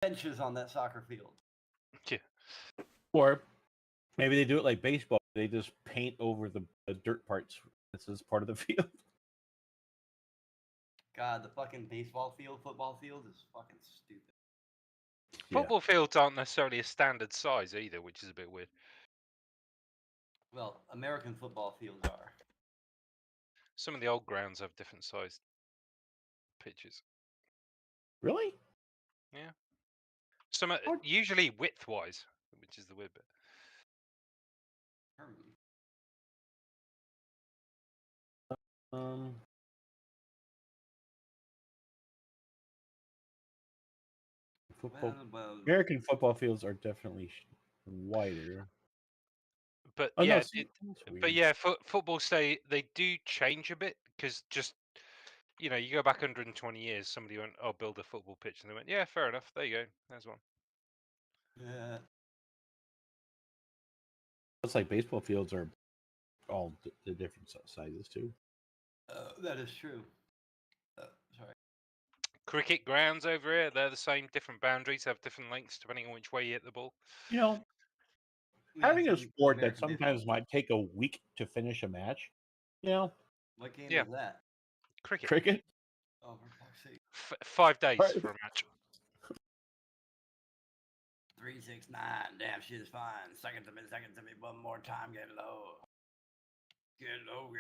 benches on that soccer field. Yeah. Or maybe they do it like baseball. They just paint over the dirt parts. This is part of the field. God, the fucking baseball field, football field is fucking stupid. Football fields aren't necessarily a standard size either, which is a bit weird. Well, American football fields are. Some of the old grounds have different sized pitches. Really? Yeah. Some usually width-wise, which is the weird bit. Football. American football fields are definitely wider. But Oh, yeah, no, football say they do change a bit because just you go back 120 years. Somebody went, "Oh, build a football pitch," and they went, "Yeah, fair enough. There you go. There's one." Yeah. It's like baseball fields are all the different sizes too. That is true. Sorry. Cricket grounds over here, they're the same. Different boundaries have different lengths depending on which way you hit the ball. Having a sport that sometimes might take a week to finish a match. What game is that? Cricket. Oh, for fuck's sake. 5 days for a match. 3, 6, 9. Damn, shit is fine. Second to me. One more time. Get low. Get low.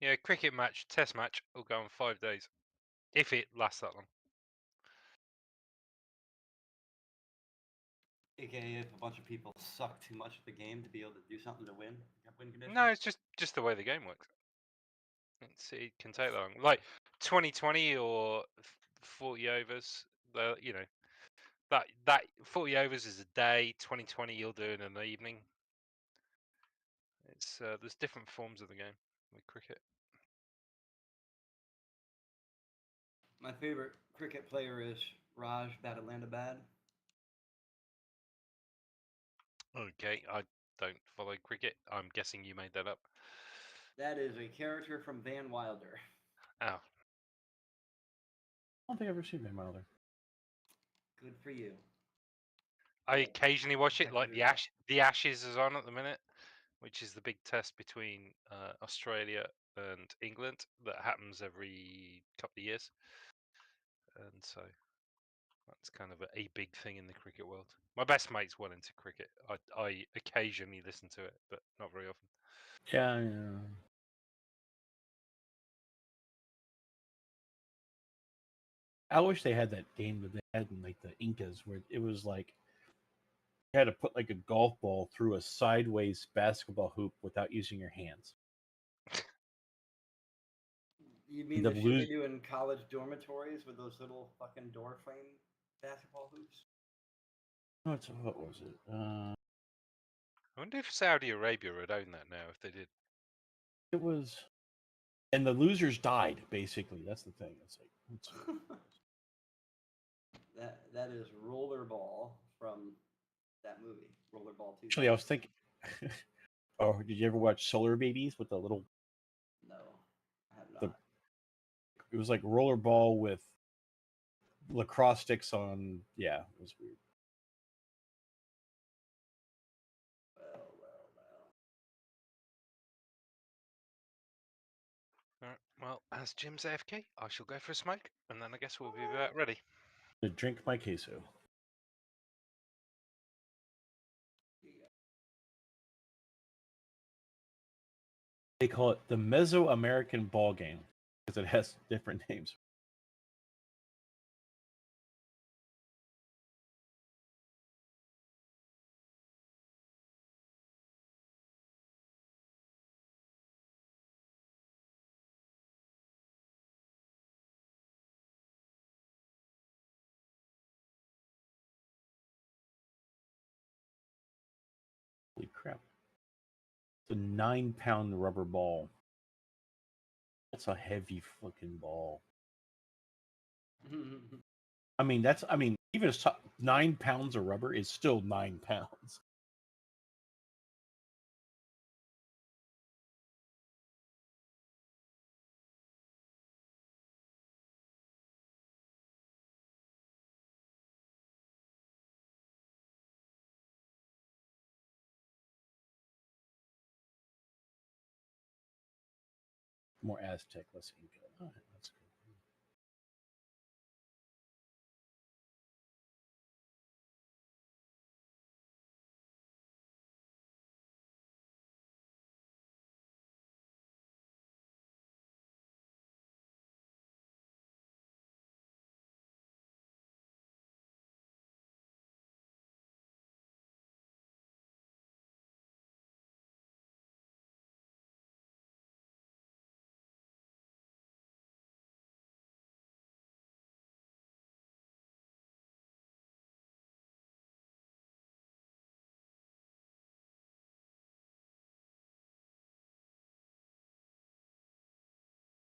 Yeah, cricket match, test match will go on 5 days. If it lasts that long. AKA if a bunch of people suck too much at the game to be able to do something to win. No, it's just the way the game works. It can take that long. Like 2020 or 40 overs. That 40 overs is a day. 2020 you'll do in an evening. It's there's different forms of the game with cricket. My favorite cricket player is Raj Badalandabad. Okay, I don't follow cricket. I'm guessing you made that up. That is a character from Van Wilder. Oh. I don't think I've ever seen Van Wilder. Good for you. I occasionally watch it, like the Ashes is on at the minute, which is the big test between Australia and England that happens every couple of years, and so that's kind of a big thing in the cricket world. My best mate's well into cricket. I occasionally listen to it, but not very often. Yeah. I wish they had that game that they had in like the Incas, where it was like you had to put like a golf ball through a sideways basketball hoop without using your hands. You mean the shit they do in college dormitories with those little fucking door frame basketball hoops? What was it? I wonder if Saudi Arabia would own that now if they did. It was, and the losers died. Basically, that's the thing. It's like that is Rollerball from that movie, Rollerball 2. Actually, I was thinking. Oh, did you ever watch Solar Babies with the little? No, I have not. It was like rollerball with lacrosse sticks on. Yeah, it was weird. Well, as Jim's AFK, I shall go for a smoke, and then I guess we'll be about ready. To drink my queso. They call it the Mesoamerican ball game because it has different names. Holy crap. It's a 9-pound rubber ball. That's a heavy fucking ball. I mean, even 9 pounds of rubber is still 9 pounds. More Aztec, less Inca. All right, that's good.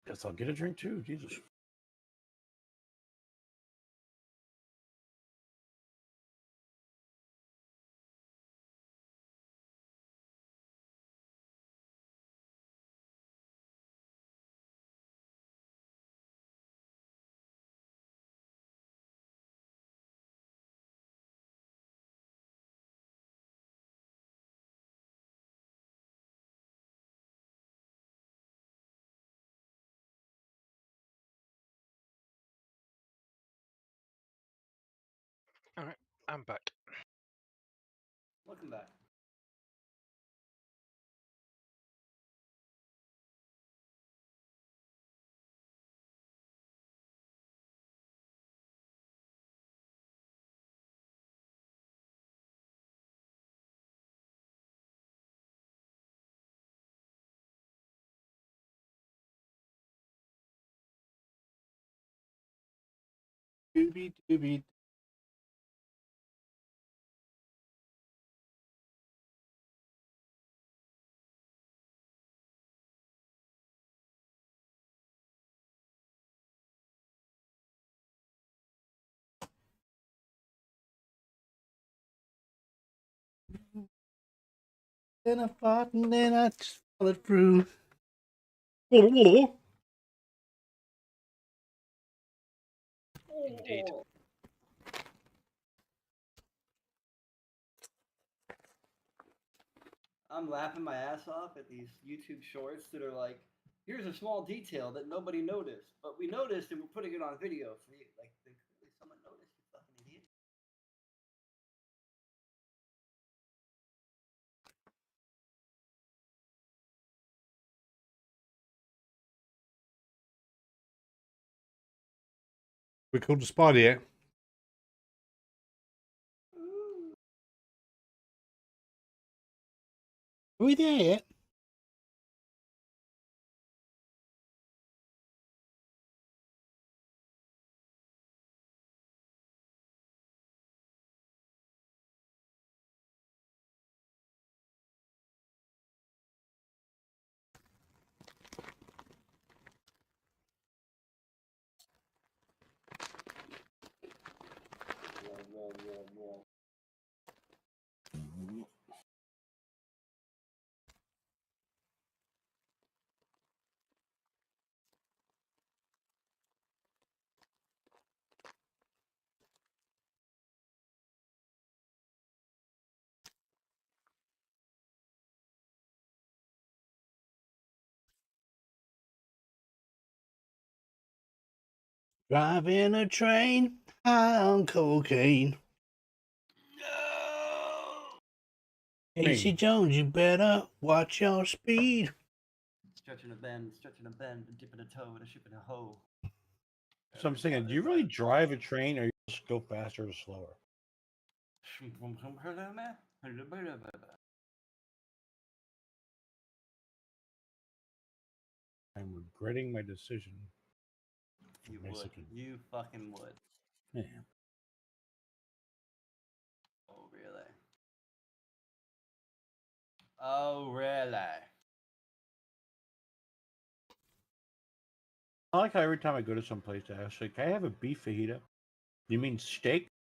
Guess I'll get a drink too. Jesus. All right, I'm back. Welcome back. Doobie doobie. Then I fought and then I just followed through. Indeed. I'm laughing my ass off at these YouTube shorts that are like, here's a small detail that nobody noticed, but we noticed and we're putting it on video for you. Like, clearly someone noticed, you fucking idiot. We called the spider yet? Are we there yet? Driving a train high on cocaine. No! Casey Jones, you better watch your speed. Stretching a bend, dipping a toe in a ship in a hole. So I'm saying, do you really drive a train or you just go faster or slower? I'm regretting my decision. You would. You fucking would. Yeah. Oh, really? Oh, really? I like how every time I go to some place, I ask, like, can I have a beef fajita? You mean steak?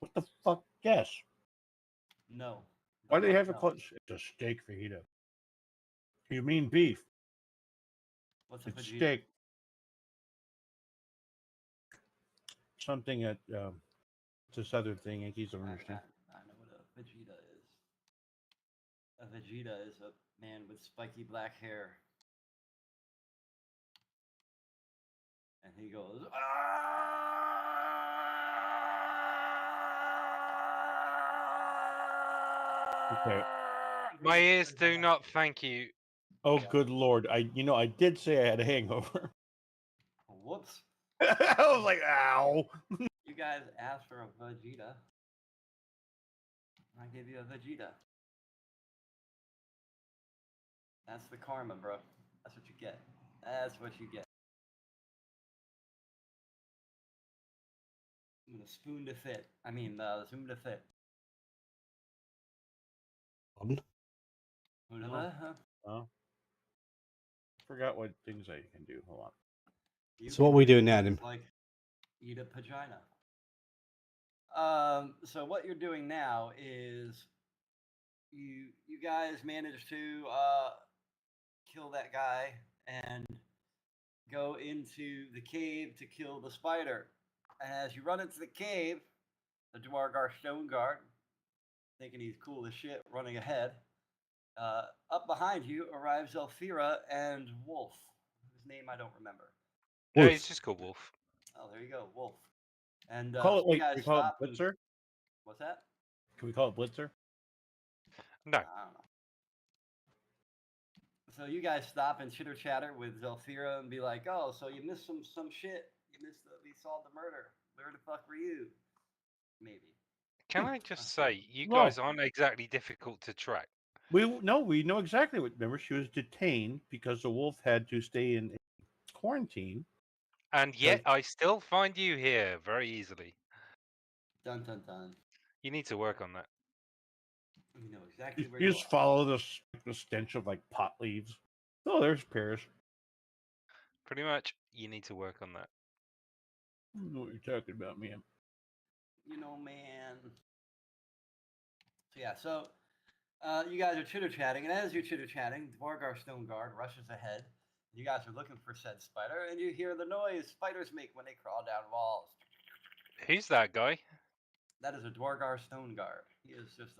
What the fuck? Yes. No. Why do they Fuck have a no. close? It's a steak fajita. You mean beef? What's a It's fajita? steak. Something that it's a southern thing. Yankees don't understand. I know what a vegeta is. A vegeta is a man with spiky black hair. he goes. Okay. My ears do not thank you. Oh, good lord! I did say I had a hangover. Whoops! I was like, ow. You guys asked for a Vegeta. I gave you a Vegeta. That's the karma, bro. That's what you get. That's what you get. I'm gonna spoon to fit. I mean, spoon to fit. On. Oh. Forgot what things I can do. Hold on. You So what can are we do doing now, things then? like eat a vagina. So what you're doing now is you guys managed to kill that guy and go into the cave to kill the spider. And as you run into the cave, the Dwargar Stone Guard, thinking he's cool as shit, running ahead. Up behind you arrives Elfira and Wolf, whose name I don't remember. No, Wolf. he's just called Wolf. Oh, there you go, Wolf. And Call it you like guys we call stop. it Blitzer. What's that? Can we call it Blitzer? No. I don't know. So you guys stop and chitter chatter with Zelfira and be like, "Oh, so you missed some shit. You missed we solved the murder. Where the fuck were you?" Maybe. Can I just say, you No. guys aren't exactly difficult to track. We know exactly what. Remember, she was detained because the wolf had to stay in quarantine. And yet, I still find you here very easily. Dun dun dun. You need to work on that. You know exactly where You you just are. follow the stench of like pot leaves. Oh, there's Paris. Pretty much, you need to work on that. I don't know what you're talking about, man. You know, man. So yeah, so you guys are chitter chatting, and as you're chitter chatting, Dwargar Stone Guard rushes ahead. You guys are looking for said spider, and you hear the noise spiders make when they crawl down walls. Who's that guy? That is a Dwargar Stone Guard. He is just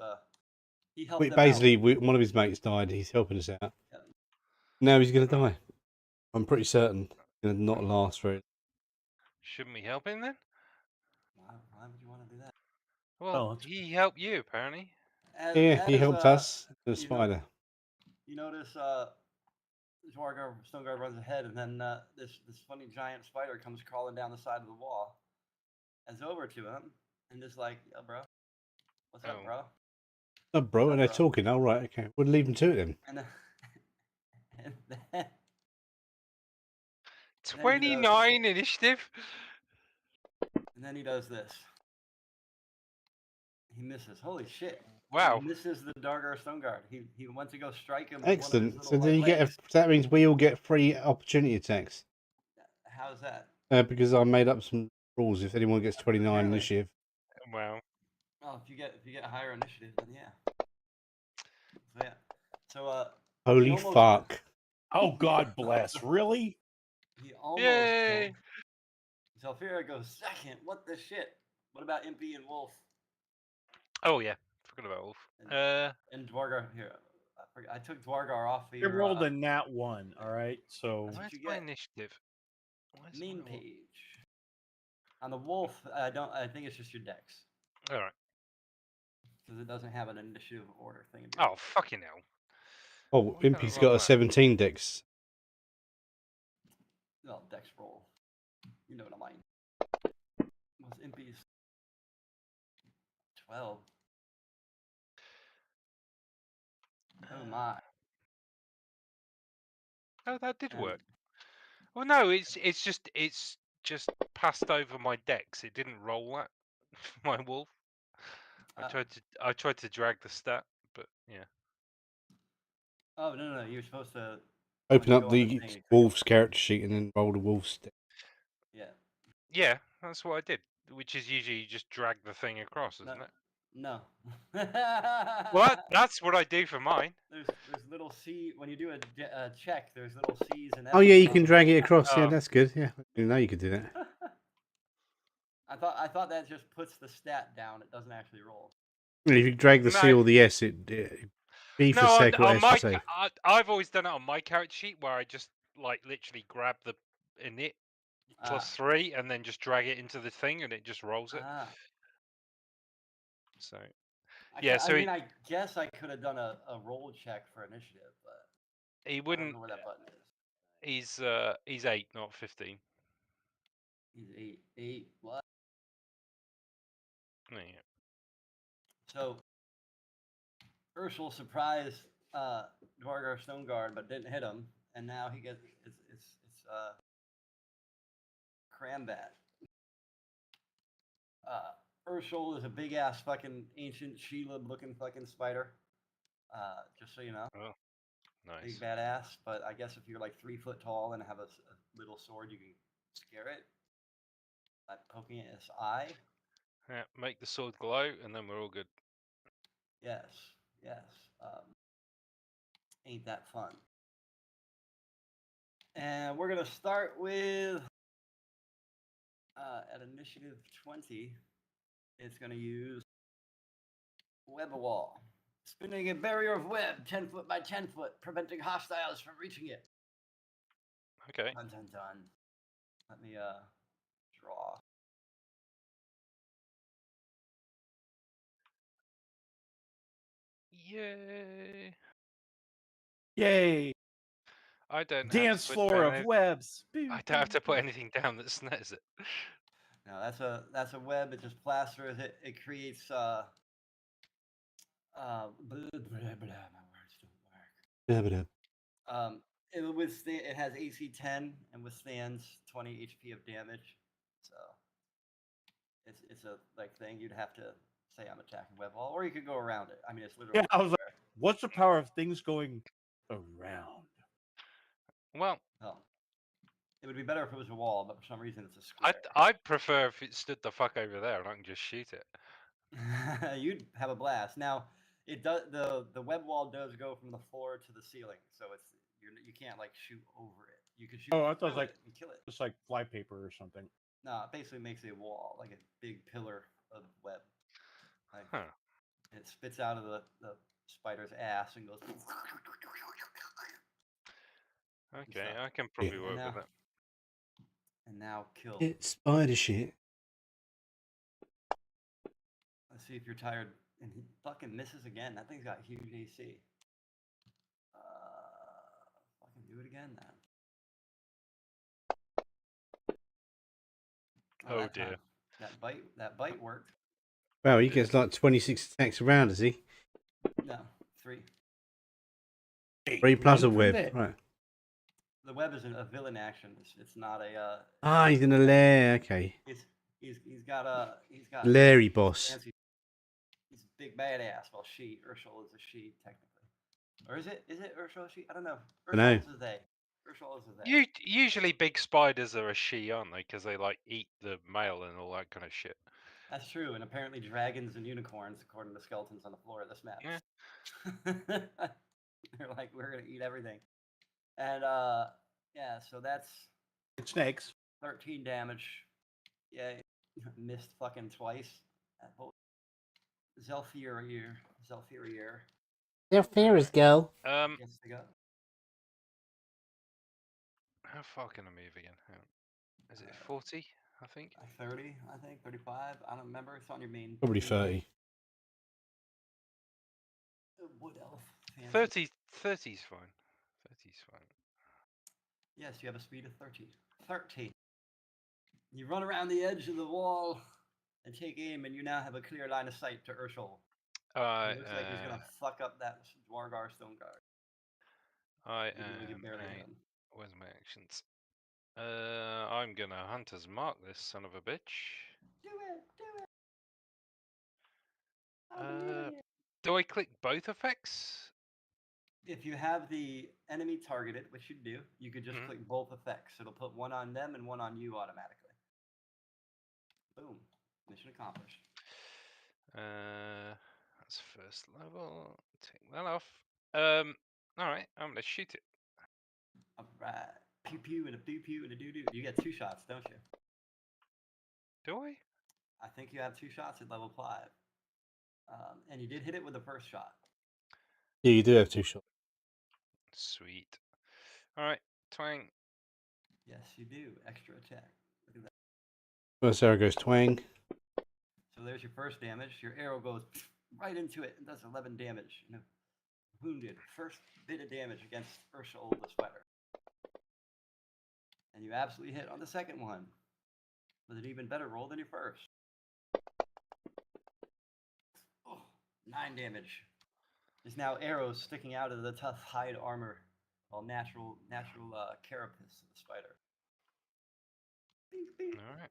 he helped Wait, them basically, out. one of his mates died. He's helping us out. Yeah. Now he's going to die. I'm pretty certain he's going to not last very. Shouldn't we help him then? Why would you want to do that? Well, Oh, he helped you, apparently. Yeah, he helped us. The spider. You notice Dwargar Stone Guard runs ahead, and then this funny giant spider comes crawling down the side of the wall. And it's over to him, and just like, "Yo, bro, what's up, bro?" Oh, bro, What's and up, they're bro? talking. All right, okay. We'll leave them to it then. And then 29 initiative. And then he does this. He misses. Holy shit! Wow. He misses the Dwargar Stone Guard. He went to go strike him. Excellent. With So one of then his you little, get. So that means we all get free opportunity attacks. How's that? Because I made up some rules. If anyone gets 29 Apparently. initiative. Wow. Oh, if you get higher initiative, then yeah. So yeah. So Holy almost, fuck! Oh, God bless. Really? He almost Yay! killed. Zelfira goes second. What the shit? What about Impy and Wolf? Oh yeah, forgot about Wolf. And Dwargar here. I took Dwargar off of You your rolled a nat 1. All right, so That's what Where's you my get. initiative? Where's Main my Wolf? page. On the Wolf, I think it's just your dex. All right. Because it doesn't have an initiative order thing. Oh fucking hell! Oh, Why can't I Impy's roll got a that? 17 dex. No, dex roll. You know what I mean. What's Impy's? 12. Oh my. Oh, that did And work. Well, no, it's just passed over my dex. It didn't roll that for my Wolf. I tried to drag the stat, but yeah. Oh no, you're supposed to Open when you up go on the thing, wolf's character sheet and then roll the wolf's. Yeah. Yeah, that's what I did. Which is usually you just drag the thing across, isn't it? No. What? That's what I do for mine. There's little C when you do a check. There's little C's and F's. Oh yeah, you can on drag it across. Yeah, Oh. that's good. Yeah, I didn't know you could do that. I thought that just puts the stat down. It doesn't actually roll. If you drag the C No. or the S, B for No, sec or on S my for sec. I've always done it on my character sheet where I just like literally grab the init +3, and then just drag it into the thing, and it just rolls it. So yeah, so I guess I could have done a roll check for initiative, but he I don't wouldn't. know where that button is. He's 8, not 15. He's 8. What? Yeah. So Ursul surprised Dwargar Stoneguard, but didn't hit him, and now he gets it's Crambat. Ursul is a big ass fucking ancient Shelob looking fucking spider. Just so you know. Oh, nice. Big badass, but I guess if you're like 3 foot tall and have a little sword, you can scare it by poking it in its eye. Yeah, make the sword glow, and then we're all good. Yes. Ain't that fun? And we're gonna start with at initiative 20. It's gonna use web wall, spinning a barrier of web 10 foot by 10 foot, preventing hostiles from reaching it. Okay. Dun dun dun. Let me draw. Yay! Yay! I don't Dance have to floor of webs. I don't have to put anything down that snares it. No, that's a web. It just plasters it. It creates blah, blah, blah, blah, my words don't work. It will withstand. It has AC 10 and withstands 20 HP of damage. So it's a like thing. You'd have to say I'm attacking web wall, or you could go around it. I mean, it's literally. Yeah, I was like, what's the power of things going around? Well, Oh. It would be better if it was a wall, but for some reason it's a square. I'd prefer if it stood the fuck over there and I can just shoot it. You'd have a blast. Now, it does the web wall does go from the floor to the ceiling, so you can't like shoot over it. You can shoot. Oh, I thought it was like and kill it. just like flypaper or something. No, it basically makes a wall, like a big pillar of web. Like, Huh. it spits out of the spider's ass and goes. Okay, I can probably work now, with it. And now kill. It's spider shit. Let's see if you're tired. And he fucking misses again. That thing's got huge AC. Fucking do it again then. Oh that dear. time, that bite worked. Wow, he gets like 26 attacks around, does he? No, 3. 3 plus a Run web. through that. Right. The web is a villain action. It's not a. He's in a lair. Okay. He's got Larry boss. fancy. He's a big badass. Well, Ursul is a she technically, or is it Ursul a she? I don't know. know. Ursul is a they. Ursul is a they. Usually big spiders are a she, aren't they? Because they like eat the male and all that kind of shit. That's true, and apparently dragons and unicorns, according to skeletons on the floor of this map. Yeah. They're like, we're gonna eat everything, and yeah. So that's Snakes. 13 damage. Yeah, missed fucking twice. Zelfirier. Zelfiri's go. Gets to go. How far can I move again? Hang on. Is it 40? I think. 30, I think 35. I don't remember. It's on your main. Probably 30. Wood elf. Fancy. 30 is fine. 30 is fine. Yes, you have a speed of 13. You run around the edge of the wall and take aim, and you now have a clear line of sight to Ursul. It looks like he's gonna fuck up that Dwargar Stoneguard. Where's my actions? I'm gonna Hunter's Mark this son of a bitch. Do it. Do I click both effects? If you have the enemy targeted, which you do, you could just click both effects. It'll put one on them and one on you automatically. Boom. Mission accomplished. That's first level. Take that off. Alright, I'm gonna shoot it. Alright. Pew pew and a pew pew and a doo doo. You get 2 shots, don't you? Do I? I think you have 2 shots at level 5. And you did hit it with the first shot. Yeah, you do have 2 shots. Sweet. Alright, twang. Yeah. Yes, you do. Extra attack. Look at that. First arrow goes twang. So there's your first damage. Your arrow goes right into it and does 11 damage. You know, wounded. First bit of damage against Urshel the spider. And you absolutely hit on the second one with an even better roll than your first. Oh, 9 damage. There's now arrows sticking out of the tough hide armor, all natural carapace of the spider. Bing, bing. All right.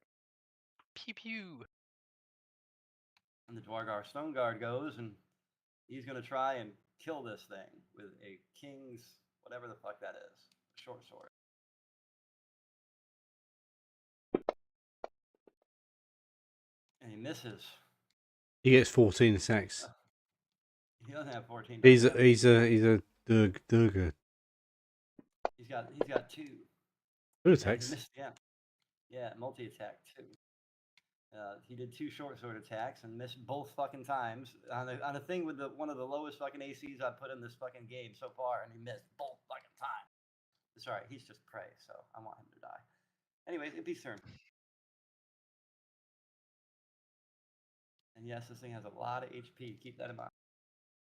Pew pew. And the Dwargar Stone Guard goes, and he's going to try and kill this thing with a king's, whatever the fuck that is, short sword. And he misses. He gets 14 attacks. He doesn't have 14. He's does a he? he's a he's a Durga. He's got 2. Good He attacks. missed again. Yeah, multi-attack too. He did 2 short sword attacks and missed both fucking times on a thing with one of the lowest fucking ACs I've put in this fucking game so far, and he missed both fucking times. Sorry, he's just prey, so I want him to die. Anyways, Impy's turn. And yes, this thing has a lot of HP. Keep that in mind.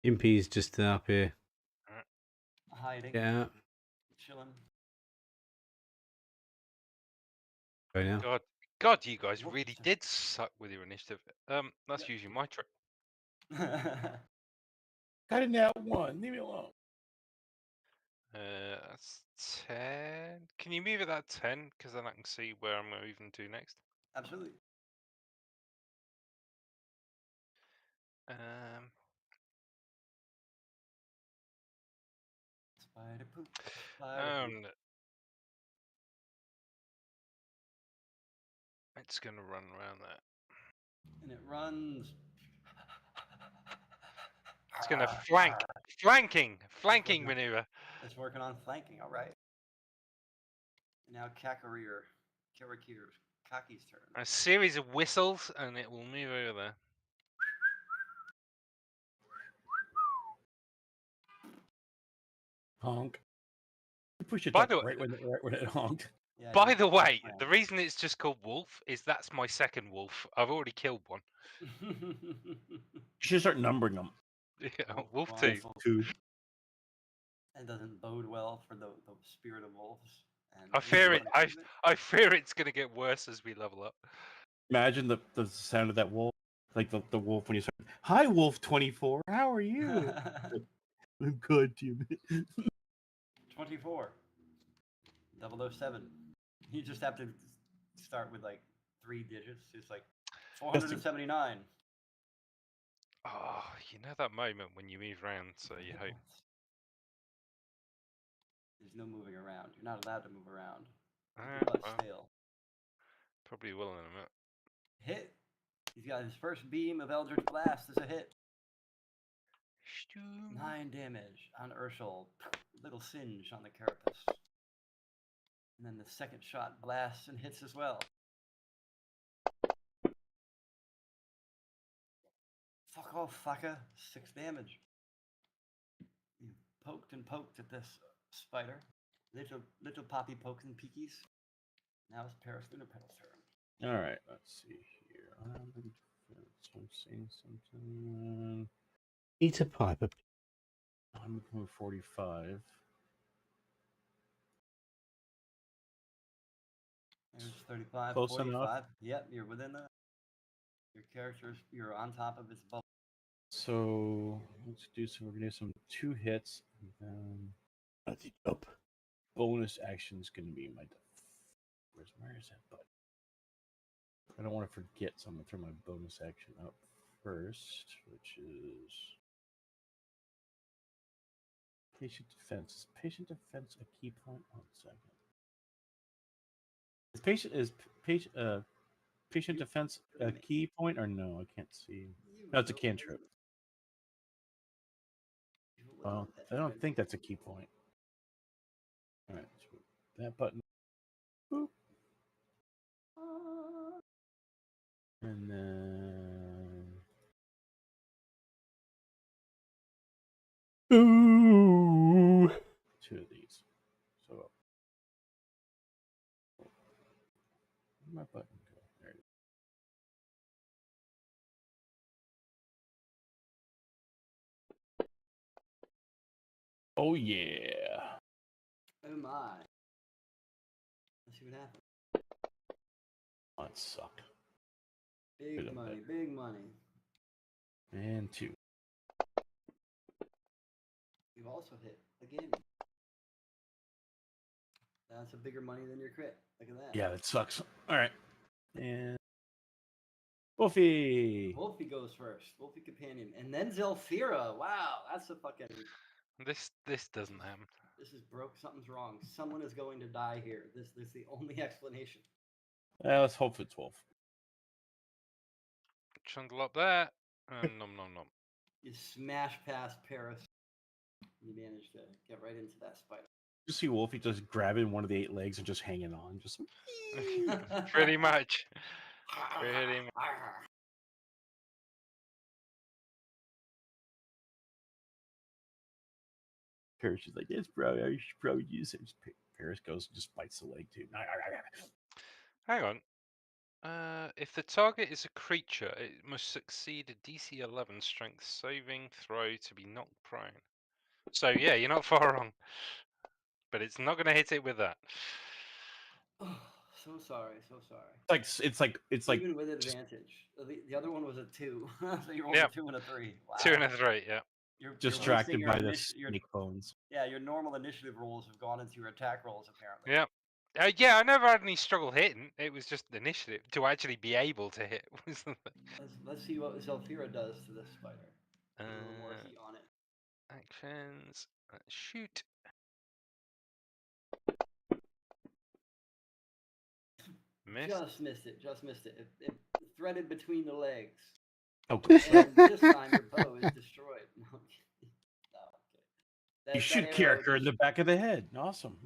Impy's just up here. Hiding, Get out. chilling. Go now. God, you guys Whoops. really did suck with your initiative. That's Yeah. usually my trick. Got it now. 1. Leave me alone. That's 10. Can you move it that 10? Because then I can see where I'm moving to next. Absolutely. Spider poop. Spider poop. It's gonna run around that. And it runs. It's gonna flanking maneuver. It's working on flanking. All right. And now Kaki's turn. A series of whistles, and it will move over there. Honk. You push it By up the right when it honked. Yeah, By you the just way, flank. the reason it's just called Wolf is that's my second wolf. I've already killed one. You should start numbering them. Yeah, Wolf Wolf 2. one. 2. It doesn't bode well for the spirit of wolves. And I fear it. Movement. I fear it's gonna get worse as we level up. Imagine the sound of that wolf, like the wolf when you start. Hi, Wolf 24. How are you? I'm good, damn it. 24. 007. You just have to start with like 3 digits. It's like 479. Oh, you know that moment when you move around, so you Hit hope. points. There's no moving around. You're not allowed to move around. Keep your butt Well, still. probably will in a minute. Hit. He's got his first beam of Eldritch Blast. Is a hit. 9 damage on Urshel. Little singe on the carapace. And then the second shot blasts and hits as well. Fuck off, fucker. 6 damage. You poked and poked at this spider. Little poppy pokes and peekies. Now it's Paris Lunarpetal's turn. All right, let's see here. I'm seeing something. Eat a pipe. I'm going 45. There's 35, Close 45. enough. Yep, you're within that. Your character's, you're on top of its bubble. So let's do some. We're gonna do some 2 hits, and then That's it up. bonus action is gonna be my. Where is that button? I don't want to forget, so I'm gonna throw my bonus action up first, which is patient defense. Is patient defense a key point? 1 second. Patient defense a key point or no? I can't see. No, it's a cantrip. Well, I don't think that's a key point. All right, so that button. Boop. And then Ooh. 2 of these. So Where'd my button go? There it is. Oh yeah. Oh my. Let's see what happens. Oh, it sucked. Big Bit money, big money. And 2. You've also hit again. That's a bigger money than your crit. Look at that. Yeah, that sucks. All right. And Wolfie. Wolfie goes first. Wolfie companion, and then Zelfira. Wow, that's a fucking. This doesn't happen. This is broke. Something's wrong. Someone is going to die here. This is the only explanation. Let's hope it's Wolf. Trundle up there, and nom nom nom. You smash past Paris. You manage to get right into that spider. You see Wolfie just grabbing one of the 8 legs and just hanging on. Just Pretty much. Pretty much. Paris is like, yes, bro, I should probably use it. Paris goes and just bites the leg too. Hang on. If the target is a creature, it must succeed a DC 11 strength saving throw to be knocked prone. So yeah, you're not far wrong. But it's not going to hit it with that. Oh, so sorry, so sorry. It's like Even with advantage. The other one was a 2, so you rolled Yep. a 2 and a 3. Wow. 2 and a 3, yeah. You're distracted wasting by your the your snake bones. yeah, your normal initiative rolls have gone into your attack rolls apparently. Yeah. Yeah, I never had any struggle hitting. It was just the initiative to actually be able to hit. Let's see what Zelfira does to this spider. Put a little more heat on it. Actions. Shoot. Missed. Just missed it. Just missed it. It threaded between the legs. Oh, And this time your bow is destroyed. No, I'm kidding. No, I'm kidding. you shoot character in the back of the head. Awesome.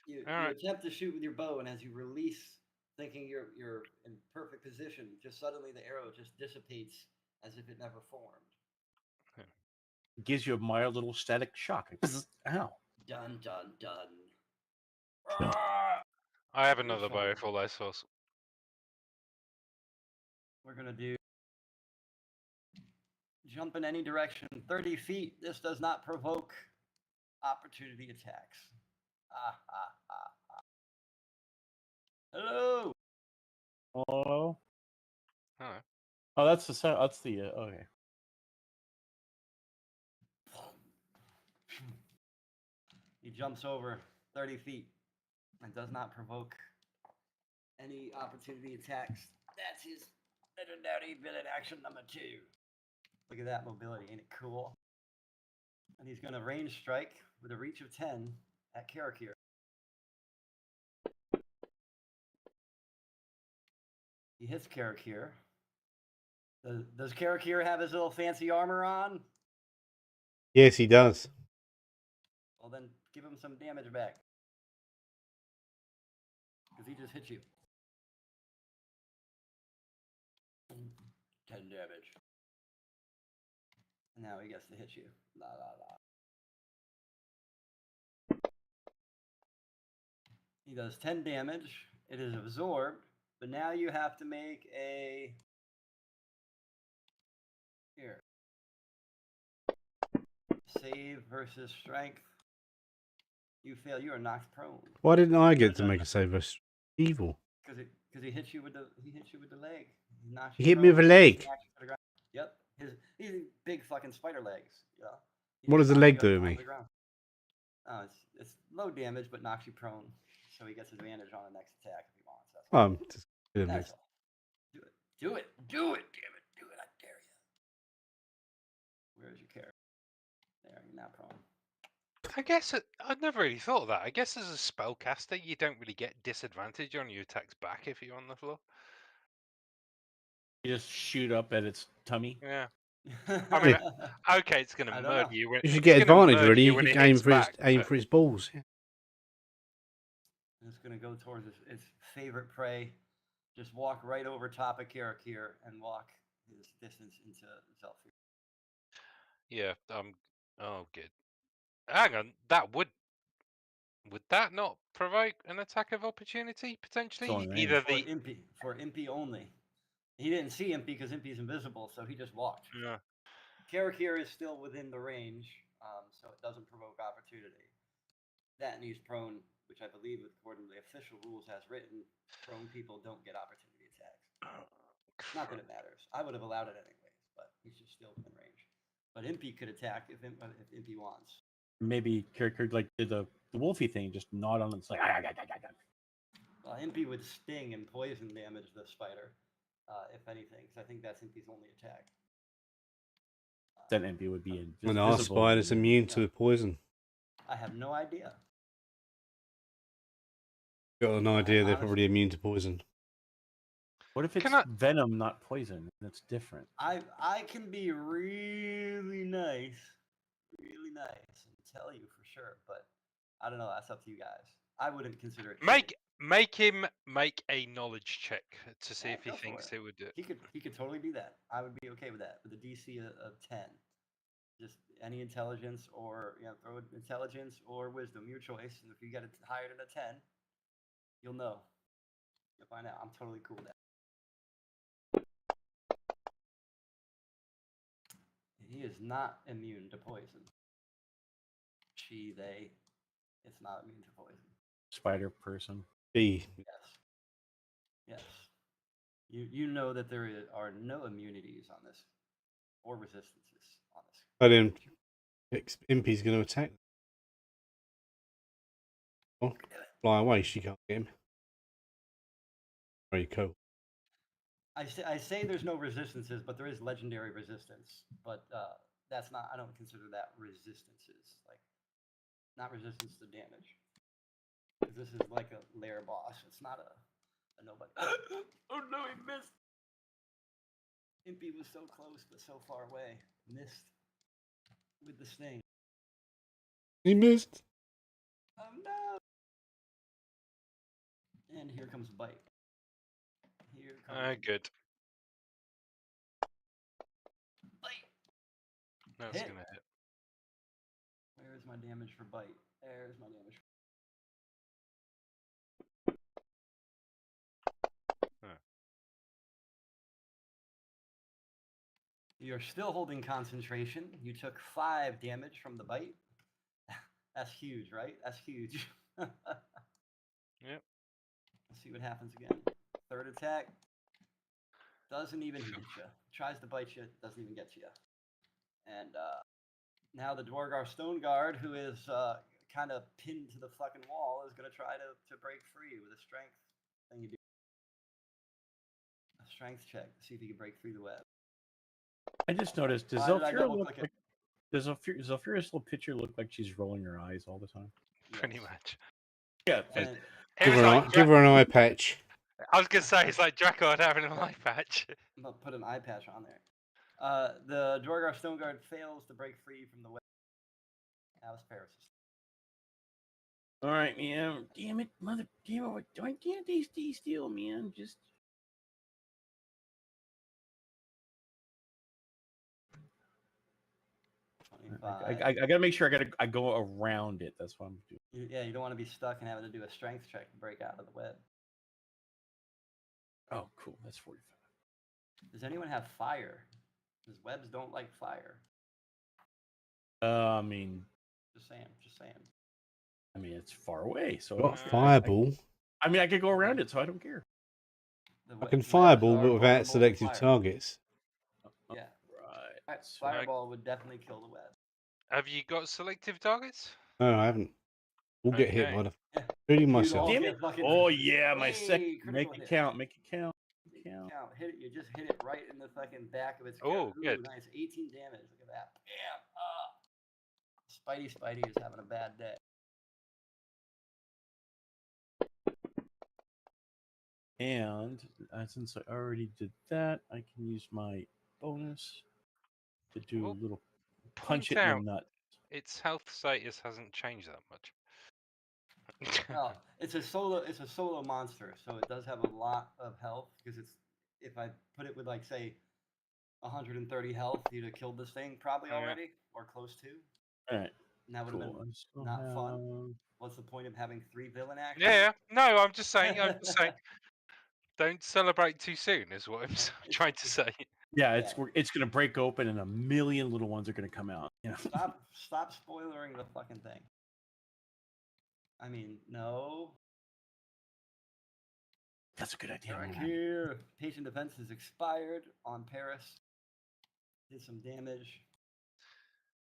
You All right. attempt to shoot with your bow, and as you release, thinking you're in perfect position, just suddenly the arrow just dissipates as if it never formed. Gives you a mild little static shock. Ow. Dun dun dun. Dun. I have another bow for less sauce. We're gonna do jump in any direction 30 feet. This does not provoke opportunity attacks. Hello. Hello. Hello. Oh, that's the okay. He jumps over 30 feet and does not provoke any opportunity attacks. That's his legendary villain action number 2. Look at that mobility, ain't it cool? And he's going to range strike with a reach of 10 at Karakir. He hits Karakir. Does Karakir have his little fancy armor on? Yes, he does. Well, then give him some damage back. Because he just hit you. 10 damage. And now he gets to hit you. La la la. He does 10 damage. It is absorbed. But now you have to make a... Here. Save versus strength. You fail. You are knocked prone. Why didn't I get to make a save? That's evil. Because he hit you with the leg. He hit me with a leg. Yep. He's big fucking spider legs. Yeah. What does the leg do to me? Oh, it's low damage, but knocks you prone. So he gets advantage on the next attack if he wants. That's all. Just do That's all. Do it. Damn it. Do it. I dare you. Where's your character? There, you're now prone. I guess I'd never really thought of that. I guess as a spellcaster, you don't really get disadvantage on your attacks back if you're on the floor. You just shoot up at its tummy. Yeah. I mean, okay, it's going to murder you. You should get advantage, really. You can aim for his balls. Yeah. It's going to go towards its favorite prey. Just walk right over top of Karakir and walk his distance into Zelfir. Yeah. Oh, good. Hang on. That would Would that not provoke an attack of opportunity potentially? only range. Either For the Impy only. He didn't see Impy because Impy's invisible, so he just walked. yeah. Karakir is still within the range, so it doesn't provoke opportunity. That and he's prone, which I believe, according to the official rules as written, prone people don't get opportunity attacks. Not that it matters. I would have allowed it anyways, but he's just still within range. But Impy could attack if Impy wants. Maybe character like did the wolfy thing, just nod on it. It's like Well, Impy would sting and poison damage the spider, if anything, because I think that's Impy's only attack. then MP would be invisible. And our spider's immune to poison. I have no idea. Got an idea they're Honestly- probably immune to poison. What if it's Can I- venom, not poison? That's different. I can be really nice, and tell you for sure, but I don't know. That's up to you guys. I wouldn't consider it. Make him make a knowledge check to see Yeah, if he go for thinks it. it would do it. He could totally do that. I would be okay with that with a DC of 10. Just any intelligence or throw intelligence or wisdom, your choice. And if you get it higher than a 10, you'll know. You'll find out. I'm totally cool with that. He is not immune to poison. It's not immune to poison. Spider person. B. Yes. You know that there are no immunities on this, or resistances on this. But then Impy's going to attack. Oh, fly away. She can't get him. Very cool. I say there's no resistances, but there is legendary resistance. But that's not. I don't consider that resistances. Like, not resistance to damage. Because this is like a lair boss. It's not a nobody. Oh no, he missed. Impy was so close, but so far away. Missed with the sting. He missed. Oh no! And here comes bite. Here comes Good. bite. That's Hit. gonna hit. Where is my damage for bite? There's my damage. You're still holding concentration. You took 5 damage from the bite. That's huge, right? That's huge. Yep. Let's see what happens again. Third attack. Doesn't even hit you. Tries to bite you. Doesn't even get to you. And now the Dwargar Stone Guard, who is kind of pinned to the fucking wall, is going to try to break free with a strength thing you do. A strength check to see if you can break through the web. I just noticed. Does Why did I Zalfira double look click it? like? Does Zalfira's little picture look like she's rolling her eyes all the time? Pretty Yes. much. Yeah. And It Give was her, like give her an eye patch. I was gonna say it's like Draco having an eye patch. I'm going to put an eye patch on there. The Dwargar Stone Guard fails to break free from the web. Now it's Paris. All right, man. Damn it, mother. Damn it. Why can't they stay still, man? Just. I gotta make sure I go around it. That's what I'm doing. Yeah, you don't want to be stuck and having to do a strength check to break out of the web. Oh, cool. That's 45. Does anyone have fire? Because webs don't like fire. I mean, Just saying. it's far away, so Got Yeah. fireball. I mean, I could go around it, so I don't care. I can fireball, but without selective targets. Yeah. Right. Fireball would definitely kill the web. Have you got selective targets? No, I haven't. We'll get hit Okay. by the. Yeah. Including You'd myself. all Damn get it! fucking- Oh yeah, my Hey, second. critical Make it hit. count. Make it count. Count. Count. Hit it. You just hit it right in the fucking back of its. Oh, Ooh, good. Nice. 18 damage. Look at that. Bam. Spidey is having a bad day. And since I already did that, I can use my bonus to do Well, a little Point punch it out in the nut. its health status hasn't changed that much. Oh, it's a solo monster, so it does have a lot of health. Because if I put it with like say 130 health, you'd have killed this thing probably Yeah. already or close to. All right. And that would have Cool. been So not fun. now- What's the point of having 3 villain actions? Yeah, no, I'm just saying. Don't celebrate too soon, is what I'm trying to say. Yeah, Yeah. it's gonna break open and a million little ones are gonna come out. You know? Stop spoiling the fucking thing. I mean, no. That's a good idea. Right man. here. Patient defense is expired on Paris. Did some damage.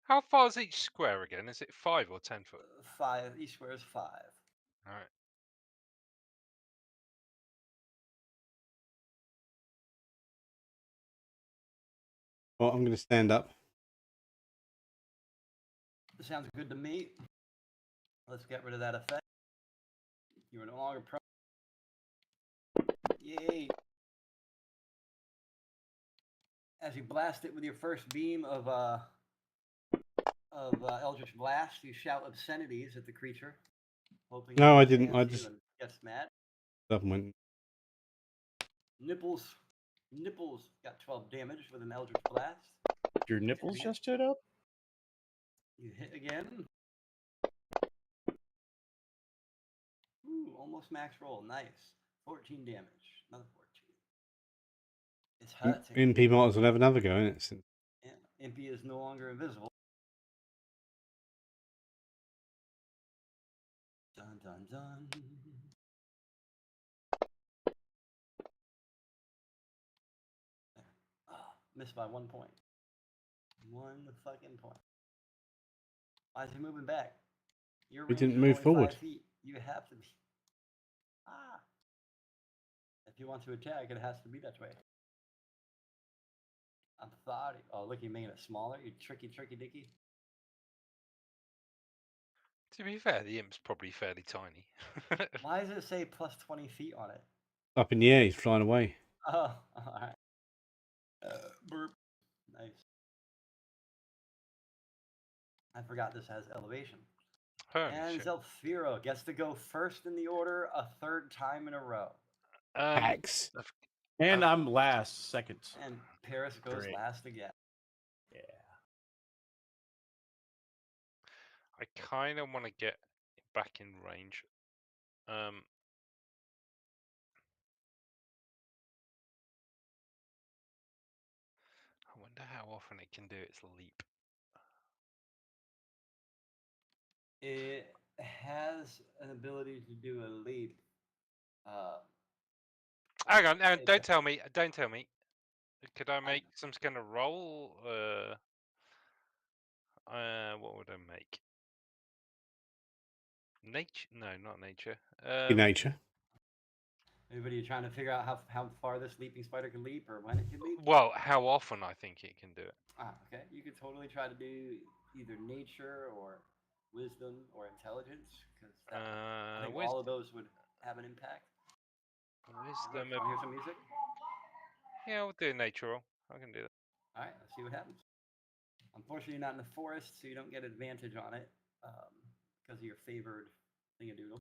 How far is each square again? Is it 5 or 10 foot? 5. Each square is 5. All right. Well, I'm going to stand up. Sounds good to me. Let's get rid of that effect. You are no longer pro. Yay. As you blast it with your first beam of Eldritch Blast, you shout obscenities at the creature, hoping No, it I didn't. I understands you just and gets mad. went. Nipples got 12 damage with an Eldritch Blast. Your nipples Yeah. just stood up. You hit again. Ooh, almost max roll. Nice. 14 damage. Another 14. It's hurting. MP might as well have another go, innit? Since Yeah. Impy is no longer invisible. Dun dun dun. Missed by 1 point. 1 fucking point. Why is he moving back? Your We range didn't is move only forward. 5 feet. You have to be. If you want to attack, it has to be that way. I'm sorry. Oh, look, you're making it smaller. You tricky dicky. To be fair, the imp's probably fairly tiny. Why does it say plus 20 feet on it? up in the air, he's flying away. Oh, all right. Burp. Nice. I forgot this has elevation. Holy And shit. Zelfiro gets to go first in the order a 3rd time in a row. Axe. And I'm last, second. And Paris goes Great. last again. Yeah. I kind of want to get back in range. I wonder how often it can do its leap. It has an ability to do a leap. Hang on, It's don't a- tell me. Don't tell me. Could I make some kind of roll? What would I make? Nature? No, not nature. In nature. Anybody trying to figure out how far this leaping spider can leap or when it can leap? Well, how often I think it can do it. Okay. You could totally try to do either nature or wisdom or intelligence, because I think all of those would have an impact. Wisdom. Want to hear some music? Yeah, we'll do a nature roll. I can do that. All right, let's see what happens. Unfortunately, you're not in the forest, so you don't get advantage on it because of your favored thingadoodle.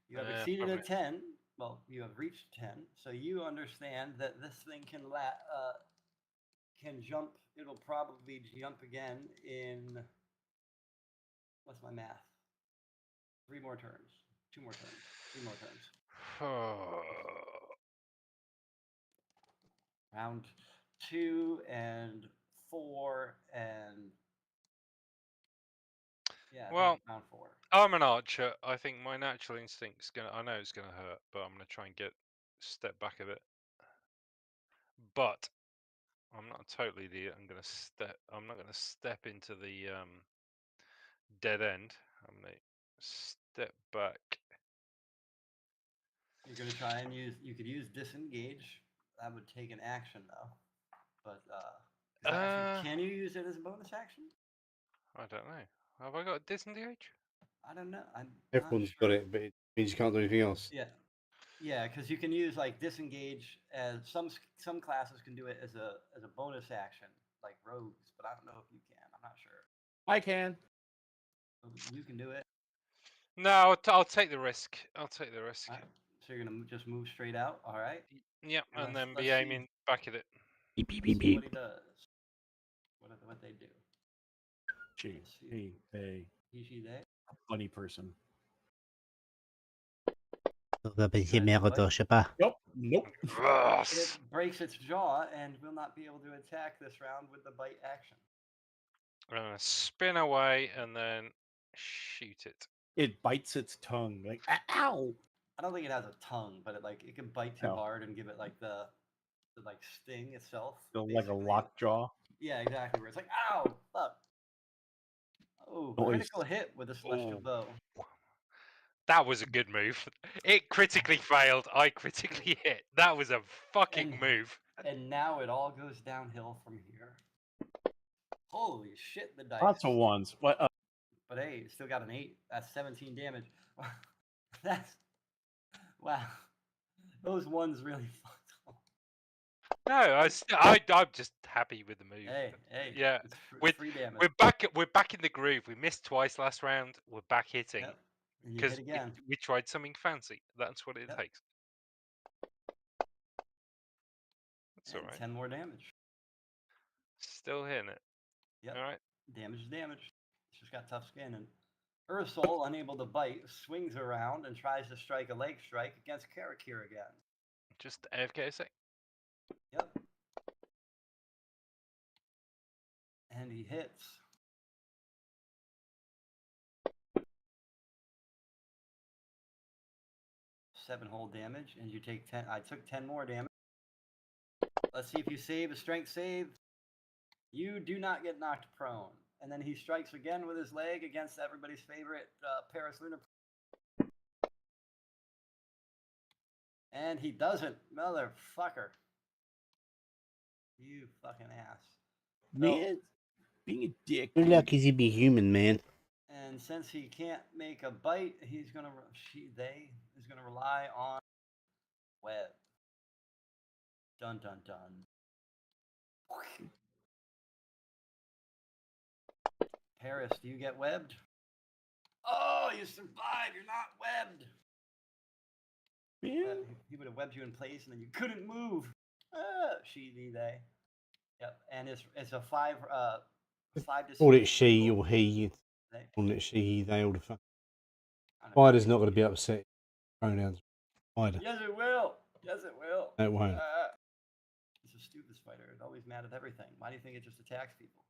You have exceeded a 10. Well, you have reached 10, so you understand that this thing can jump. It'll probably jump again in, what's my math? 3 more turns. 2 more turns. 3 more turns. Round 2 and 4 and yeah. Well, round 4. I'm an archer. I think my natural instinct's gonna. I know it's gonna hurt, but I'm gonna try and step back a bit. But I'm not a total idiot. I'm not gonna step into the dead end. I'm gonna step back. You're gonna try and you could use disengage. That would take an action though. But can you use it as a bonus action? I don't know. Have I got disengage? I don't know. I'm Everyone's not sure. got it, but it means you can't do anything else. Yeah, because you can use like disengage as some classes can do it as a bonus action, like rogues, but I don't know if you can. I'm not sure. I can. You can do it. No, I'll take the risk. I'll take the risk. All right. So you're gonna just move straight out. All right. Yep, and then let's be aiming back at it. Beep, beep, See beep, what he beep. does. what they do. She, Let's see. he, they, He, she, they. funny person. Marauders, je sais pas. Nope. It breaks its jaw and will not be able to attack this round with the bite action. I'm gonna spin away and then shoot it. It bites its tongue like ow. I don't think it has a tongue, but it can bite too No. hard and give it like the like sting itself. Like a basically. lockjaw. Yeah, exactly. Where it's like, ow, fuck. Oh, Noise. critical hit with a celestial Ooh. bow. That was a good move. It critically failed. I critically hit. That was a fucking move. And now it all goes downhill from here. Holy shit, the dice. Lots of ones. What? But hey, still got an 8. That's 17 damage. That's wow. Those ones really fucked up. No, I'm just happy with the move. Hey, Yeah, it's with- free damage. We're back in the groove. We missed twice last round. We're back hitting Yep. And you because hit again. we tried something fancy. That's what it Yep. takes. That's all And right. 10 more damage. Still hitting it. Yep. All right. Damage is damage. It's just got tough skin. And Ursol, unable to bite, swings around and tries to strike a leg strike against Karakir again. Just AFK a sec. Yep. And he hits. Seven whole damage, and you take 10. I took 10 more damage. Let's see if you save a strength save. You do not get knocked prone. And then he strikes again with his leg against everybody's favorite Paris Lunar. And he doesn't. Motherfucker. You fucking ass. Man, being a dick. Good luck is he be human, man. And since he can't make a bite, he's gonna is gonna rely on web. Dun dun dun. Paris, do you get webbed? Oh, you survived. You're not webbed. Man. He would have webbed you in place, and then you couldn't move. She, they. Yep, and it's a 5 to Call 6. it she or he. They. Call it she, they, all the fuck. I don't know. Spider's not going to be upset. Pronouns. Spider. Yes, it will. Yes, it will. No, it won't. It's a stupid spider. It's always mad at everything. Why do you think it just attacks people?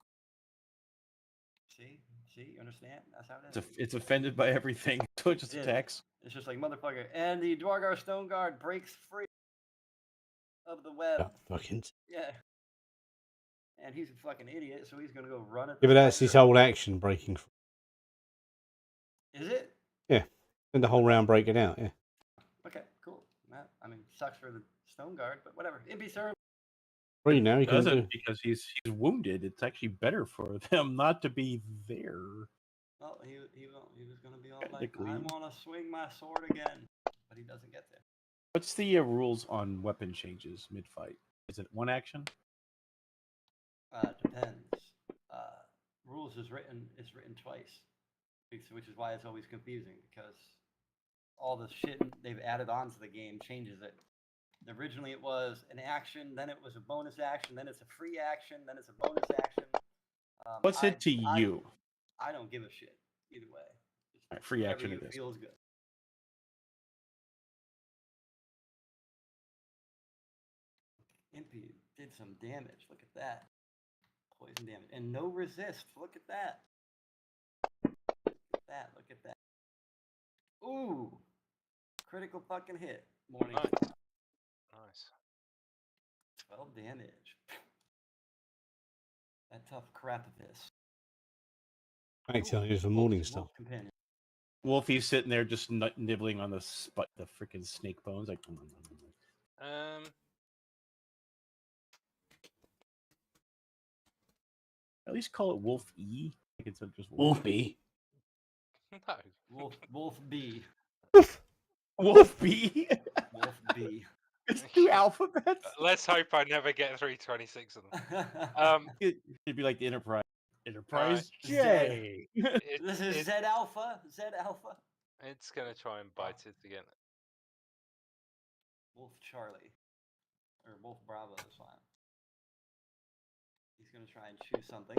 See, you understand? That's how it is. It's offended by everything, so it just It is. attacks. It's just like motherfucker. And the Dwargar Stone Guard breaks free of the web. Oh, fucking. Yeah. And he's a fucking idiot, so he's gonna go run at Yeah, the but that's his spider. whole action breaking. Is it? And the whole round break it out, yeah. Okay, cool. I mean, sucks for the Stone Guard, but whatever. Impy Sir. Free now, he He can do. doesn't because he's wounded. It's actually better for them not to be there. Well, he was gonna be all like, Technically. I want to swing my sword again, but he doesn't get there. What's the rules on weapon changes mid-fight? Is it one action? Depends. Rules is written twice, which is why it's always confusing because all the shit they've added on to the game changes it. Originally it was an action, then it was a bonus action, then it's a free action, then it's a bonus action. What's it to you? I don't give a shit either way. Just All right, free whatever action you it is. feels good. Impy did some damage. Look at that. Poison damage. And no resist. Look at that. Look at that. Ooh. Critical fucking hit. Morning. Nice. Nice. 12 damage. That tough crap of this. Thanks, I use for morning stuff. Companion. Wolfie's sitting there just nibbling on the freaking snake bones, like. At least call it Wolf E. Like it's just Wolfie. No. Wolf B. Wolf B. Wolf B. It's 2 alphabets. Let's hope I never get through 26 of them. It'd be like the Enterprise. Enterprise Alright. J. This is Z Alpha. Z Alpha. It's gonna try and bite it again. Wolf Charlie. Or Wolf Bravo is fine. He's going to try and choose something.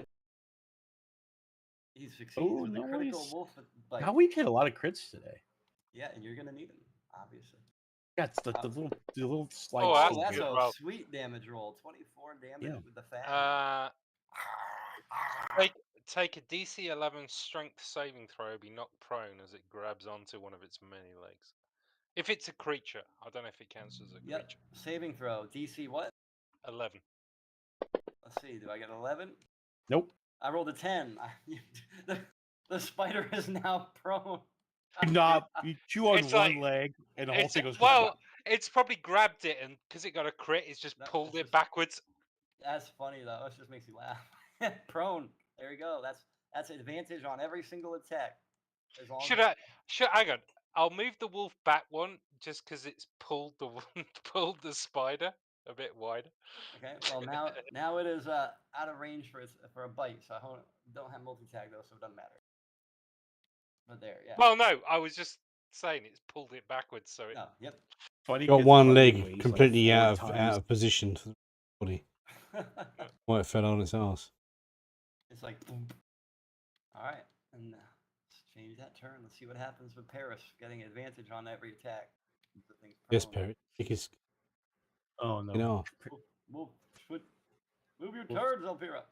He succeeds Oh, with a critical nice. wolf bite. Now we've hit a lot of crits today. Yeah, and you're going to need them, obviously. Yeah, it's the little slight. Oh, Oh, that's that's good a roll. sweet damage roll. 24 damage Yeah. with the fang. Take a DC 11 strength saving throw, be knocked prone as it grabs onto one of its many legs. If it's a creature, I don't know if it counts as a Yep. creature. Saving throw. DC what? 11. Let's see. Do I get 11? Nope. I rolled a 10. The spider is now prone. You chew on It's one like- leg, and the whole thing goes. Well, it's probably grabbed it, and because it got a crit, it's just That- pulled that's it just- backwards. That's funny though. It just makes me laugh. Prone. There you go. That's advantage on every single attack. As long Should as hang on. I'll move the wolf back one just because it's pulled pulled the spider a bit wider. Okay. Well, now it is out of range for a bite, so I don't have multi-tag though, so it doesn't matter. But there, yeah. Well, no, I was just saying it's pulled it backwards, so it. No, yep. Funny. Got 'cause one fucking leg weighs, like, completely 4 out times. of position for the body. Why it fell on its ass. It's like boom. All right, and let's change that turn. Let's see what happens with Paris getting advantage on every attack. The thing's Yes, prone. Parrot. Kick his Oh no. off. Move your Whoops. turns, Elvira.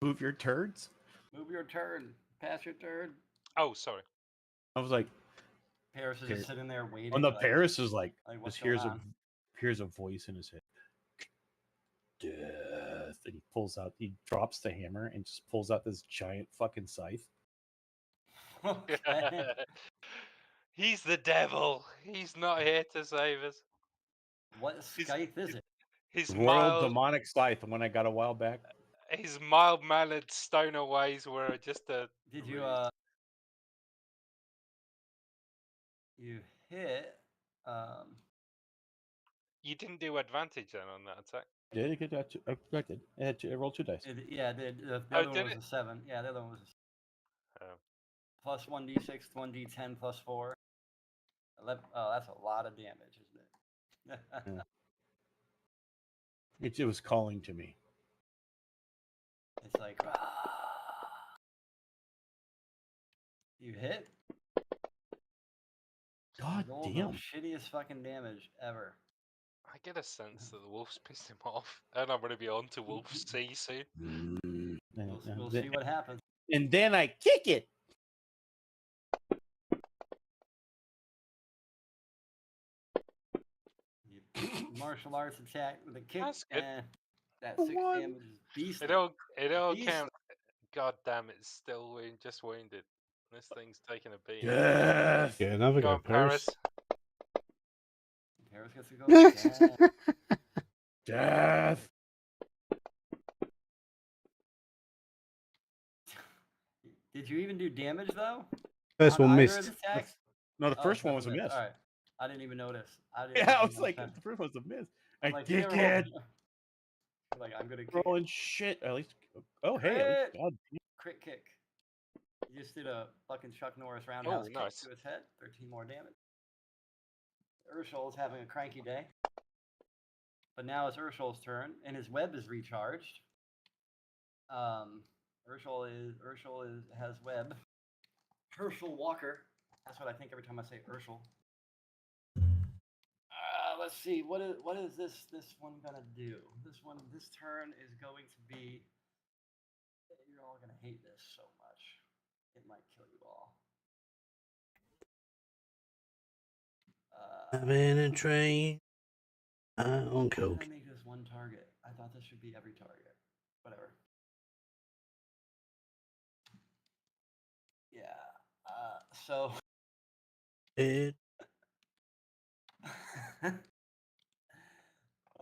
Move your turds. Move your turn. Pass your turn. Oh, sorry. I was like, Paris is just sitting there waiting. on the like, Paris is like, what's just going on? hears a voice in his head. Death. And he drops the hammer and just pulls out this giant fucking scythe. Okay. He's the devil. He's not here to save us. What scythe is it? His Royal demonic scythe, the one I got a while back. his mild-mannered stoner ways were just a. Did you ruse. you hit You didn't do advantage then on that attack. Did I get that? I did. I rolled 2 dice. yeah, the Oh, other one did was it? a 7. Yeah, the other one was a Oh. plus 1d6, 1d10 plus 4. 11, oh, that's a lot of damage, isn't it? Yeah. It was calling to me. It's like, you hit? God You rolled damn. the shittiest fucking damage ever. I get a sense that the wolf's pissed him off, and I'm going to be on to Wolf C soon. We'll see what happens. And then I kick it. Martial arts attack with a kick, That's good. and that For 6 one. damage is beastly. It all Beast. counts. God damn, it's still just wounded. This thing's taking a beating. Death. Get another Go go, on, Paris. Paris gets to go again. Death. Did you even do damage though? First On one either missed. of the attacks? No, the Oh, first one was a missed. miss. All right, I didn't even notice. Yeah, I was like, the first one was a miss. I like, kick yeah, it. Like I'm gonna kick Rolling shit. At least. Oh, hey. At least, God. crit kick. You just did a fucking Chuck Norris roundhouse kick nice. to his head. 13 more damage. Urshel is having a cranky day. But now it's Urshel's turn, and his web is recharged. Urshel has web. Herschel Walker. That's what I think every time I say Urshel. Let's see. What is this one gonna do? This turn is going to be. You're all gonna hate this so much. It might kill you all. I'm in a train. On Why did coke. I make this one target? I thought this should be every target. Whatever. Yeah. So. It.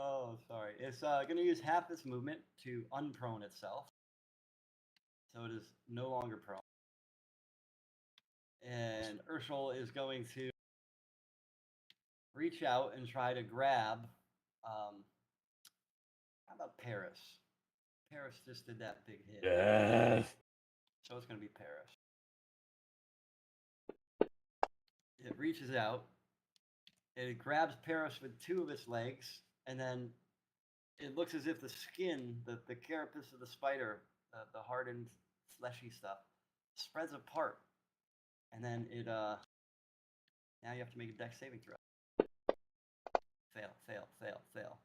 Oh, sorry. It's going to use half its movement to unprone itself. So it is no longer prone. And Urshel is going to reach out and try to grab. How about Paris? Paris just did that big hit. Death. So it's going to be Paris. It reaches out. It grabs Paris with 2 of its legs, and then it looks as if the skin, the carapace of the spider, the hardened, fleshy stuff, spreads apart, and then it now you have to make a dex saving throw. Fail, fail, fail, fail.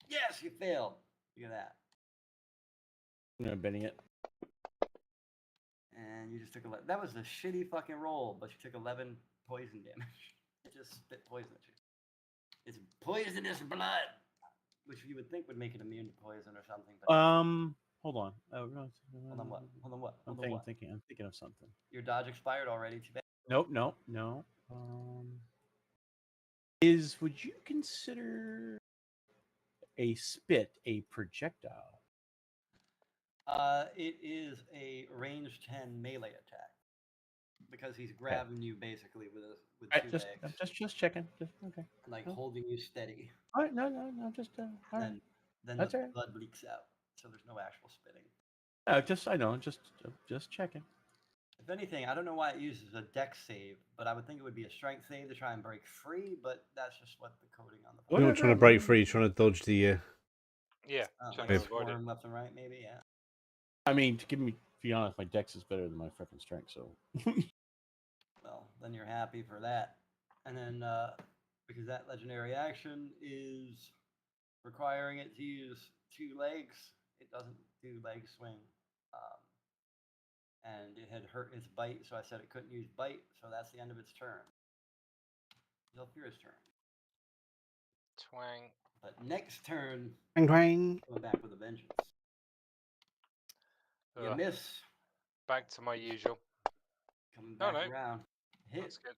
Yes, you failed. Look at that. I'm betting it. And you just took 11. That was a shitty fucking roll, but you took 11 poison damage. It just spit poison at you. It's poisonous blood, which you would think would make it immune to poison or something. But Hold on. Oh, no, hold on, what? Hold on, what? I'm Hold on, what? thinking of something. Your dodge expired already. Too bad. Nope. No. Would you consider a spit a projectile? It is a range 10 melee attack because he's grabbing you basically with two legs, I'm just checking. Okay. like Oh. holding you steady. All right. No. Just all right. Then That's the all right. blood leaks out, so there's no actual spitting. I know. Just checking. If anything, I don't know why it uses a dex save, but I would think it would be a strength save to try and break free. But that's just what the coding on the. You're not trying to break free. You're trying to dodge the. Yeah, Like trying to avoid it. swarm left and right, maybe. Yeah. I mean, to be honest, my dex is better than my freaking strength. So. Well, then you're happy for that. And then, because that legendary action is requiring it to use 2 legs, it doesn't do leg swing. And it had hurt its bite, so I said it couldn't use bite, so that's the end of its turn. Zephyra's turn. Twang. But next turn, Twang, twang. going back with a vengeance. You Ugh, miss. back to my usual. Coming Oh, back no. around. Hit. That's good.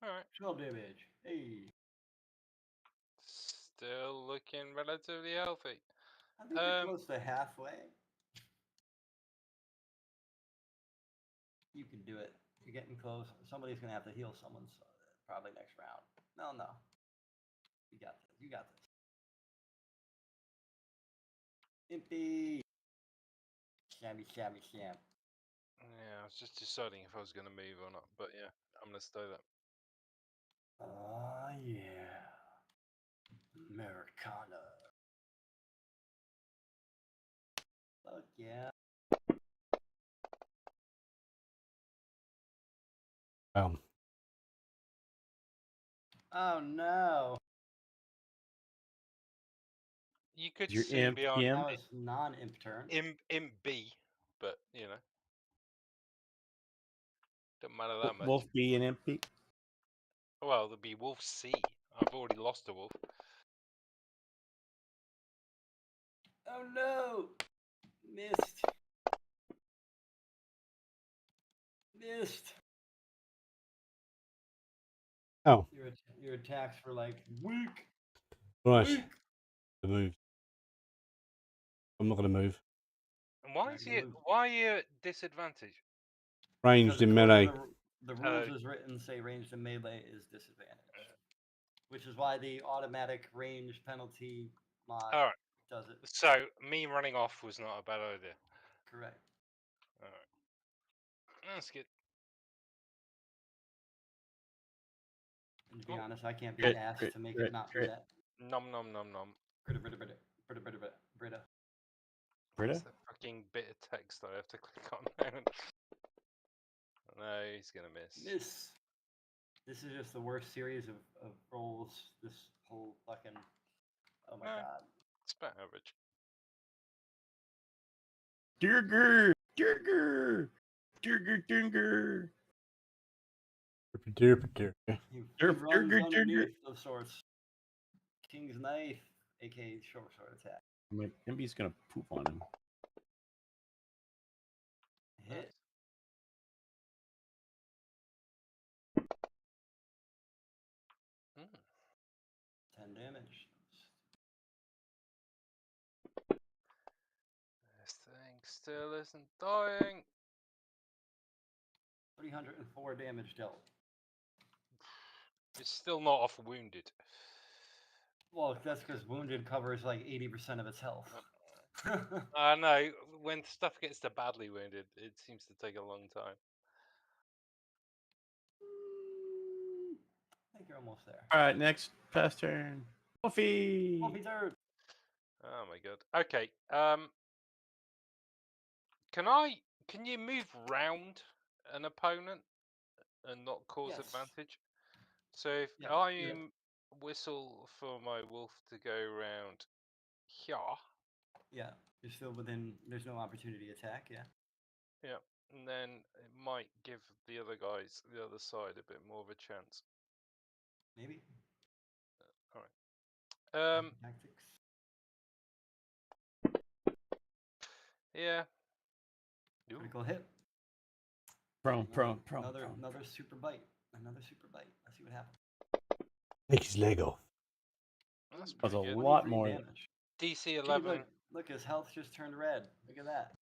All right. 12 damage. Hey. Still looking relatively healthy. I think you're close to halfway. You can do it. You're getting close. Somebody's going to have to heal someone probably next round. No. You got this. You got this. Impy. Shabby. Yeah, I was just deciding if I was going to move or not, but yeah, I'm going to stay there. Oh, yeah. Americana. Fuck yeah. Oh, no. You could Your see imp, beyond Now it's non-imp turn. imp B, but you know, don't matter that much. Wolf B and empty. Well, there'll be Wolf C. I've already lost a wolf. Oh, no. Missed. Oh, Your attacks were like weak. right. Weak. The move. I'm not going to move. And why Not is gonna he? move. Why are you at disadvantage? Ranged in melee. The rules as written say ranged in melee is disadvantage, which is why the automatic range penalty mod All right. does it. So me running off was not a bad idea. Correct. All right. That's good. And to be Cool. honest, I can't be Crit, asked crit, to make crit, it not crit. do that. Nom nom nom nom. Britta. That's the fucking bit of text I have to click on. No, he's gonna miss. This is just the worst series of rolls. This whole fucking. Oh my No. god. It's about average. Dirger. He runs underneath of sorts. King's knife, aka short sword attack. Imby's gonna poop on him. Hit. Mm. 10 damage. This thing still isn't dying. 304 damage dealt. It's still not off wounded. Well, that's because wounded covers like 80% of its health. No, when stuff gets to badly wounded, it seems to take a long time. think you're almost there. All right, next pass turn. Wolfie. Wolfie third. Oh my god. Okay. Can you move round an opponent and not cause Yes. advantage? So if Yeah, I yeah. whistle for my wolf to go round here, Yeah, you're still within. There's no opportunity attack. Yeah. yeah, and then it might give the other guys the other side a bit more of a chance. Maybe. All right. Tactics. Yeah. Ooh. Critical hit. Prone. Another super bite. Another super bite. Let's see what happens. Take his leg off. That's That's pretty a good. lot 23 more. damage. DC Gee, 11. look, his health just turned red. Look at that.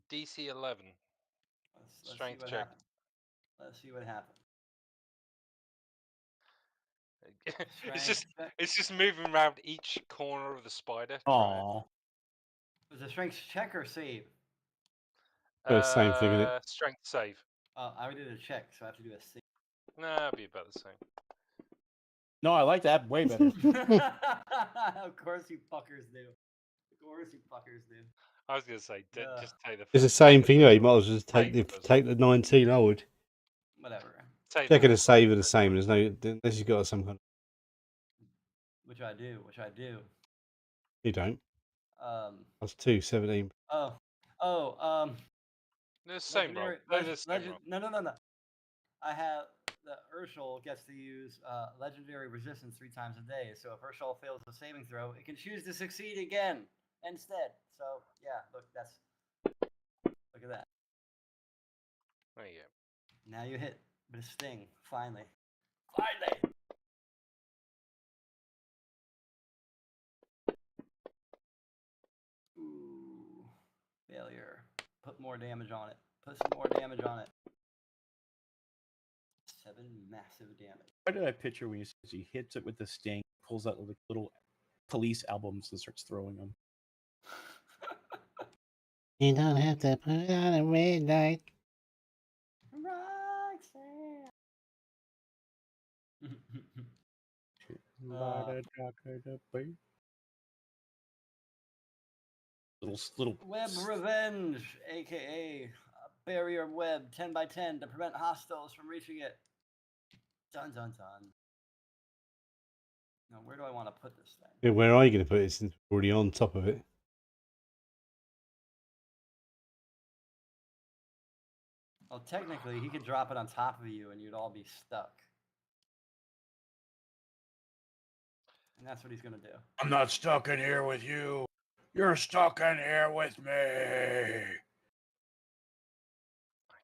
DC 11. Let's see Strength what check. happens. Let's see what happens. it's Check. just moving around each corner of the spider. Aw. Was it strength check or save? Same thing, isn't it? Strength save. I already did a check, so I have to do a save. Nah, it'd be about the same. No, I like that way better. Of course you fuckers do. Of course you fuckers do. I was gonna say, just take the. It's the first same one. thing, though. You might as well just take Take take the 19. I would. Whatever. Take Checking the a save are the same. There's no unless you've got some kind. Which I do. You don't. Um. That's 217. Oh. The same roll. They're the same roll. No. I have the Urshel gets to use legendary resistance 3 times a day. So if Urshel fails a saving throw, it can choose to succeed again instead. So yeah, look at that. There you go. Now you hit with a sting. Finally. Ooh, failure. Put more damage on it. Put some more damage on it. 7 massive damage. Why did I picture when he hits it with the sting, pulls out like little police albums and starts throwing them? You don't have to put on a red light. Little Web Revenge, aka barrier web 10 by 10 to prevent hostiles from reaching it. Dun dun dun. Now, where do I want to put this thing? Yeah, where are you going to put it since we're already on top of it? Well, technically, he could drop it on top of you and you'd all be stuck. And that's what he's going to do. I'm not stuck in here with you. You're stuck in here with me. I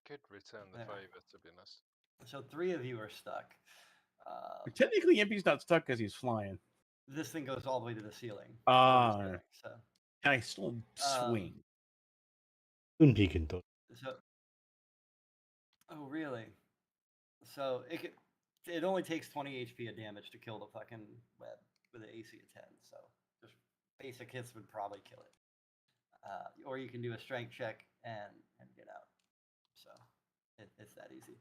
could return the There. favor, to be honest. So 3 of you are stuck. Technically, Impy's not stuck because he's flying. This thing goes all the way to the ceiling. So, Can I still swing? Impy can dodge. Oh, really? So it only takes 20 HP of damage to kill the fucking web with an AC of 10. So just basic hits would probably kill it. Or you can do a strength check and get out. So it's that easy.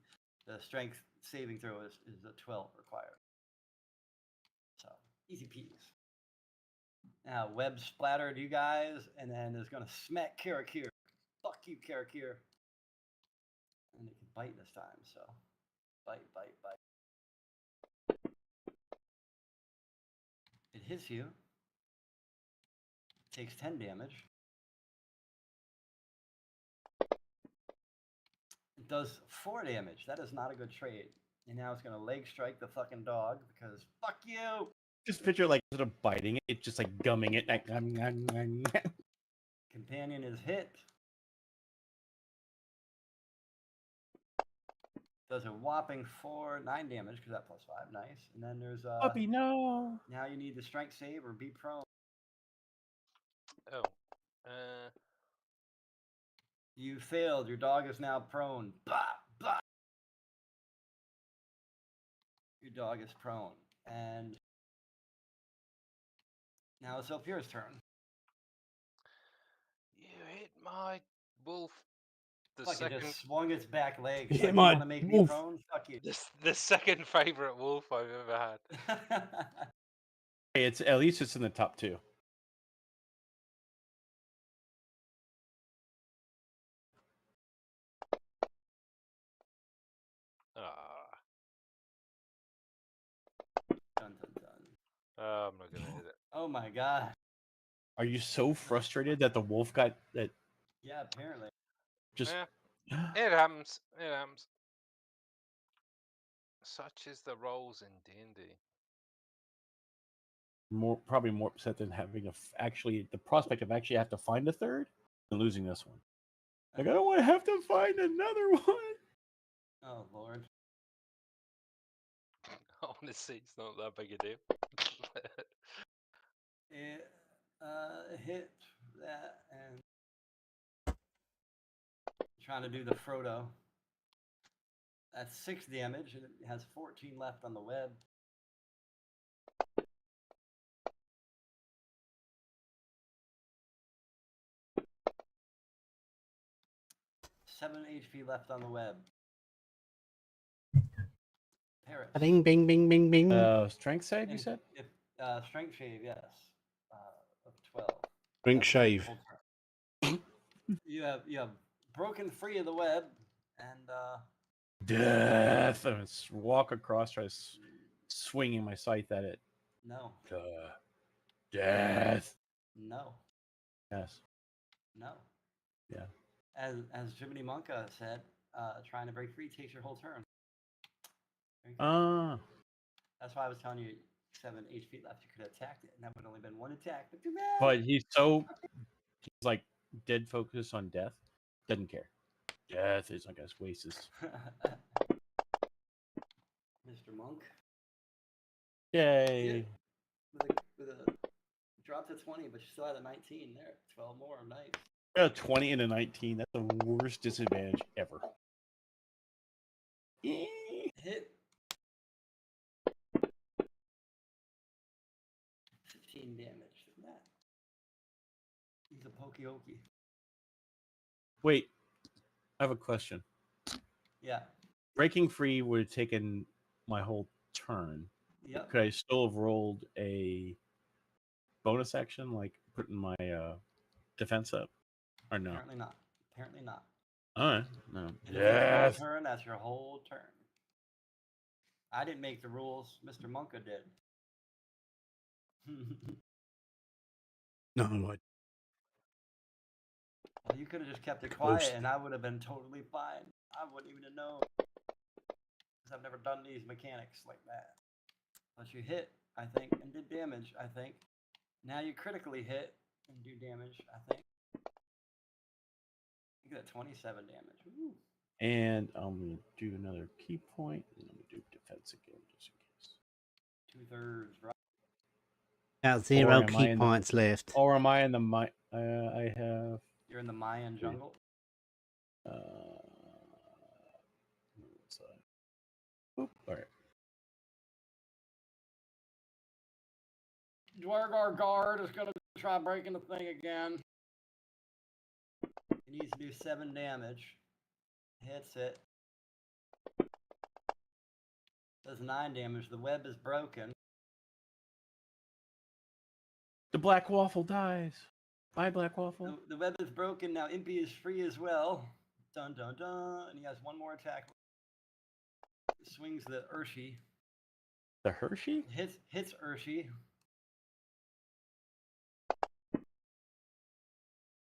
The strength saving throw is a 12 required. So easy peas. Now web splattered you guys, and then is gonna smack Karakir. Fuck you, Karakir. And it can bite this time, so bite. It hits you. Takes 10 damage. It does 4 damage. That is not a good trade. And now it's gonna leg strike the fucking dog because fuck you. Just picture like instead of biting it, it's just like gumming it. Companion is hit. Does a whopping 9 damage because that plus 5, nice. And then there's Puppy, no. now you need the strength save or be prone. Oh. You failed. Your dog is now prone. Bah. Your dog is prone. And now it's Elpira's turn. You hit my wolf The Fucking second, just swung its back legs. Hit Like, you my want to make me wolf. prone? Fuck you. the second favorite wolf I've ever had. Hey, it's at least it's in the top 2. Ah, Dun, dun, dun. I'm not gonna hit it. Oh my god. Are you so frustrated that the wolf got that? Yeah, apparently. Just Yeah, it happens. It happens. Such is the roles in D&D. probably more upset than having actually the prospect of actually have to find a third than losing this one. Like I don't want to have to find another one. Oh lord. Honestly, it's not that big a deal. It hit that and trying to do the Frodo. That's 6 damage and it has 14 left on the web. Seven HP left on the web. Paris. Bing, bing, bing, bing, bing. Strength save, you said? If, strength shave, yes. Of 12. Drink That's shave. full turn. you have broken free of the web and Death. I'm walk across, try swinging my scythe at it. no. Death. No. Yes. No. Yeah. As Jiminy Monka said, trying to break free takes your whole turn. That's why I was telling you 7 HP left. You could have attacked it, and that would have only been 1 attack. But too bad. But he's like dead focus on death. Doesn't care. Death is like his waste is. Mr. Monk. Yay. With a drop to 20, but you still had a 19 there. 12 more, nice. 20 and a 19. That's the worst disadvantage ever. Hit. 15 damage. Look at that. He's a pokey-okey. Wait, I have a question. Yeah. Breaking free would have taken my whole turn. Yep. Could I still have rolled a bonus action, like putting my defense up? Or no? Apparently not. Apparently not. All right. No. If it's your whole Yes. turn, that's your whole turn. I didn't make the rules. Mr. Monka did. No, I Well, you could have just kept it Close. quiet, and I would have been totally fine. I wouldn't even have known. Because I've never done these mechanics like that. But you hit, I think, and did damage, I think. Now you critically hit and do damage, I think. You got 27 damage. Ooh. And I'm going to do another key point. And I'm going to do defense again, just in case. 2/3 drop. About Or 0 am I key in points left. Or am I in the I have. You're in the Mayan jungle. All right. Dwargar Guard is going to try breaking the thing again. He needs to do 7 damage. Hits it. Does 9 damage. The web is broken. The black waffle dies. Bye, black waffle. The web is broken. Now Impy is free as well. Dun dun dun. And he has 1 more attack. Swings the Urshi. The Hershey? Hits Urshi.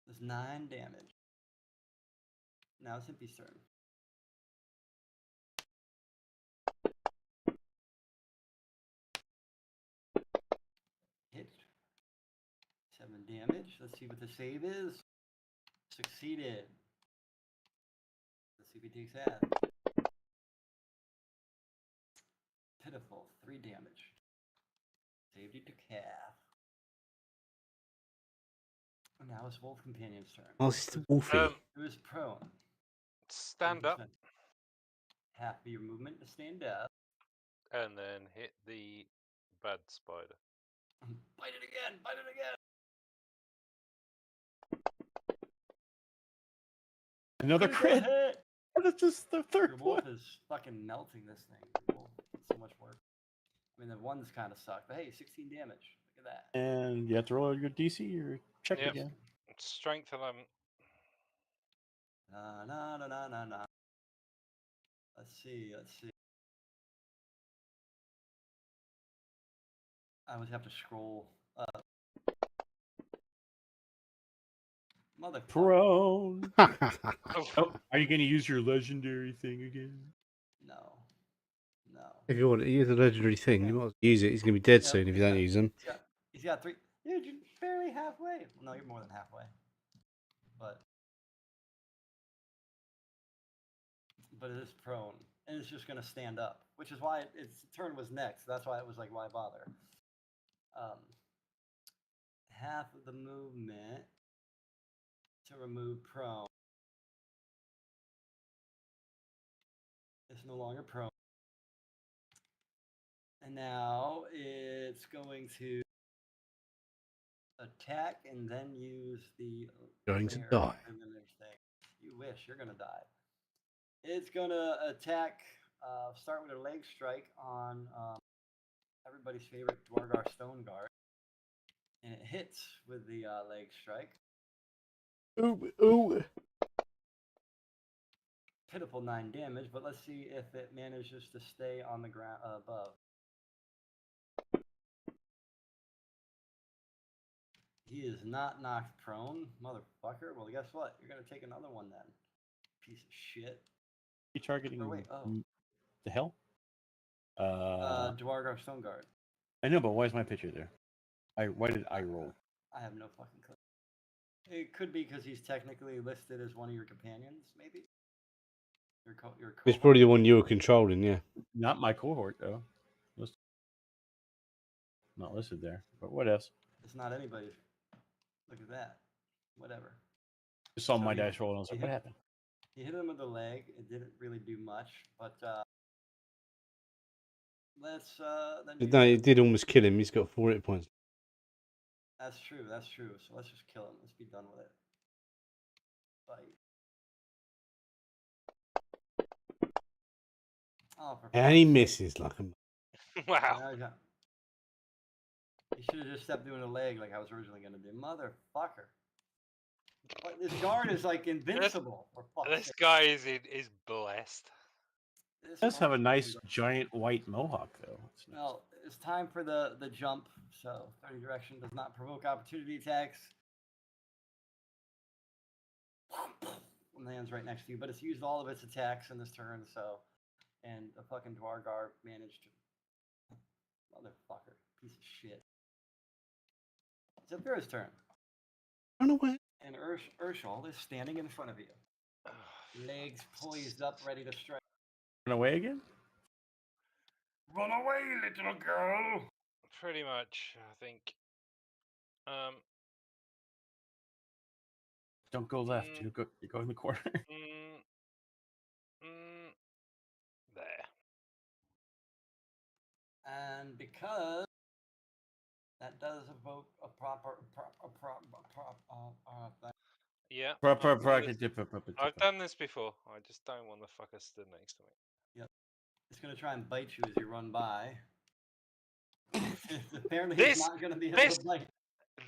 Does 9 damage. Now it's Impy's turn. Hit. 7 damage. Let's see what the save is. Succeeded. Let's see if he takes half. Pitiful. 3 damage. Saved you to calf. And now it's Wolf Companion's turn. Oh, it's the Wolfie. It was prone. Stand up Half of your movement to stand up. and then hit the bad spider. Bite it again! Bite it again! Another Critical crit. hit. And it's just the Your third wolf one. is fucking melting this thing. Your wolf. It's so much work. I mean, the ones kind of suck, but hey, 16 damage. Look at that. And you have to roll your DC or check Yep. again. Strength 11. Na na na na na na. Let's see. I always have to scroll up. Motherfucker. Prone. Oh, Oh, are you going to use your legendary thing again? No. If you want to use a legendary thing, you might as well use it. He's going to be dead Yep, soon if you don't use him. He's got 3. Dude, you're barely halfway. Well, no, you're more than halfway. But it is prone, and it's just going to stand up, which is why its turn was next. That's why it was like, why bother? Half of the movement to remove prone. It's no longer prone. And now it's going to attack and then use the Going to layer die. elimination thing. You wish, you're going to die. It's going to attack, start with a leg strike on everybody's favorite Dwargar Stone Guard. And it hits with the leg strike. Ooh. Pitiful 9 damage, but let's see if it manages to stay on the ground above. He is not knocked prone, motherfucker. Well, guess what? You're gonna take another one then. Piece of shit. You targeting Or wait, the hell? Dwargar Stone Guard. I know, but why is my picture there? Why did I roll? I have no fucking clue. It could be because he's technically listed as one of your companions, maybe. Your It's probably the one you were controlling, yeah. Not my cohort though. Not listed there, but what else? It's not anybody's. Look at that. Whatever. Just saw So my he- dice roll and I was like, he what hit- happened? He hit him with the leg. It didn't really do much, but let's then. No, it did almost kill him. He's got 4 hit points. That's true. So let's just kill him. Let's be done with it. Bite. Oh, for And he fuck's sake. misses like a. wow. Now he's got- He should have just stopped doing the leg like I was originally going to do. Motherfucker. But this guard is like invincible. For fuck's This sake. guy is blessed. This It does have a motherfucker nice is- giant white mohawk though. It's nice. Well, it's time for the jump. So 30 direction does not provoke opportunity attacks. Lands right next to you, but it's used all of its attacks in this turn, so. And the fucking Dwargar managed to. Motherfucker. Piece of shit. It's Zephyra's turn. Run away. And Urshal is standing in front of you. Legs poised up, ready to strike. Run away again? Run away, little girl! Pretty much, I think. Don't go left. You go in the corner. There. And because that does evoke a proper Yeah. I've I've done this before. I just don't want the fucker stood next to me. it's gonna try and bite you as you run by. Apparently, This- he's not gonna be able this- to bite.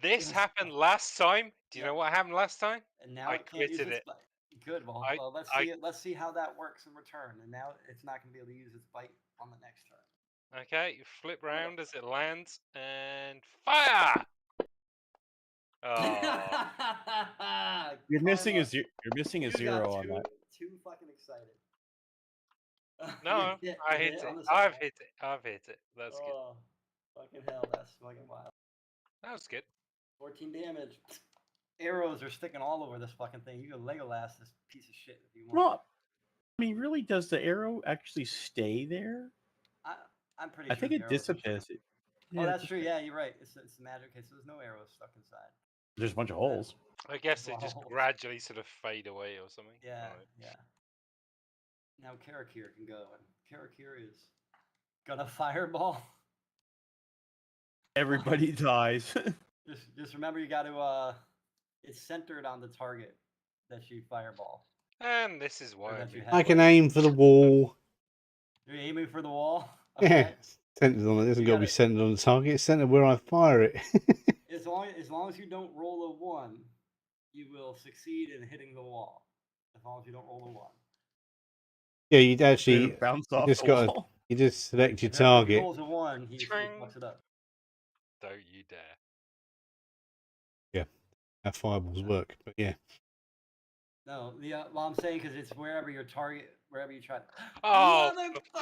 This Yes. happened last time. Do you Yeah. know what happened last time? And now I it can't use critted its it. bite. Good. Well, I- let's I- see it. Let's see how that works in return. And now it's not gonna be able to use its bite on the next turn. Okay, you flip round as it lands and fire. Oh, You're missing Karma. you're missing a You got zero on that. Too fucking excited. no, You I you hit on it. the I've second. hit it. I've hit it. That's good. Oh, fucking hell, that's fucking wild. That was good. 14 damage. Arrows are sticking all over this fucking thing. You can Legolas this piece of shit if you want. Well, I mean, really, does the arrow actually stay there? I'm pretty I sure think the it arrows are stuck. dissipates. Oh, that's true. Yeah, you're right. It's magic. Okay, so there's no arrows stuck inside. There's a bunch of holes. I guess they just Wow. gradually sort of fade away or something. Yeah, Alright. yeah. Now Karakir can go, and Karakir is gonna fireball. Everybody dies. Just remember, you got to. It's centered on the target that you fireball. And this is why that you have I can one? aim for the wall. You're aiming for the wall. Yeah, Okay. centered on it. It doesn't You got to be gotta- centered on the target. It's centered where I fire it. As long as you don't roll a 1, you will succeed in hitting the wall. As long as you don't roll a 1. Yeah, you'd Did actually it bounce you off just the got to wall? you just select your If he target. rolls a 1, he Tring. fucks it up. Don't you dare. Yeah, how fireballs work. But yeah, No, well, I'm saying because it's wherever your target, wherever you try. Oh,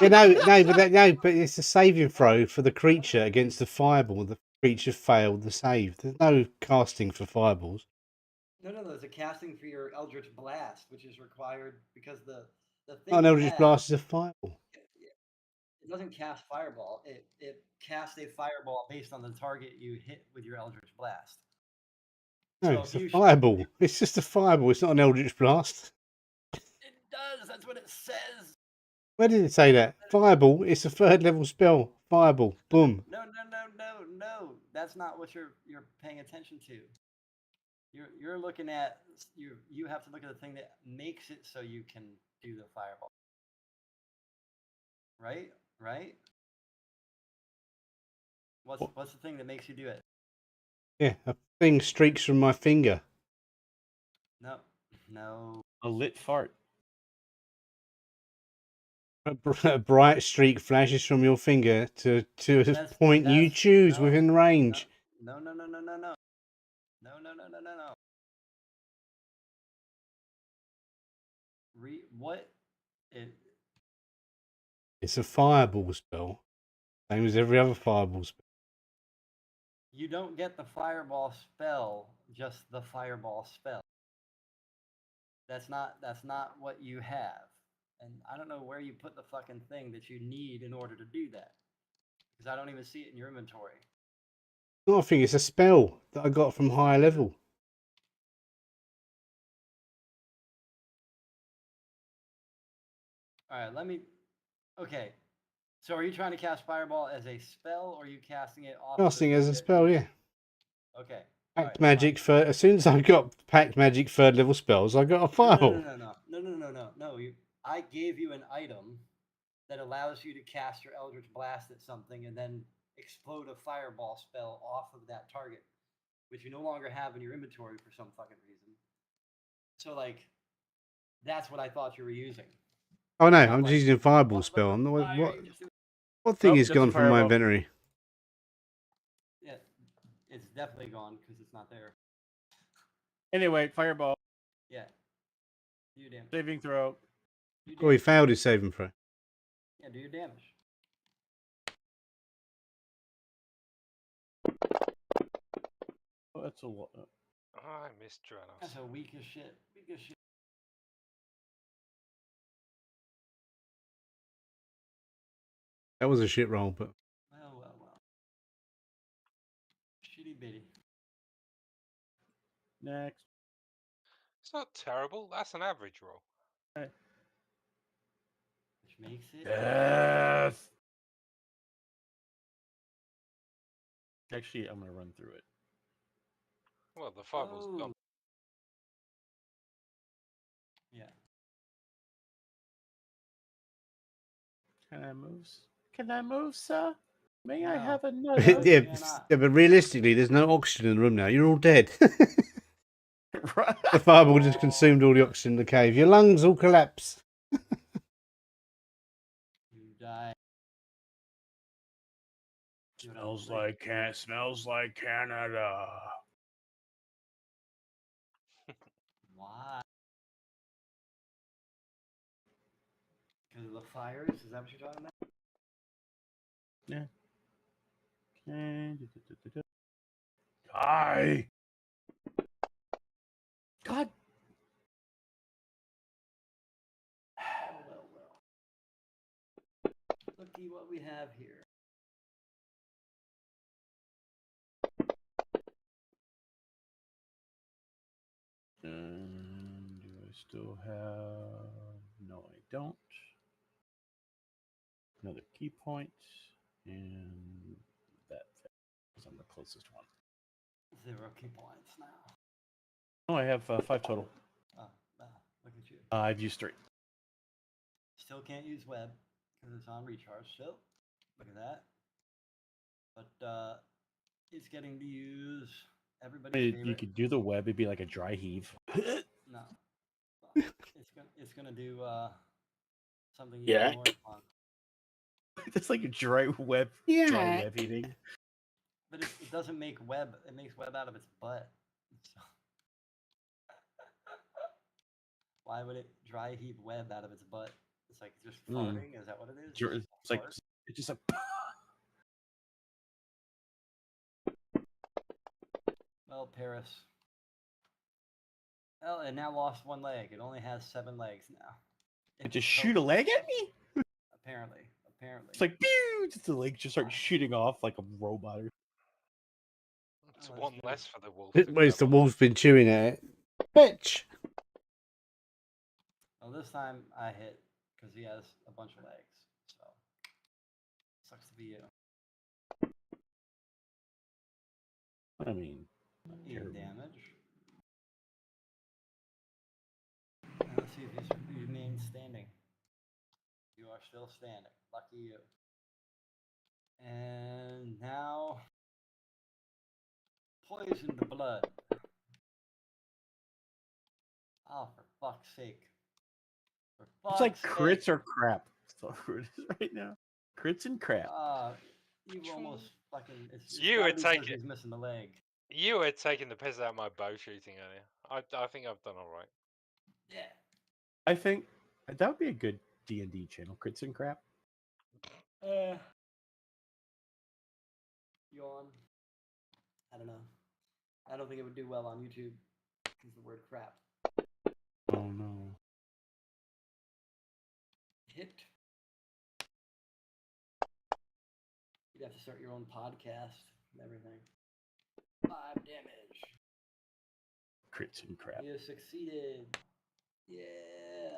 yeah, no, but it's a saving throw for the creature against the fireball. The creature failed the save. There's no casting for fireballs. No, there's a casting for your Eldritch Blast, which is required because the thing. Oh, no, you just have, blast is a fireball. it doesn't cast Fireball. It casts a Fireball based on the target you hit with your Eldritch Blast. No, So it's if a you fireball. It's just a fireball. It's not an eldritch blast. It does. That's what it says. Where did it say that? Fireball. It's a 3rd level spell. Fireball. Boom. No. That's not what you're paying attention to. You're looking at you have to look at the thing that makes it so you can do the Fireball. Right? What's the thing that makes you do it? Yeah, a thing streaks from my finger. No. A lit fart. A bright streak flashes from your finger to a point you choose within range. No. What? It's a fireball spell. Same as every other fireball spell. You don't get the Fireball spell, just the Fireball spell. That's not what you have. And I don't know where you put the fucking thing that you need in order to do that. Because I don't even see it in your inventory. No, I think it's a spell that I got from higher level. All right, okay. So are you trying to cast Fireball as a spell, or are you casting it off? Casting as a spell, yeah. Okay. Pact magic for as soon as I got pact magic 3rd level spells, I got a fireball. No. I gave you an item that allows you to cast your Eldritch Blast at something and then explode a Fireball spell off of that target, which you no longer have in your inventory for some fucking reason. So like, that's what I thought you were using. Oh no, I'm just using a fireball spell. I'm not, what thing is gone from my inventory? Yeah, it's definitely gone because it's not there. Anyway, fireball. Yeah. Do your damage. Saving throw. Oh, he failed his saving throw. Yeah, do your damage. Oh, that's a lot. I missed Dranos. That's a weak as shit. That was a shit roll, but Well. Shitty bitty. Next. It's not terrible. That's an average roll. Okay. Which makes it. Yes. Actually, I'm gonna run through it. Well, the fireball's gone. Yeah. Can I move, sir? May I No. have another? yeah, but realistically, there's no oxygen in the room now. You're all dead. Right. The fireball just consumed all the oxygen in the cave. Your lungs all collapse. You die. Smells like Canada. Why? Because of the fires? Is that what you're talking about? Yeah. Okay. Die. God. Well. Looky what we have here. And do I still have? No, I don't. Another key point, and that because I'm the closest one. 0 key points now. Oh, I have 5 total. Look at you. I've used 3. Still can't use web because it's on recharge still. Look at that. But it's getting to use everybody's You favorite. could do the web. It'd be like a dry heave. No. It's gonna do something even Yeah. more fun. It's like a dry web heaving. But it doesn't make web. It makes web out of its butt. So, why would it dry heave web out of its butt? It's like just farting. Is that what it is? It's like Fart? it's just a. Well, Paris. Well, it now lost 1 leg. It only has 7 legs now. It just shoot a leg at me. Apparently. It's like pew! Just the leg just starts shooting off like a robot. It's Oh, one that's less for the wolf. Where's the wolf's been chewing at it? Bitch! Well, this time I hit because he has a bunch of legs. So sucks to be you. I mean, 8 terrible. damage. Now let's see if he remains standing. You are still standing. Lucky you. And now poison the blood. Oh, for fuck's sake. For It's like fuck's crits sake. or crap. That's what it is right now. Crits and crap. You almost fucking. It's You gotta would be take because it. he's missing the leg. You were taking the piss out of my bow shooting earlier. I think I've done all right. Yeah. I think that would be a good D&D channel. Crits and crap. Yawn. I don't know. I don't think it would do well on YouTube because the word crap. Oh no. Hit. You'd have to start your own podcast and everything. 5 damage. Crits and crap. You succeeded. Yeah.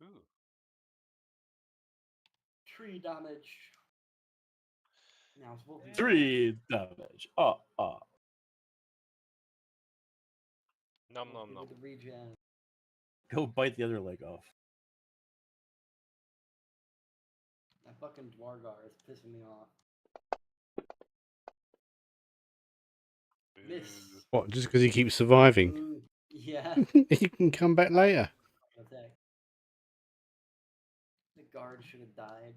Ooh. 3 damage. Now it's Wolfie. 3 damage. Nom nom Wolfie nom. with the regen. Go bite the other leg off. That fucking Dwargar is pissing me off. Miss. What, just because he keeps surviving? Ooh, yeah. He can come back later. Attack. The guard should have died.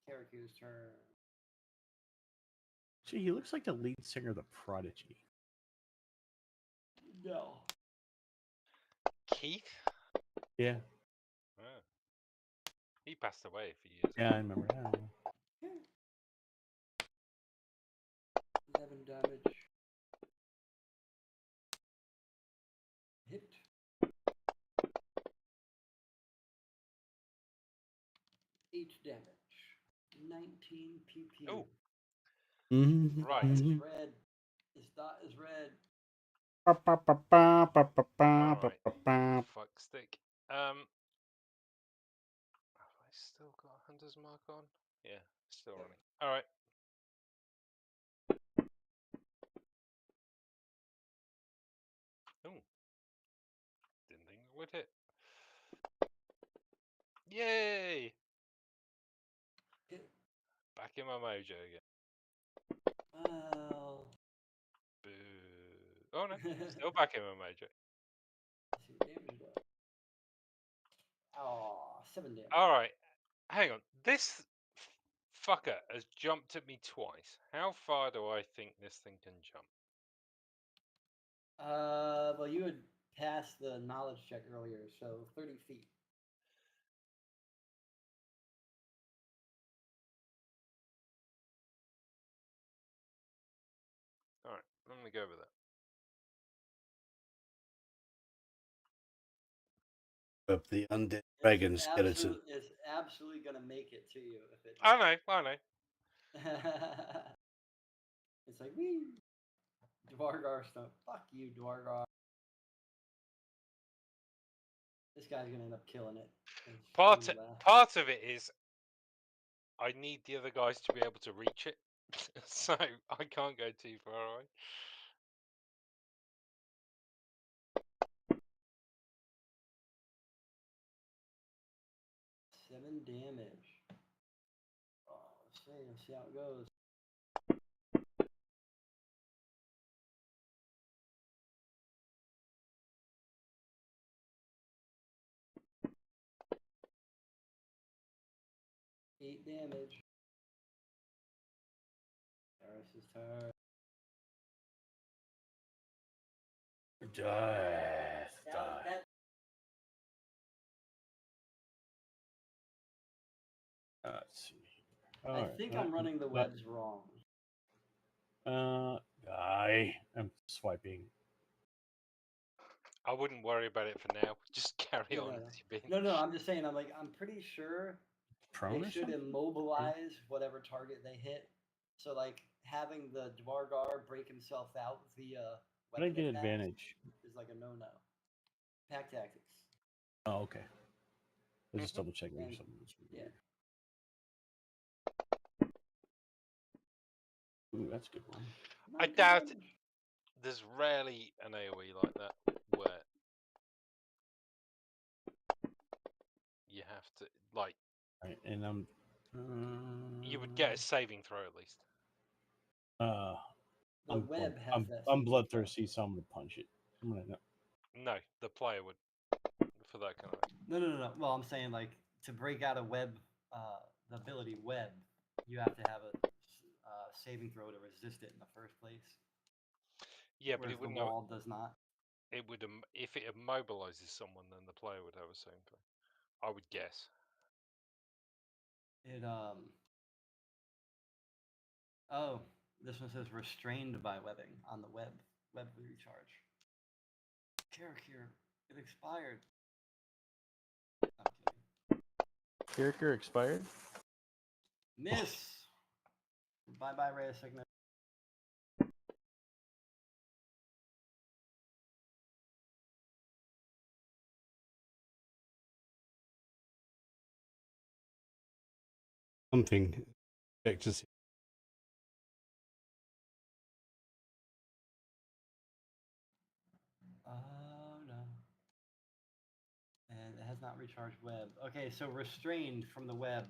Karaku's turn. Gee, he looks like the lead singer of the Prodigy. No. Keith? Yeah. Oh. He passed away a few years ago. Yeah, I remember that. 11 damage. Hit. 8 damage. 19 PP. Oh. Mm-hmm. Right. It's red. His dot is red. Alright. Fuck stick. Have I still got Hunter's Mark on? Yeah, still running. Alright. Ooh. Didn't think it would hit. Yay! Hit. Back in my mojo again. Well. Boo. Oh no, still back in my mojo. Let's see what damage does. Oh, 7 damage. Alright. Hang on. This fucker has jumped at me twice. How far do I think this thing can jump? Well, you had passed the knowledge check earlier, so 30 feet. Alright, I'm gonna go with that. Of the undead dragon skeleton. It's absolutely gonna make it to you if it. I know. It's like, wee. Dwargar stuff. Fuck you, Dwargar. This guy's gonna end up killing it. Part of it is I need the other guys to be able to reach it, so I can't go too far away. 7 damage. Oh, let's see how it goes. Eight damage. Eris's turn. Death. Die. Let's see. I think I'm running the webs wrong. Die. I'm swiping. I wouldn't worry about it for now. Just carry on No. as you've been. No, I'm just saying. I'm pretty sure Prone they or should something? immobilize whatever target they hit. So like having the Dwargar break himself out via How did I weapon get attacks advantage? is like a no. Pack tactics. Oh, okay. Let's just Mhm. double check. Maybe And- something was yeah. weird. Ooh, that's a good one. Not I good doubt damage. there's rarely an AoE like that where you have to like Right, and I'm. you would get a saving throw at least. The I'm web has I'm, that. I'm saving bloodthirsty, so I'm gonna punch it. I'm gonna. No, the player would for that kind of thing. throw. No. Well, I'm saying like to break out a web, the ability web, you have to have a saving throw to resist it in the first place. Yeah, but Whereas it the wouldn't. wall does not. It would if it immobilizes someone, then the player would have a saving throw. I would guess. It Oh, this one says restrained by webbing on the web recharge. Character, it expired. I'm kidding. Character expired. Miss. Bye bye, Ray of Signet. Something. Check to see. Oh no. And it has not recharged web. Okay, so restrained from the web.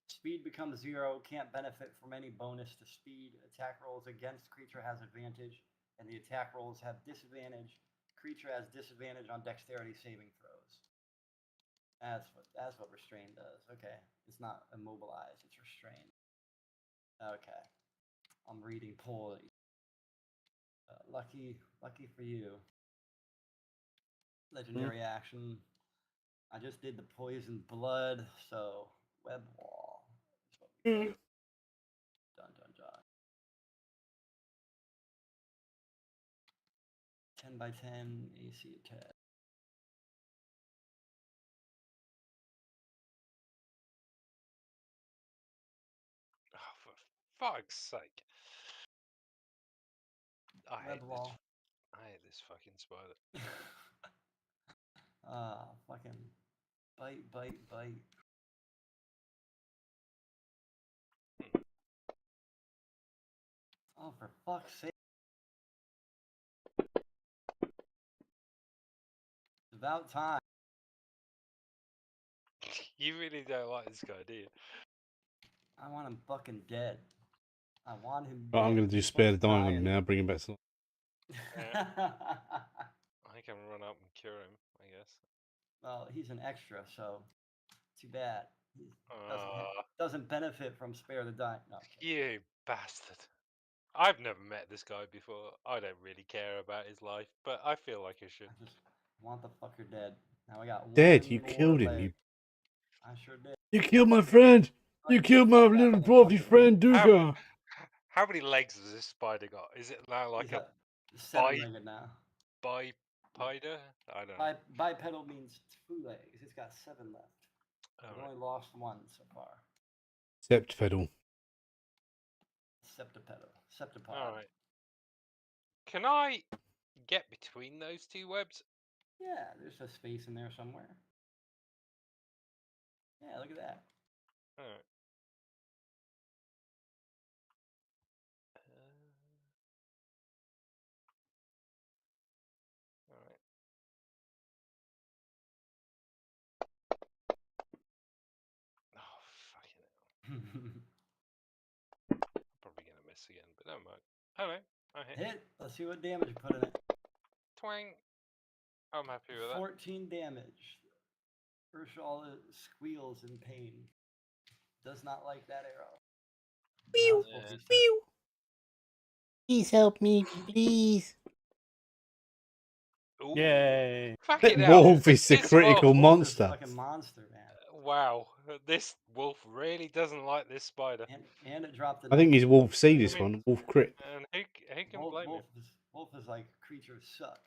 Speed becomes 0, can't benefit from any bonus to speed. Attack rolls against creature has advantage, and the attack rolls have disadvantage. Creature has disadvantage on dexterity saving throws. That's what restrained does. Okay. It's not immobilized, it's restrained. Okay. I'm reading poorly. Lucky for you. Legendary action. I just did the poison blood, so web wall. Is what we got. Dun dun dun. 10 by 10 AC attack. Oh, for fuck's sake! I hate Web this. wall. I hate this fucking spider. Fucking bite. Oh, for fuck's sake. It's about time. You really don't like this guy, do you? I want him fucking dead. I want him Right, dead. I'm going to do He's spare the supposed to dying die on him in now. Bring him back to life. I can run up and cure him, I guess. Well, he's an extra, so too bad. He Uh, doesn't benefit from spare the dying. No, I'm kidding. you bastard. I've never met this guy before. I don't really care about his life, but I feel like I should. I just want the fucker dead. Now I got Dead. one You more killed him. leg. I sure did. You killed my friend. You killed my little dwarfy friend, Duga. How many legs has this spider got? Is it now like He's a at 7-legged now. bipider? I don't know. Bipedal means 2 legs. It's got 7 left. I've Alright. only lost 1 so far. Septpedal. Septipod. Alright. Can I get between those two webs? Yeah, there's a space in there somewhere. Yeah, look at that. Alright. Alright. Probably gonna miss again, but never mind. Oh no, I hit. Hit. Let's see what damage you put in it. Twang. I'm happy with that. 14 damage. Ursula squeals in pain. Does not like that arrow. Pew, Now it's Wolfie's turn. pew. Please help me, please. Ooh. Yay! Fucking That hell. wolf is the This critical wolf- Wolf is a monster. fucking monster, man. Wow, this wolf really doesn't like this spider. And it dropped the. I think his wolf see this I mean- one. Wolf crit. And who can blame him? Wolf is like creatures suck.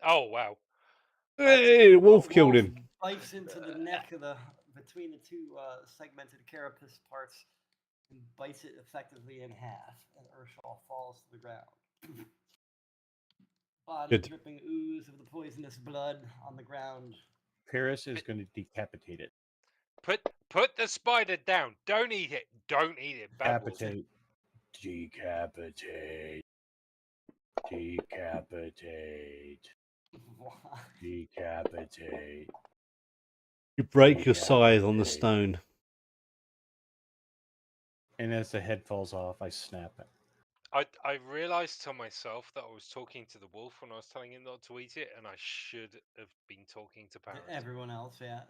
Oh wow. Hey, wolf killed him. Bites into the neck of the between the two segmented carapace parts and bites it effectively in half, and Ursula falls to the ground. Body Good. dripping ooze of the poisonous blood on the ground. Paris is going to decapitate it. Put the spider down. Don't eat it. Don't eat it. Bad wolf. Decapitate. Decapitate. Decapitate. You break your scythe on the stone. And as the head falls off, I snap it. I realized to myself that I was talking to the wolf when I was telling him not to eat it, and I should have been talking to Paris. Everyone else, yeah.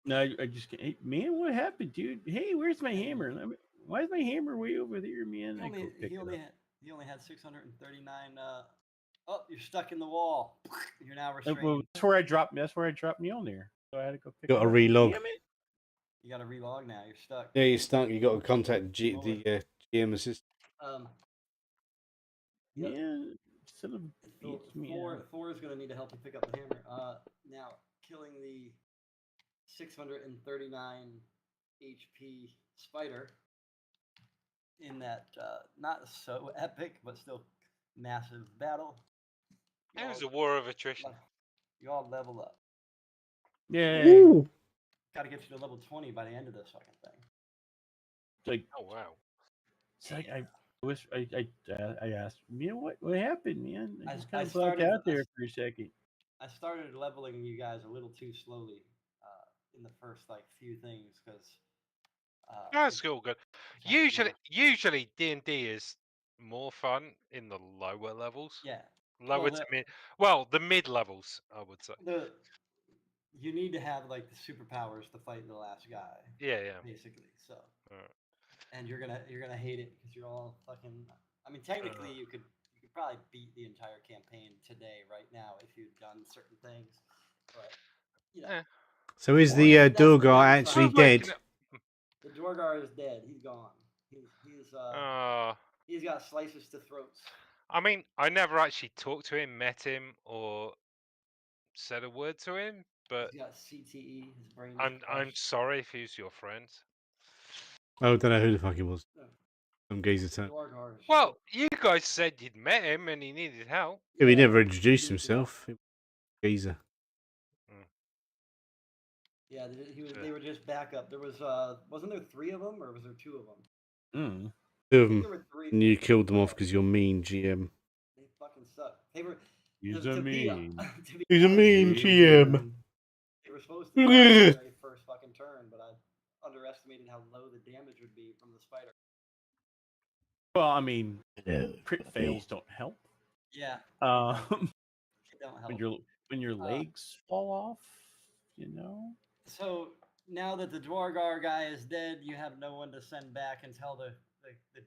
No, I just hey, man, what happened, dude? Hey, where's my hammer? Why is my hammer way over there, man? He only had 639. Oh, you're stuck in the wall. You're now restrained. Well, that's where I dropped Mjolnir. So I had to go pick Got it to up. relog. Damn it. You got to relog now. You're stuck. Yeah, you're stuck. You got to contact the GM assistant. Yep. Yeah, son of a bitch, man. Thor is going to need to help you pick up the hammer. Now, killing the 639 HP spider in that not so epic, but still massive battle. It was a war of attrition. You all level up. Yay. Ooh. Got to get you to level 20 by the end of this fucking thing. It's like, Oh wow. it's like I asked, man, what happened, man? I just I kind of blacked started- out there for a second. I started leveling you guys a little too slowly in the first like few things because That's all good. Usually D&D is more fun in the lower levels. yeah. Lower Well, to mid. Well, the mid levels, I would say. You need to have like the superpowers to fight the last guy. Yeah. Basically, so. Alright. And you're gonna hate it because you're all fucking. I mean, technically, you could probably beat the entire campaign today, right now, if you'd done certain things. But you know, So is Or the that's the Durgar downside. actually I'm making dead? the Dwargar is dead. He's gone. He's got slices to throats. I mean, I never actually talked to him, met him, or said a word to him. But He's got CTE. His brain. Is I'm crushed. sorry if he's your friend. Oh, I don't know who the fuck he was. No. Some geezer turn. Dwargar is Well, you guys said you'd met him and he needed help. Yeah, he never he introduced needs help. himself. Geezer. Yeah, they were just backup. There was wasn't there 3 of them or was there 2 of them? Two I of think them. there were 3. And you killed them off because you're mean, GM. They fucking suck. They were. He's to a be- mean. to be He's a honest, mean GM. They were supposed to die on the very first fucking turn, but I underestimated how low the damage would be from the spider. Well, I mean, Hello, crit puppy. fails don't help. Yeah, They don't when help. your legs fall off, you know. So now that the Dwargar guy is dead, you have no one to send back and tell the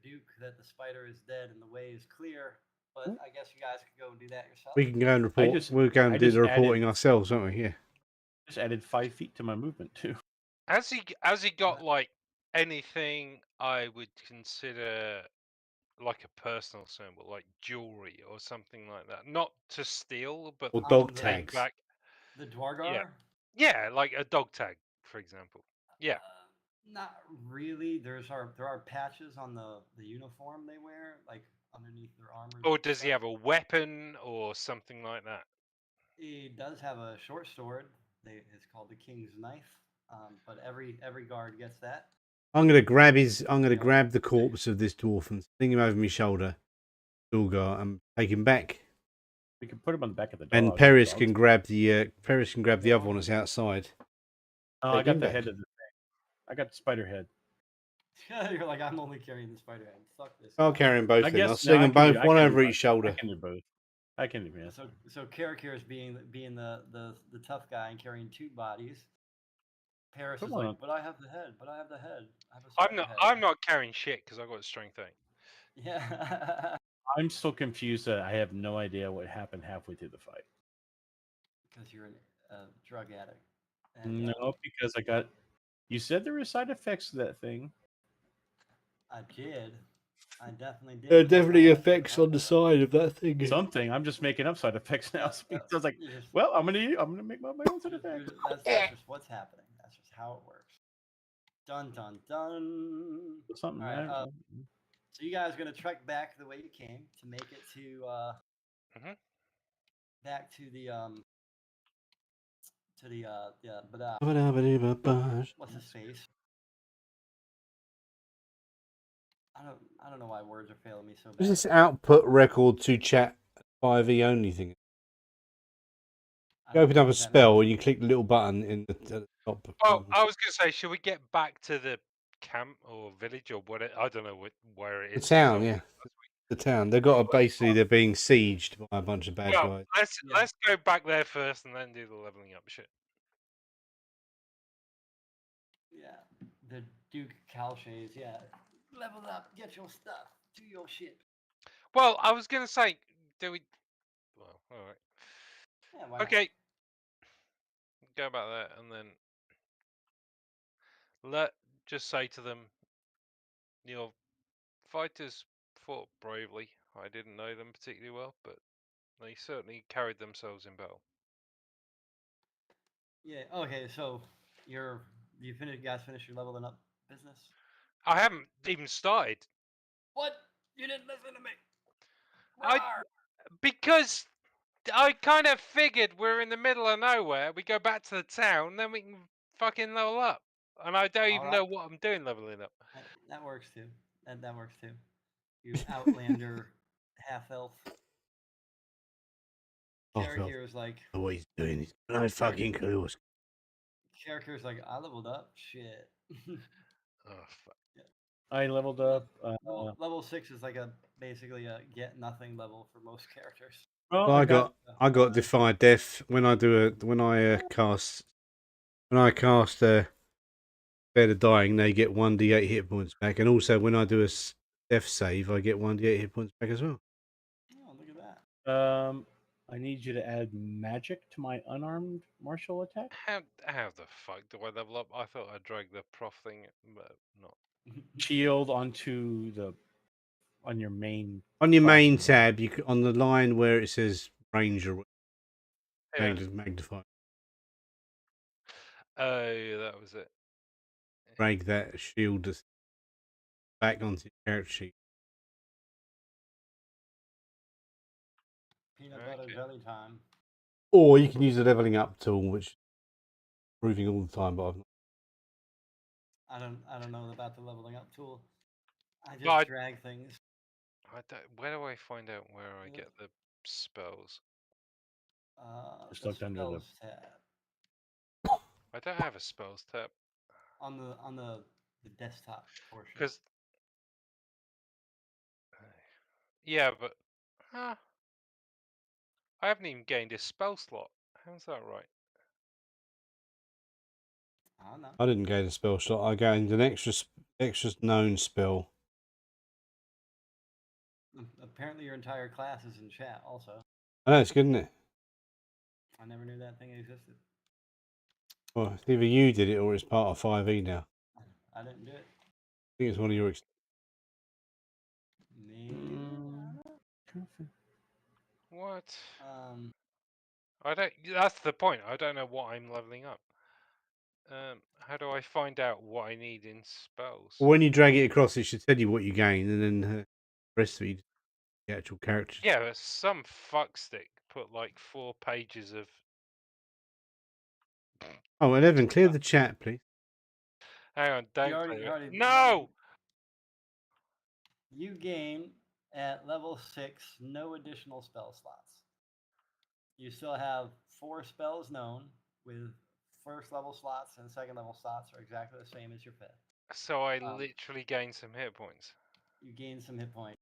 Duke that the spider is dead and the way is clear. But I guess you guys could go and do that yourself. We can go and report. We'll go I and do just the added- reporting ourselves, won't we? Yeah. Just added 5 feet to my movement too. Has he got like anything I would consider like a personal symbol, like jewelry or something like that? Not to steal, but Or Um, dog the- tags. back. The Dwargar? Yeah, like a dog tag, for example. Yeah. Not really. There are patches on the uniform they wear, like underneath their armor. Or does he have a weapon or something like that? He does have a short sword. It's called the King's Knife. But every guard gets that. I'm gonna grab the corpse of this dwarf and sling him over my shoulder, Durgar, and take him back. We can put him on the back of the dog. And Paris can grab the other one that's outside. Oh, I take got him the back. head of the I got the spider head. You're like, I'm only carrying the spider head. Fuck this. I'll guy. carry them both. I Then I'll guess sling them both, one over each shoulder. I can do both. I can do both. So Karakir is being the tough guy and carrying two bodies. Paris Come is like, on. but I have the head. But I have the head. I have a I'm spider not. head. I'm not carrying shit because I got strength 8. Yeah. I'm still confused that I have no idea what happened halfway through the fight. Because you're a drug addict. And, No, because I got. You said there were side effects to that thing. I did. I definitely did. There are definitely I effects on the side of that thing. Something. I'm just making up side effects now. So I was like, you just- well, I'm gonna make my own side effects. that's just what's happening. That's just how it works. Dun dun dun. Something. All right, I- So you guys are gonna trek back the way you came to make it to back to the what's his face? I don't know why words are failing me so bad. Is this output record to chat 5e only thing? You open up a spell and you click the little button in the top. Oh, I was going to say, should we get back to the camp or village or what? I don't know where it The is. 'cause town, I- yeah. The town. They've got basically they're being sieged by a bunch of bad Well, guys. let's go back there first and then do the leveling up shit. Yeah, the Duke Calshays. Yeah, level up, get your stuff, do your shit. Well, I was going to say, do we? Well, all right. Yeah, why not? Okay. Go about that and then just say to them, your fighters fought bravely. I didn't know them particularly well, but they certainly carried themselves in battle. Yeah. Okay. So you guys finished your leveling up business? I haven't even started. What? You didn't listen to me. Because I kind of figured we're in the middle of nowhere. We go back to the town, then we can fucking level up. And I don't even know what I'm doing leveling up. That works too. That works too. You Outlander half elf. Character is like. What he's doing is no fucking clue. Character is like, I leveled up. Shit. Oh fuck. I leveled up. Level 6 is like basically a get nothing level for most characters. Well, I got Defy Death when I cast Spare the Dying. They get 1d8 hit points back, and also when I do a death save, I get 1d8 hit points back as well. Oh, look at that. I need you to add magic to my unarmed martial attack. How the fuck do I level up? I thought I dragged the prof thing, but not. Shield on your main. On your main tab, on the line where it says Ranger, magnify. Oh, that was it. Drag that shield back onto your character sheet. Peanut butter jelly time. Or you can use the leveling up tool, which is improving all the time, but I've not. I don't know about the leveling up tool. I just drag things. Where do I find out where I get the spells? Just looked under the tab. I don't have a spells tab. On the desktop portion. Because yeah, but I haven't even gained a spell slot. How's that right? I don't know. I didn't gain a spell slot. I gained an extra known spell. Apparently, your entire class is in chat. Also, I know it's good, isn't it? I never knew that thing existed. Well, either you did it or it's part of 5e now. I didn't do it. I think it's one of your. What? I don't. That's the point. I don't know what I'm leveling up. How do I find out what I need in spells? Well, when you drag it across, it should tell you what you gain, and then the rest of it, the actual characters. Yeah, but some fuckstick put like 4 pages of. Oh, well, Evan, clear the chat, please. Hang on, don't clear it. No! You gain at level 6 no additional spell slots. You still have 4 spells known with first level slots and second level slots are exactly the same as your fifth. So I Um, literally gained some hit points, You gain some hit points,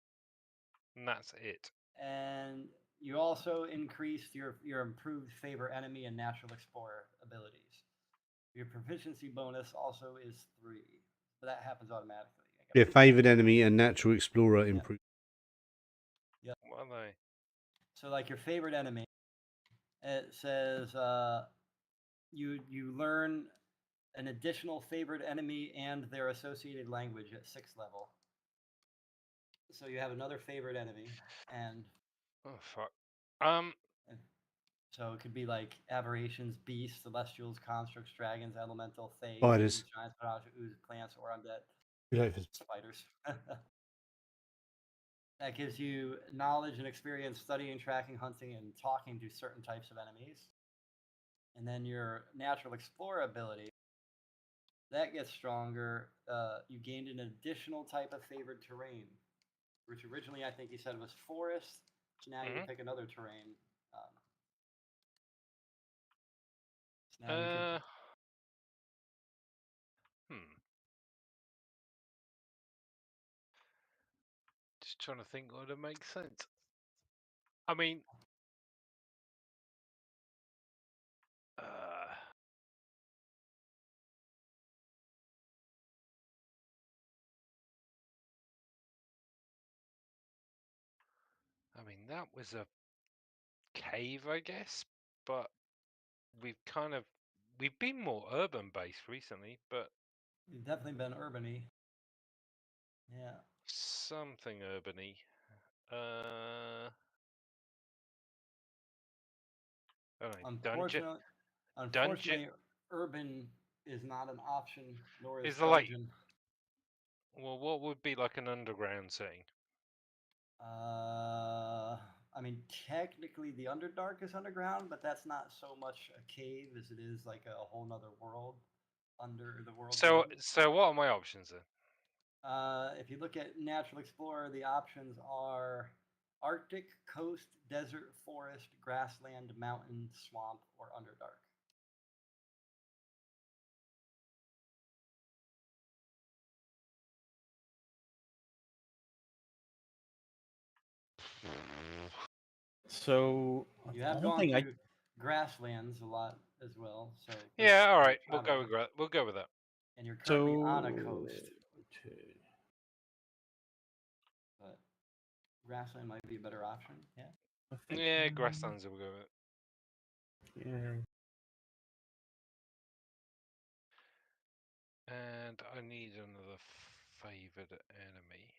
and that's it. and you also increased your improved favor enemy and natural explorer abilities. Your proficiency bonus also is 3, but that happens automatically. Yeah, favoured enemy and natural explorer improve. What are they? So, like your favorite enemy, it says you learn an additional favored enemy and their associated language at 6th level. So you have another favorite enemy, and Oh fuck. so it could be like aberrations, beasts, celestials, constructs, dragons, elemental, fae, Spiders. fiends, giants, mirages, oozes, plants, or undead. You know, if it's- Spiders. That gives you knowledge and experience studying, tracking, hunting, and talking to certain types of enemies. And then your natural explorer ability, that gets stronger. You gained an additional type of favored terrain, which originally I think you said was forest. Now you Mhm. pick another terrain. So now you Uh. could, Just trying to think what would make sense. I mean, that was a cave, I guess, but we've been more urban based recently, but you've definitely been urban-y. Yeah. something urban-y. I don't know, dungeon. Unfortunately, urban is not an option, nor is Is the like? dungeon. Well, what would be like an underground setting? I mean, technically the Underdark is underground, but that's not so much a cave as it is like a whole nother world under the world. So what are my options then? If you look at Natural Explorer, the options are Arctic, coast, desert, forest, grassland, mountain, swamp, or Underdark. So You the have only gone thing I through grasslands a lot as well, so Yeah, all there's right, we'll go travel. with that. And you're currently on a coast, okay. but grassland might be a better option. Yeah. I think, Yeah, grasslands will go with it. yeah. And I need another favored enemy.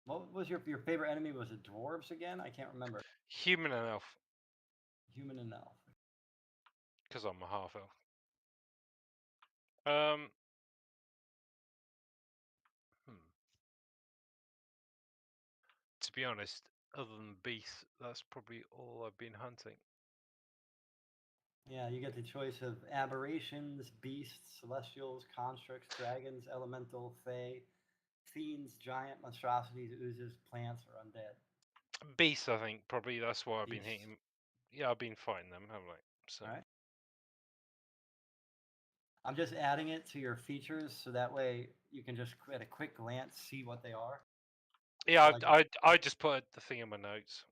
What was your favorite enemy? Was it dwarves again? I can't remember. Human and elf, Human and elf. because I'm a half elf. Hmm. To be honest, other than beasts, that's probably all I've been hunting. Yeah, you get the choice of aberrations, beasts, celestials, constructs, dragons, elemental, fae, fiends, giant monstrosities, oozes, plants, or undead. Beasts, I think, probably that's why I've been Beasts. hitting. Yeah, I've been fighting them, haven't I? So. All right. I'm just adding it to your features so that way you can just at a quick glance see what they are. Yeah, Like I just put the thing in my notes,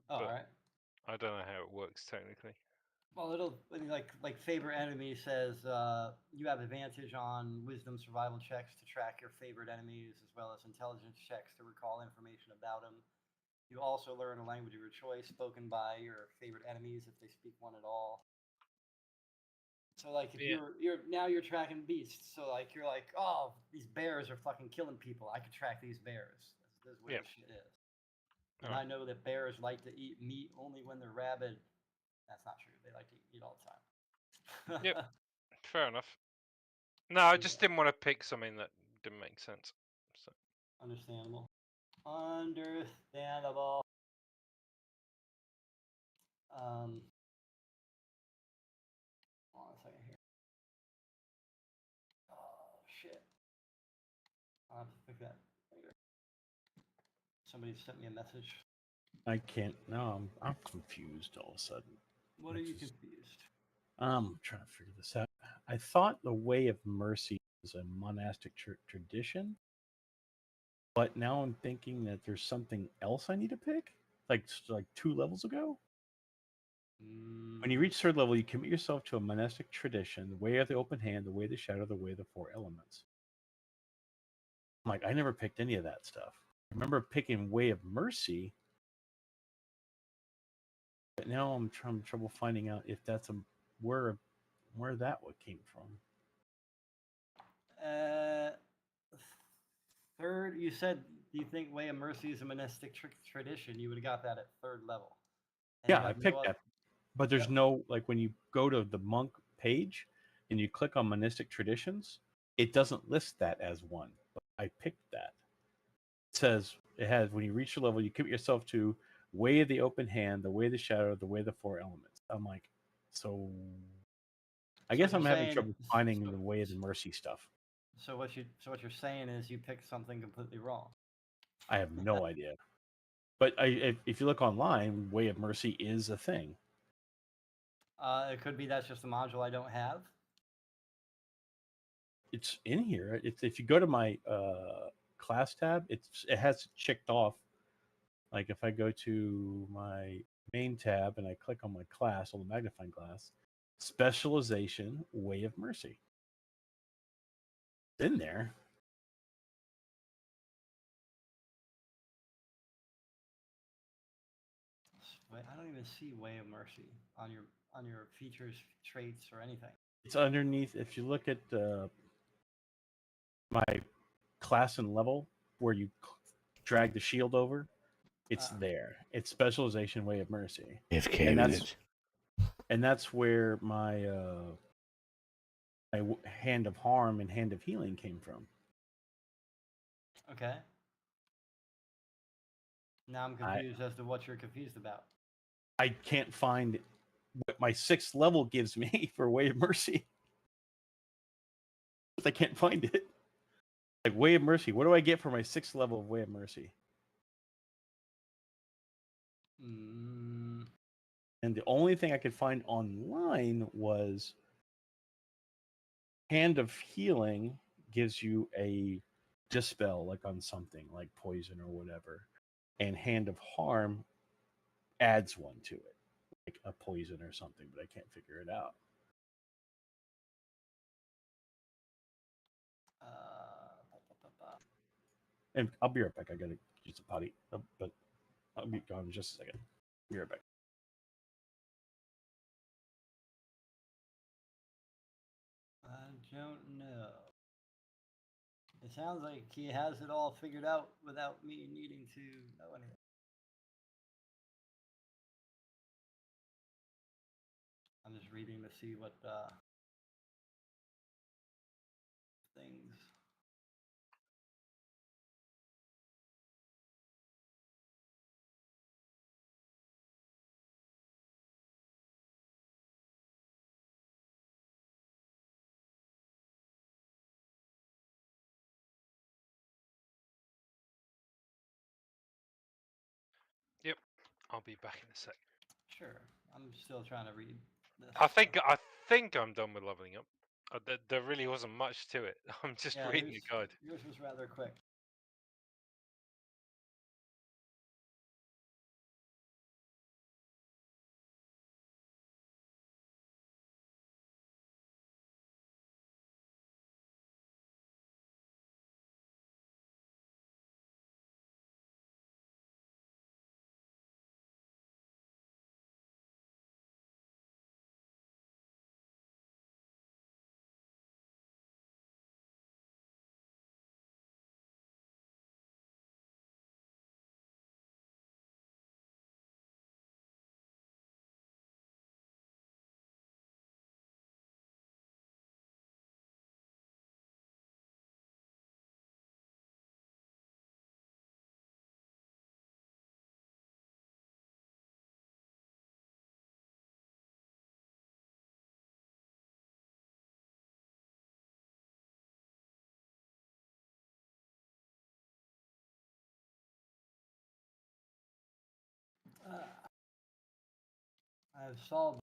Oh, all but right. I don't know how it works technically. Well, it'll like favorite enemy says you have advantage on wisdom survival checks to track your favorite enemies as well as intelligence checks to recall information about them. You also learn a language of your choice spoken by your favorite enemies if they speak one at all. So like if Yeah. you're tracking beasts, so like you're like, oh, these bears are fucking killing people. I could track these bears. This is where Yeah. the shit is. And Alright. I know that bears like to eat meat only when they're rabid. That's not true. They like to eat all the time. Yep. Fair enough. No, I just Yeah. didn't want to pick something that didn't make sense. So. Understandable. Understandable. Hold on a second here. Oh shit. I'll have to fix that later. Somebody sent me a message. I can't. No, I'm confused all of a sudden. What are you Which is- confused? I'm trying to figure this out. I thought the Way of Mercy was a monastic tradition, but now I'm thinking that there's something else I need to pick, like 2 levels ago. When you reach third level, you commit yourself to a monastic tradition: the Way of the Open Hand, the Way of the Shadow, the Way of the Four Elements. I'm like, I never picked any of that stuff. I remember picking Way of Mercy, but now I'm having trouble finding out if that's where that what came from. Third, you said you think Way of Mercy is a monastic tradition. You would have got that at third level. And you Yeah, I have no picked other- that, but there's Yep. no, like, when you go to the monk page and you click on monastic traditions, it doesn't list that as one. But I picked that. It says it has, when you reach the level, you commit yourself to Way of the Open Hand, the Way of the Shadow, the Way of the Four Elements. I'm like, so I So guess you're I'm having saying- trouble finding so- the Way of the Mercy stuff. So what you're saying is you picked something completely wrong. I have no idea. But if you look online, Way of Mercy is a thing. It could be that's just a module I don't have. It's in here. It's, if you go to my class tab, it has it checked off. Like if I go to my main tab and I click on my class, on the magnifying glass, specialization, Way of Mercy. It's in there. Wait, I don't even see Way of Mercy on your features, traits, or anything. It's underneath. If you look at my class and level, where you drag the shield over, it's there. It's specialization, Way of Mercy, and that's where my Hand of Harm and Hand of Healing came from. Okay. Now I'm confused as to what you're confused about. I can't find what my 6th level gives me for Way of Mercy. I can't find it. Like, Way of Mercy, what do I get for my 6th level of Way of Mercy? And the only thing I could find online was Hand of Healing gives you a dispel, like on something like poison or whatever, and Hand of Harm adds one to it, like a poison or something, but I can't figure it out. And I'll be right back. I gotta use the potty, but I'll be gone in just a second. Be right back. I don't know. It sounds like he has it all figured out without me needing to know anything. I'm just reading to see what things. Yep, I'll be back in a sec. Sure, I'm still trying to read this. I think I'm done with leveling up. There really wasn't much to it. I'm just reading the guide. Yours was rather quick. I've solved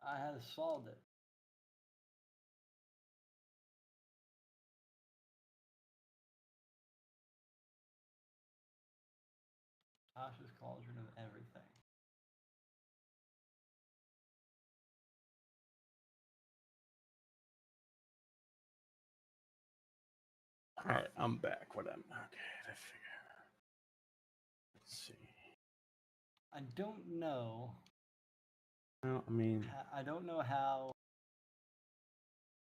I have solved it. Tasha's Cauldron of Everything. All right, I'm back. What I'm okay. I figure. Let's see. I don't know. Well, I mean, I don't know how.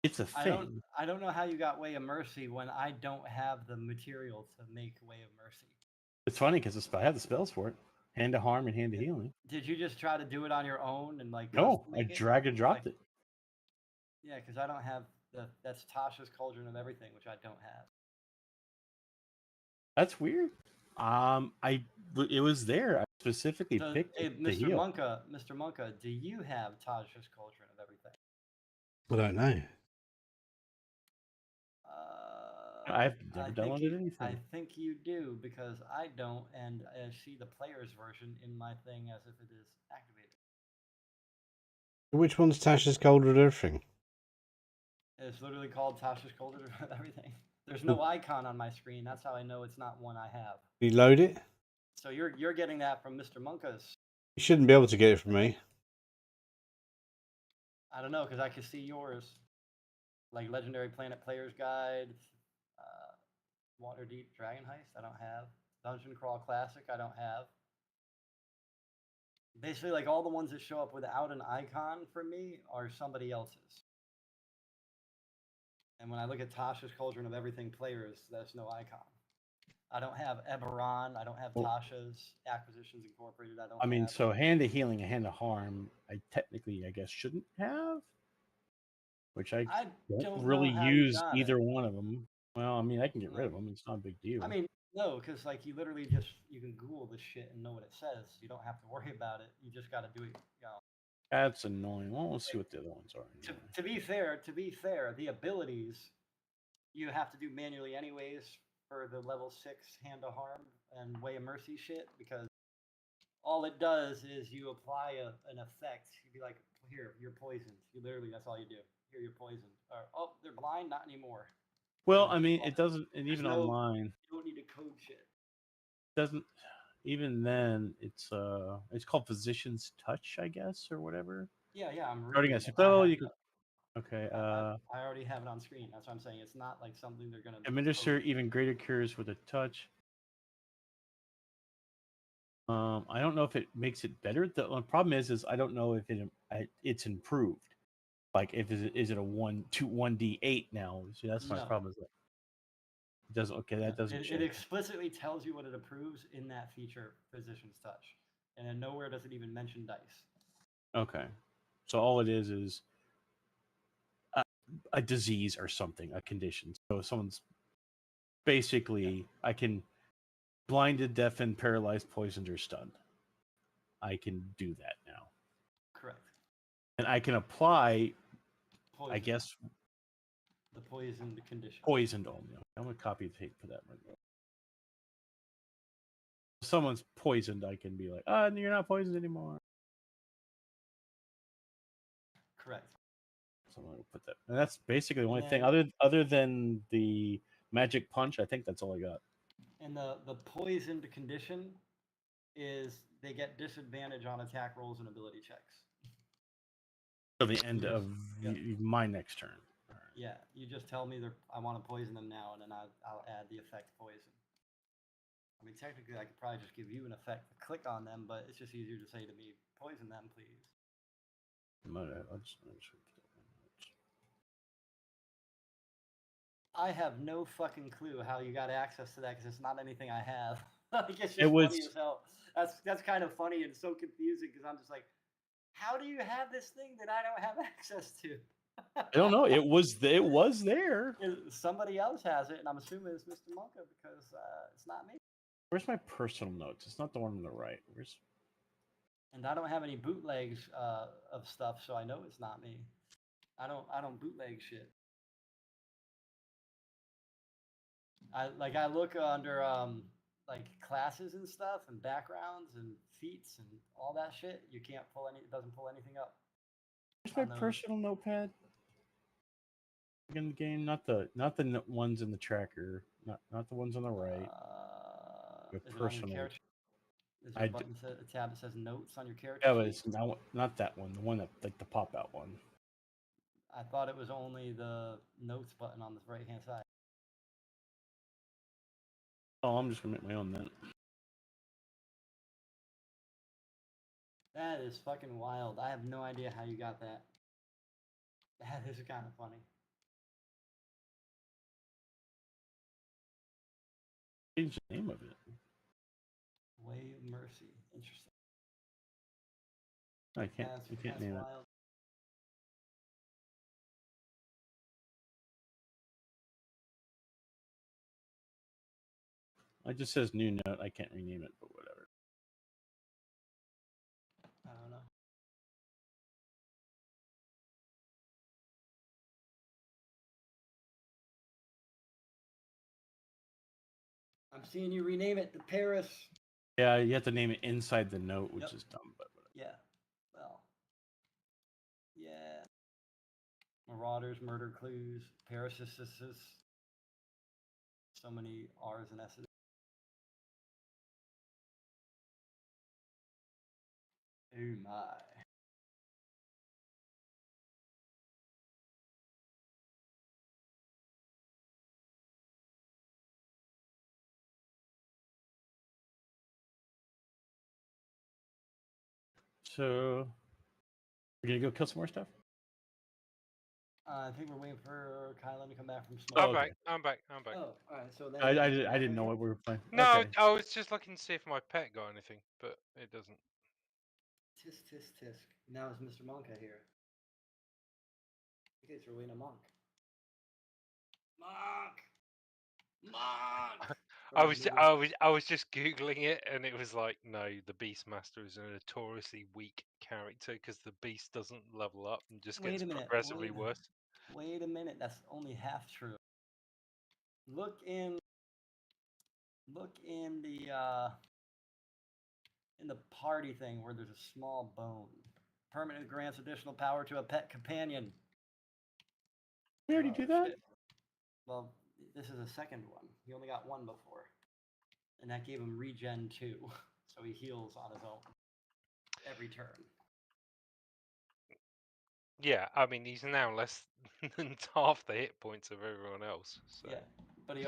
it's a thing. I don't know how you got Way of Mercy when I don't have the material to make Way of Mercy. It's funny because I have the spells for it: Hand to Harm and Hand to Healing. Did you just try to do it on your own and like? No, custom I make it? drag and dropped Like- it. Yeah, because I don't have that's Tasha's Cauldron of Everything, which I don't have. That's weird. It was there. I specifically picked Hey, it to Mr. heal. Monka, do you have Tasha's Cauldron of Everything? I don't know. I've never downloaded anything. I think you do because I don't, and I see the player's version in my thing as if it is activated. Which one's Tasha's Cauldron of Everything? It's literally called Tasha's Cauldron of Everything. There's no icon on my screen. That's how I know it's not one I have. You load it? So you're getting that from Mr. Monka's. You shouldn't be able to get it from me. I don't know because I can see yours, like Legendary Planet Player's Guide, Waterdeep Dragon Heist. I don't have Dungeon Crawl Classic. I don't have. Basically, like all the ones that show up without an icon for me are somebody else's. And when I look at Tasha's Cauldron of Everything players, there's no icon. I don't have Eberron. I don't have Tasha's Acquisitions Incorporated. I mean, have. so Hand to Healing and Hand to Harm, I guess, shouldn't have. Which I don't really use either one of them. Well, I mean, I can get rid of them. It's not a big deal. I mean, no, because like you literally just you can Google this shit and know what it says. You don't have to worry about it. You just got to do it. You know. That's annoying. Well, let's see what the other ones are. To be fair, the abilities you have to do manually anyways for the level 6 Hand to Harm and Way of Mercy shit because all it does is you apply an effect. You'd be like, here, you're poisoned. You literally, that's all you do. Here, you're poisoned. Or, oh, they're blind, not anymore. Well, I mean, it doesn't, and even online, you don't need to code shit. Doesn't even then. It's called Physician's Touch, I guess, or whatever. Yeah, I'm reading it. Oh, you can. Okay. I already have it on screen. That's what I'm saying. It's not like something they're gonna administer even greater cures with a touch. I don't know if it makes it better. The problem is I don't know if it's improved. Like, is it a 1d8 now? So that's my problem. Is that it doesn't. Okay, that doesn't. It explicitly tells you what it approves in that feature, Physician's Touch, and then nowhere does it even mention dice. Okay, so all it is a disease or something, a condition. So if someone's basically, I can blinded, deafened, paralyzed, poisoned, or stunned. I can do that now. Correct. And I can apply, poison. I guess, the poisoned condition. Poisoned only. I'm going to copy the tape for that one. If someone's poisoned, I can be like, you're not poisoned anymore. Correct. So I'm going to put that. And that's basically the only thing. Other than the magic punch, I think that's all I got. And the poisoned condition is they get disadvantage on attack rolls and ability checks. Till the end of my next turn. Right. Yeah, you just tell me I want to poison them now, and then I'll add the effect poison. I mean, technically, I could probably just give you an effect to click on them, but it's just easier to say to me, poison them, please. I have no fucking clue how you got access to that because it's not anything I have. Like, it's just funny as hell. That's kind of funny and so confusing because I'm just like, how do you have this thing that I don't have access to? I don't know. It was there. Somebody else has it, and I'm assuming it's Mr. Monka because it's not me. Where's my personal notes? It's not the one on the right. And I don't have any bootlegs of stuff, so I know it's not me. I don't bootleg shit. I look under like classes and stuff and backgrounds and feats and all that shit. You can't pull it doesn't pull anything up. Where's my on those. personal notepad in the game? Not the ones in the tracker. Not the ones on the right. Your Is it on your personal. character? Is I there a d- button, a tab that says notes on your character Yeah, but sheet? it's not that one. The one that like the pop out one. I thought it was only the notes button on the right hand side. Oh, I'm just gonna make my own then. That is fucking wild. I have no idea how you got that. That is kind of funny. Change the name of it. Way of Mercy. Interesting. I can't. You can't name wild. it. It just says new note. I can't rename it, but whatever. I don't know. I'm seeing you rename it to Paris. Yeah, you have to name it inside the note, which Yep. is dumb, but whatever. Yeah. Well. Yeah. Marauders, murder clues, parasisis. So many R's and S's. Oh my. So, we're gonna go kill some more stuff. I think we're waiting for Kylan to come back from Oh, smoke. okay. I'm back. Oh, all right. So then I didn't know what we were playing. No, Okay. I was just looking to see if my pet got anything, but it doesn't. Tisk, tisk, tisk. Now is Mr. Monka here. Okay, so we're waiting on Monk. Monk! I was just googling it, and it was like, no, the Beastmaster is a notoriously weak character because the Beast doesn't level up and just Wait gets a minute, progressively worse. Wait a minute. That's only half true. Look in the party thing where there's a small bone. Permanently grants additional power to a pet companion. We already do that. Shit. Well, this is a second one. He only got one before, and that gave him regen 2, so he heals on his own every turn. Yeah, I mean he's now less than half the hit points of everyone else. So. Yeah, but he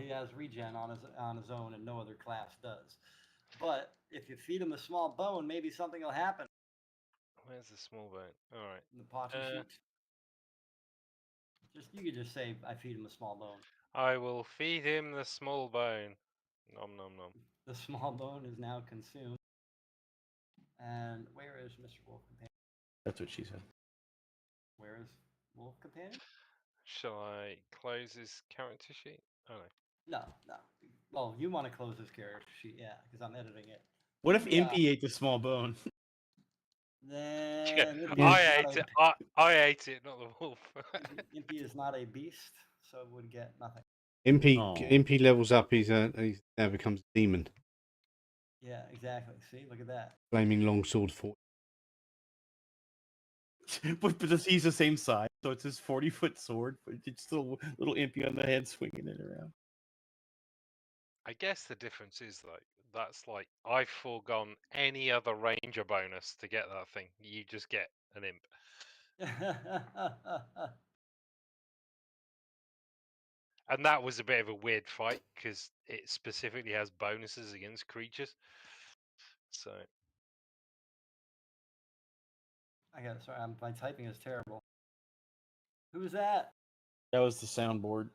has regen on his own, and no other class does. But if you feed him a small bone, maybe something will happen. Where's the small bone? All right. In the potty sheet. You could just say I feed him a small bone. I will feed him the small bone. Nom nom nom. The small bone is now consumed. And where is Mr. Wolf Companion? That's what she said. Where is Wolf Companion? Shall I close his character sheet? Oh no. No. Well, you want to close this character sheet, yeah, because I'm editing it. What if Impy ate the small bone? Then I ate it. I ate it, not the wolf. Impy is not a beast, so it would get nothing. Impy levels up. He now becomes a demon. Yeah, exactly. See, look at that. Flaming longsword for. but he's the same size, so it's his 40-foot sword, but it's still a little Impy on the head swinging it around. I guess the difference is that's like I've foregone any other ranger bonus to get that thing. You just get an imp. And that was a bit of a weird fight because it specifically has bonuses against creatures. So Sorry, my typing is terrible. Who's that? That was the soundboard.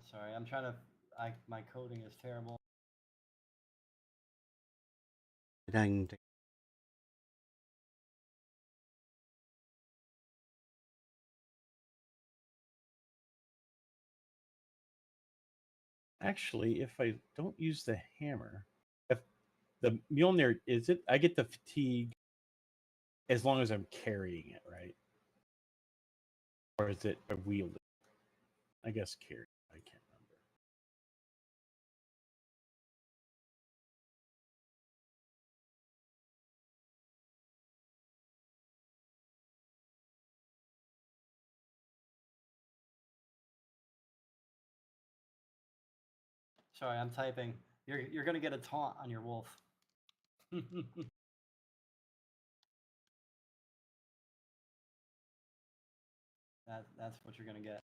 Sorry, I'm trying to. My coding is terrible. Dang. Actually, if I don't use the hammer, if the Mjolnir I get the fatigue as long as I'm carrying it, right? Or is it a wielding? I guess carry. I can't remember. Sorry, I'm typing. You're gonna get a taunt on your wolf. That's what you're gonna get.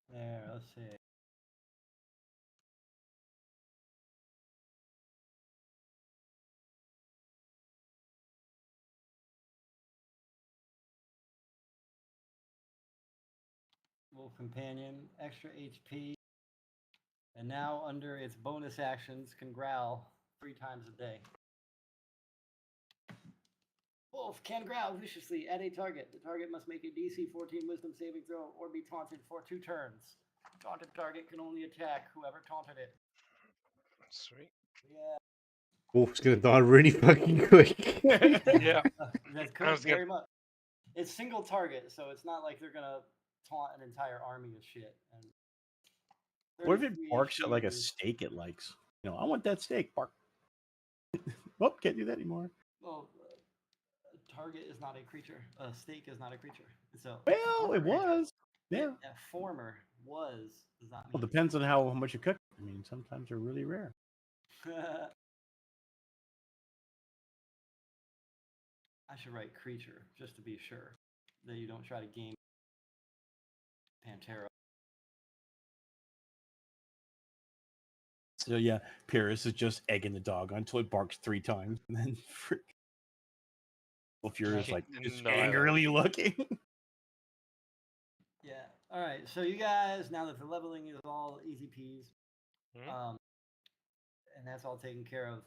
There, let's see. Wolf Companion, extra HP, and now under its bonus actions can growl 3 times a day. Wolf can growl viciously at a target. The target must make a DC 14 Wisdom saving throw or be taunted for 2 turns. Taunted target can only attack whoever taunted it. Sweet. Yeah. Wolf's gonna die really fucking quick. Yeah. That I could was gonna- very much. It's single target, so it's not like they're gonna taunt an entire army of shit. And What if it 33 barks at like a HP is- steak it likes? You know, I want that steak. Bark. Oh, can't do that anymore. Well, a target is not a creature. A steak is not a creature. So Well, it was. Yeah. A former was does not Well, mean. depends on how much you cook. I mean, sometimes they're really rare. I should write creature just to be sure that you don't try to game Pantera. So yeah, Pyrrhus is just egging the dog until it barks 3 times, and then Fury is like just No. angrily looking. Yeah. All right. So you guys, now that the leveling is all easy peas, Mhm. and that's all taken care of,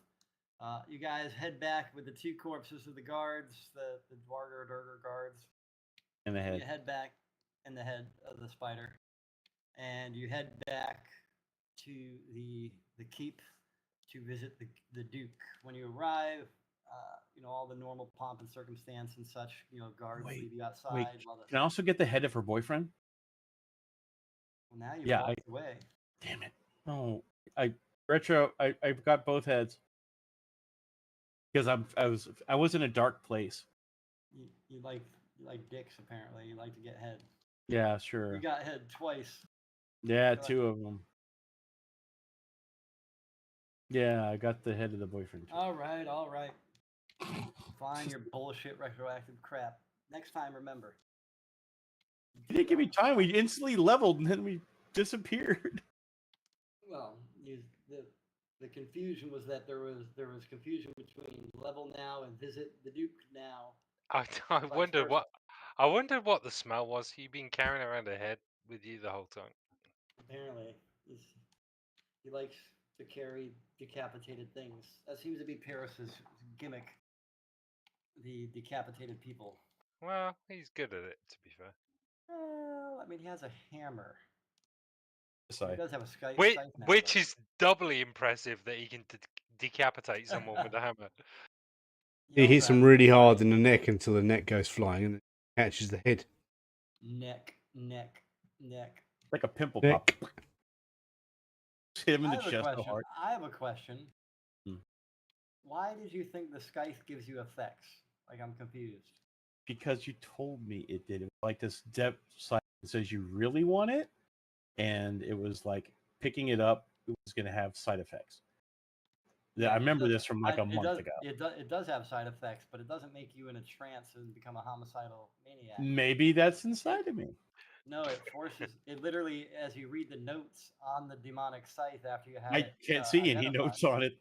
you guys head back with the 2 corpses of the guards, the Dwarger Durger guards. In the You head. head back in the head of the spider, and you head back to the keep to visit the Duke. When you arrive, you know, all the normal pomp and circumstance and such. You know, guards Wait, leave you outside. Wait, while the, can I also get the head of her boyfriend? well, now you Yeah, walked away. Damn it! No, I got both heads because I was in a dark place. You like dicks apparently. You like to get head. Yeah, sure. You got head twice. Yeah, got 2 of them. Yeah, I got the head of the boyfriend. Too. All right. Fine, your bullshit retroactive crap. Next time, remember. You didn't give me time. We instantly leveled and then we disappeared. Well, the confusion was that there was confusion between level now and visit the Duke now. I Vice wondered versa. what the smell was. You've been carrying around a head with you the whole time. Apparently, he likes to carry decapitated things. That seems to be Paris's gimmick. The decapitated people. Well, he's good at it, to be fair. Well, I mean, he has a hammer. He Sorry. does have a scythe. Which, scythe now, which but is doubly impressive that he can decapitate someone with a hammer. he He also hits him has really a hard scythe. in the neck until the neck goes flying and it catches the head. Neck. Like a pimple Neck. pop. Hit him in I the have a chest so question. hard. I have a question. Hmm. Why did you think the scythe gives you effects? Like, I'm confused. Because you told me it did. It was like this depth side that says you really want it, and it was like picking it up. It was going to have side effects. Yeah, I remember this from like a month ago. It does have side effects, but it doesn't make you in a trance and become a homicidal maniac. Maybe that's inside of me. No, it forces it literally as you read the notes on the demonic scythe after you have I it. can't see any identified. notes on it.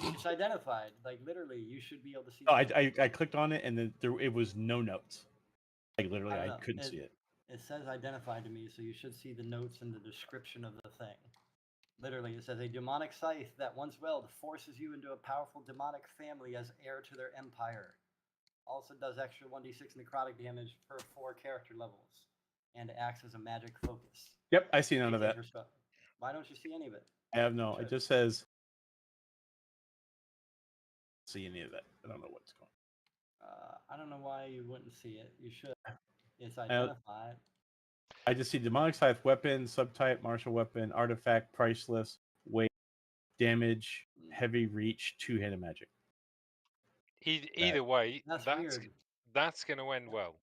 It's identified. Like literally, you should be able to see. Oh, the notes. I clicked on it and then it was no notes. Like literally, don't I know. couldn't see it. It says identified to me, so you should see the notes and the description of the thing. Literally, it says a demonic scythe that once welled forces you into a powerful demonic family as heir to their empire. Also does extra 1d6 necrotic damage per 4 character levels, and acts as a magic focus. Yep, I see none of that. Why don't you see any of it? I have no. It just says. See any of that? I don't know what's going. I don't know why you wouldn't see it. You should. It's identified. I just see demonic scythe weapon, subtype, martial weapon, artifact, priceless, weight, damage, heavy reach, two-handed magic. Either way, that's weird. That's going to end well.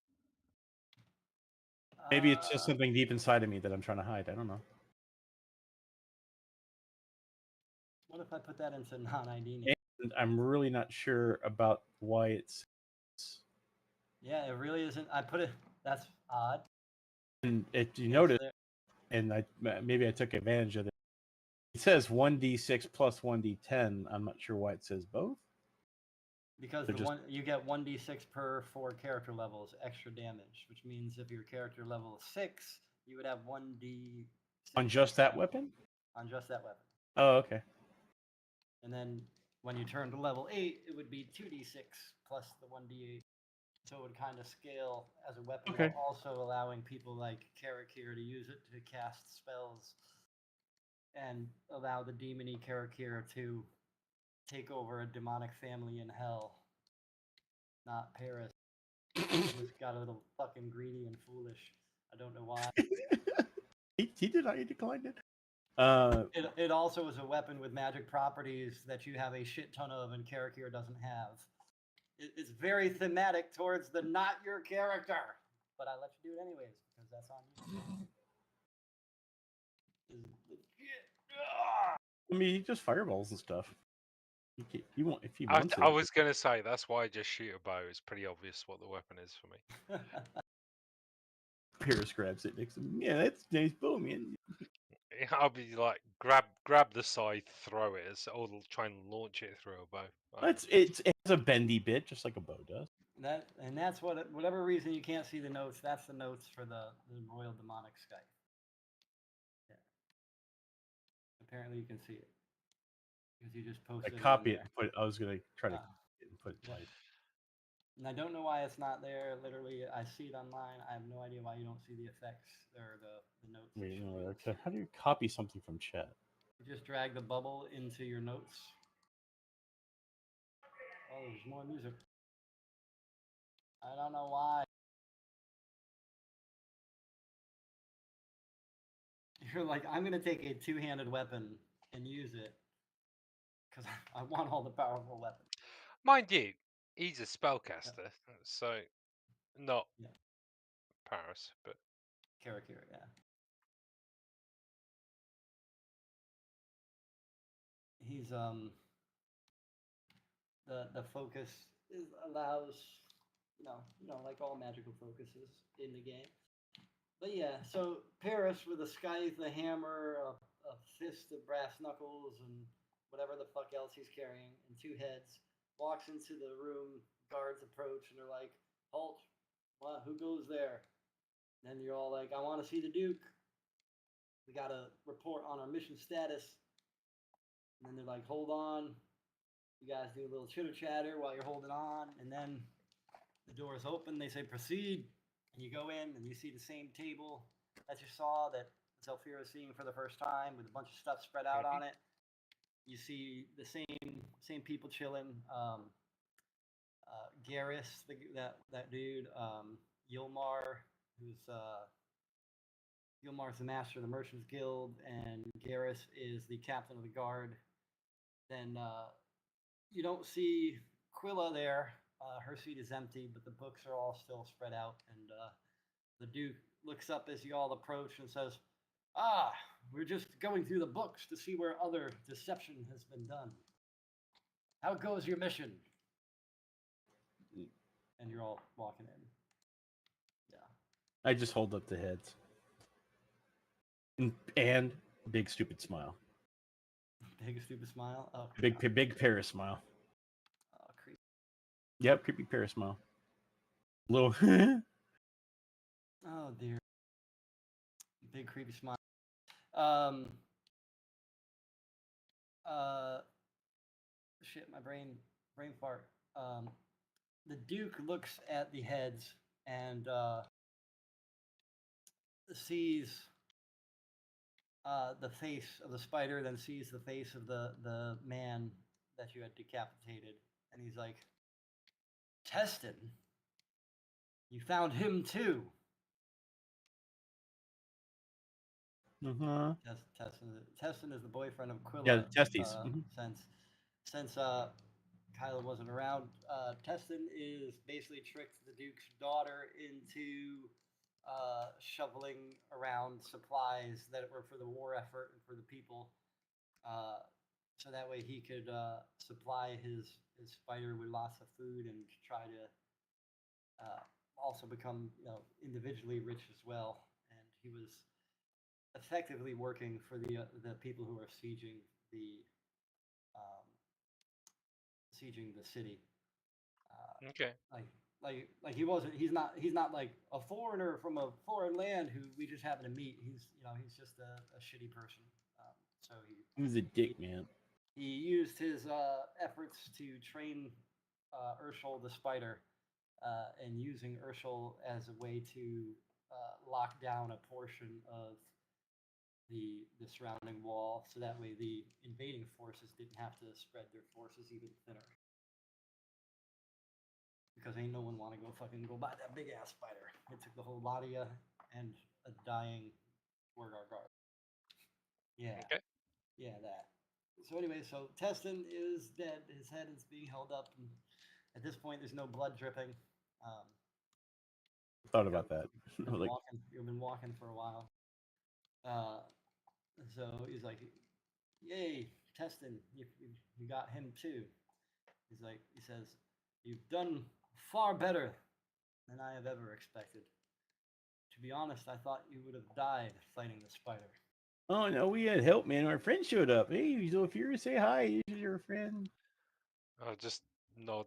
Maybe it's just something deep inside of me that I'm trying to hide. I don't know. What if I put that into non-ID? And I'm really not sure about why it's. Yeah, it really isn't. I put it. That's odd. And if you notice, and maybe I took advantage of it. It says 1d6 plus 1d10. I'm not sure why it says both. Because you get 1d6 per 4 character levels extra damage, which means if your character level is 6, you would have 1d6 on just that weapon. On just that weapon. Oh, okay. And then when you turn to level 8, it would be 2d6 plus the 1d8. So it would kind of scale as a weapon, okay. while also allowing people like Karakir to use it to cast spells and allow the demony Karakir to take over a demonic family in hell. Not Paris. Just got a little fucking greedy and foolish. I don't know why. he did not. He declined it. It also is a weapon with magic properties that you have a shit ton of and Karakir doesn't have. It's very thematic towards the not your character, but I let you do it anyways because that's on you. I mean, he just fireballs and stuff. He won't if he I wants it. was going to say that's why I just shoot a bow. It's pretty obvious what the weapon is for me. Paris grabs it next to him. Yeah, that's nice bow, man. I'll be like, grab the scythe, throw it, or try and launch it through a bow. It has a bendy bit, just like a bow does. That's whatever reason you can't see the notes. That's the notes for the Royal Demonic Scythe. Yeah. Apparently, you can see it because you just posted. I copy it and put. I was gonna try to put it. Yeah. And I don't know why it's not there. Literally, I see it online. I have no idea why you don't see the effects or the notes. Wait, no, how do you copy something from chat? You just drag the bubble into your notes. Oh, there's more music. I don't know why. You're like, I'm going to take a two-handed weapon and use it because I want all the powerful weapons. Mind you, he's a spellcaster, so not Paris, but Karakir, yeah. He's the focus allows like all magical focuses in the game. But yeah, so Paris with a scythe, a hammer, a fist of brass knuckles, and whatever the fuck else he's carrying, and 2 heads, walks into the room. Guards approach and they're like, "Halt! What? Who goes there?" And then you're all like, "I want to see the Duke. We got to report on our mission status." And then they're like, "Hold on." You guys do a little chitter chatter while you're holding on, and then the doors open. They say, "Proceed." And you go in and you see the same table that you saw that Zelfira is seeing for the first time with a bunch of stuff spread out on it. You see the same people chilling. Garrus, that dude, Yilmar, Yilmar's the master of the Merchants Guild, and Garrus is the captain of the guard. Then you don't see Quilla there. Her seat is empty, but the books are all still spread out. And the Duke looks up as you all approach and says, we're just going through the books to see where other deception has been done. How goes your mission?" And you're all walking in. Yeah. I just hold up the heads. And big stupid smile. Big stupid smile. Oh, Big Paris smile. oh, creep. Yep, creepy Paris smile. Little. Oh dear. Big creepy smile. Um. Shit, my brain fart. The Duke looks at the heads and sees the face of the spider, then sees the face of the man that you had decapitated, and he's like, Teston, you found him too. Uh-huh. Teston is the boyfriend of Quilla. Yeah, testes. Since Kyla wasn't around, Teston is basically tricked the Duke's daughter into shoveling around supplies that were for the war effort and for the people, so that way he could supply his spider with lots of food and try to also become individually rich as well. And he was effectively working for the people who are sieging um, the city. Okay. Like he wasn't. He's not like a foreigner from a foreign land who we just happen to meet. He's just a shitty person. So He's a dick, man. he used his efforts to train Urshel the spider, and using Urshel as a way to lock down a portion of the surrounding wall, so that way the invading forces didn't have to spread their forces even thinner. Because ain't no one want to go buy that big ass spider. It took the whole lot of you and a dying Wargar guard. Yeah. Okay. Yeah, that. So anyway, so Teston is dead. His head is being held up, and at this point, there's no blood dripping. Thought about that. Like, You've been walking for a while. So he's like, "Yay, Teston, you got him too." He says, "You've done far better than I have ever expected. To be honest, I thought you would have died fighting the spider." oh no, we had help, man. Our friend showed up. Hey, Zofira, say hi. This is your friend. I'll just nod.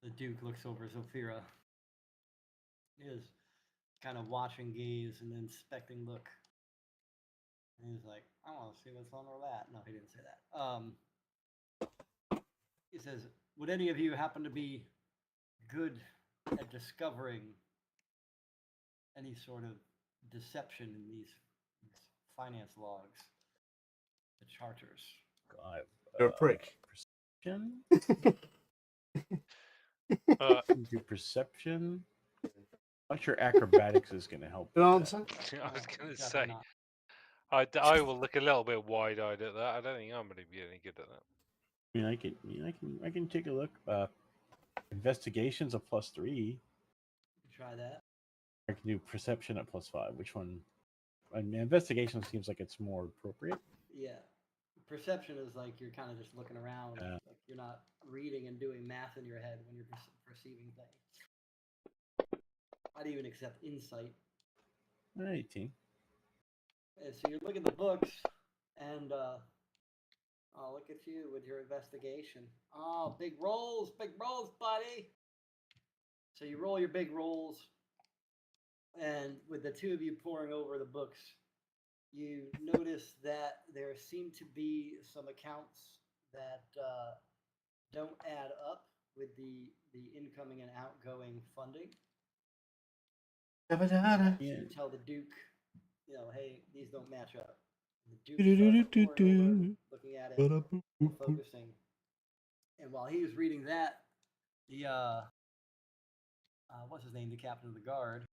The Duke looks over Zofira. His kind of watching gaze and inspecting look. And he's like, "I want to see what's on all that." No, he didn't say that. He says, "Would any of you happen to be good at discovering any sort of deception in these finance logs, the charters?" God, You're a prick. perception. Do perception. Not sure acrobatics is going to help. Good answer. I was going to Definitely say, not. I will look a little bit wide-eyed at that. I don't think I'm going to be any good at that. I mean, I can take a look. Investigation's a +3. Try that. I can do perception at +5. Which one? I mean, investigation seems like it's more appropriate. Yeah. Perception is like you're kind of just looking around. Yeah. Like you're not reading and doing math in your head when you're perceiving things. I'd even accept insight. 18. And so you look at the books, and oh, look at you with your investigation. Oh, big rolls, buddy. So you roll your big rolls, and with the two of you poring over the books, you notice that there seem to be some accounts that don't add up with the incoming and outgoing funding. Yeah. You tell the Duke, hey, these don't match up. The Duke starts poring over, looking at it, and focusing. And while he was reading that, the what's his name, the captain of the guard,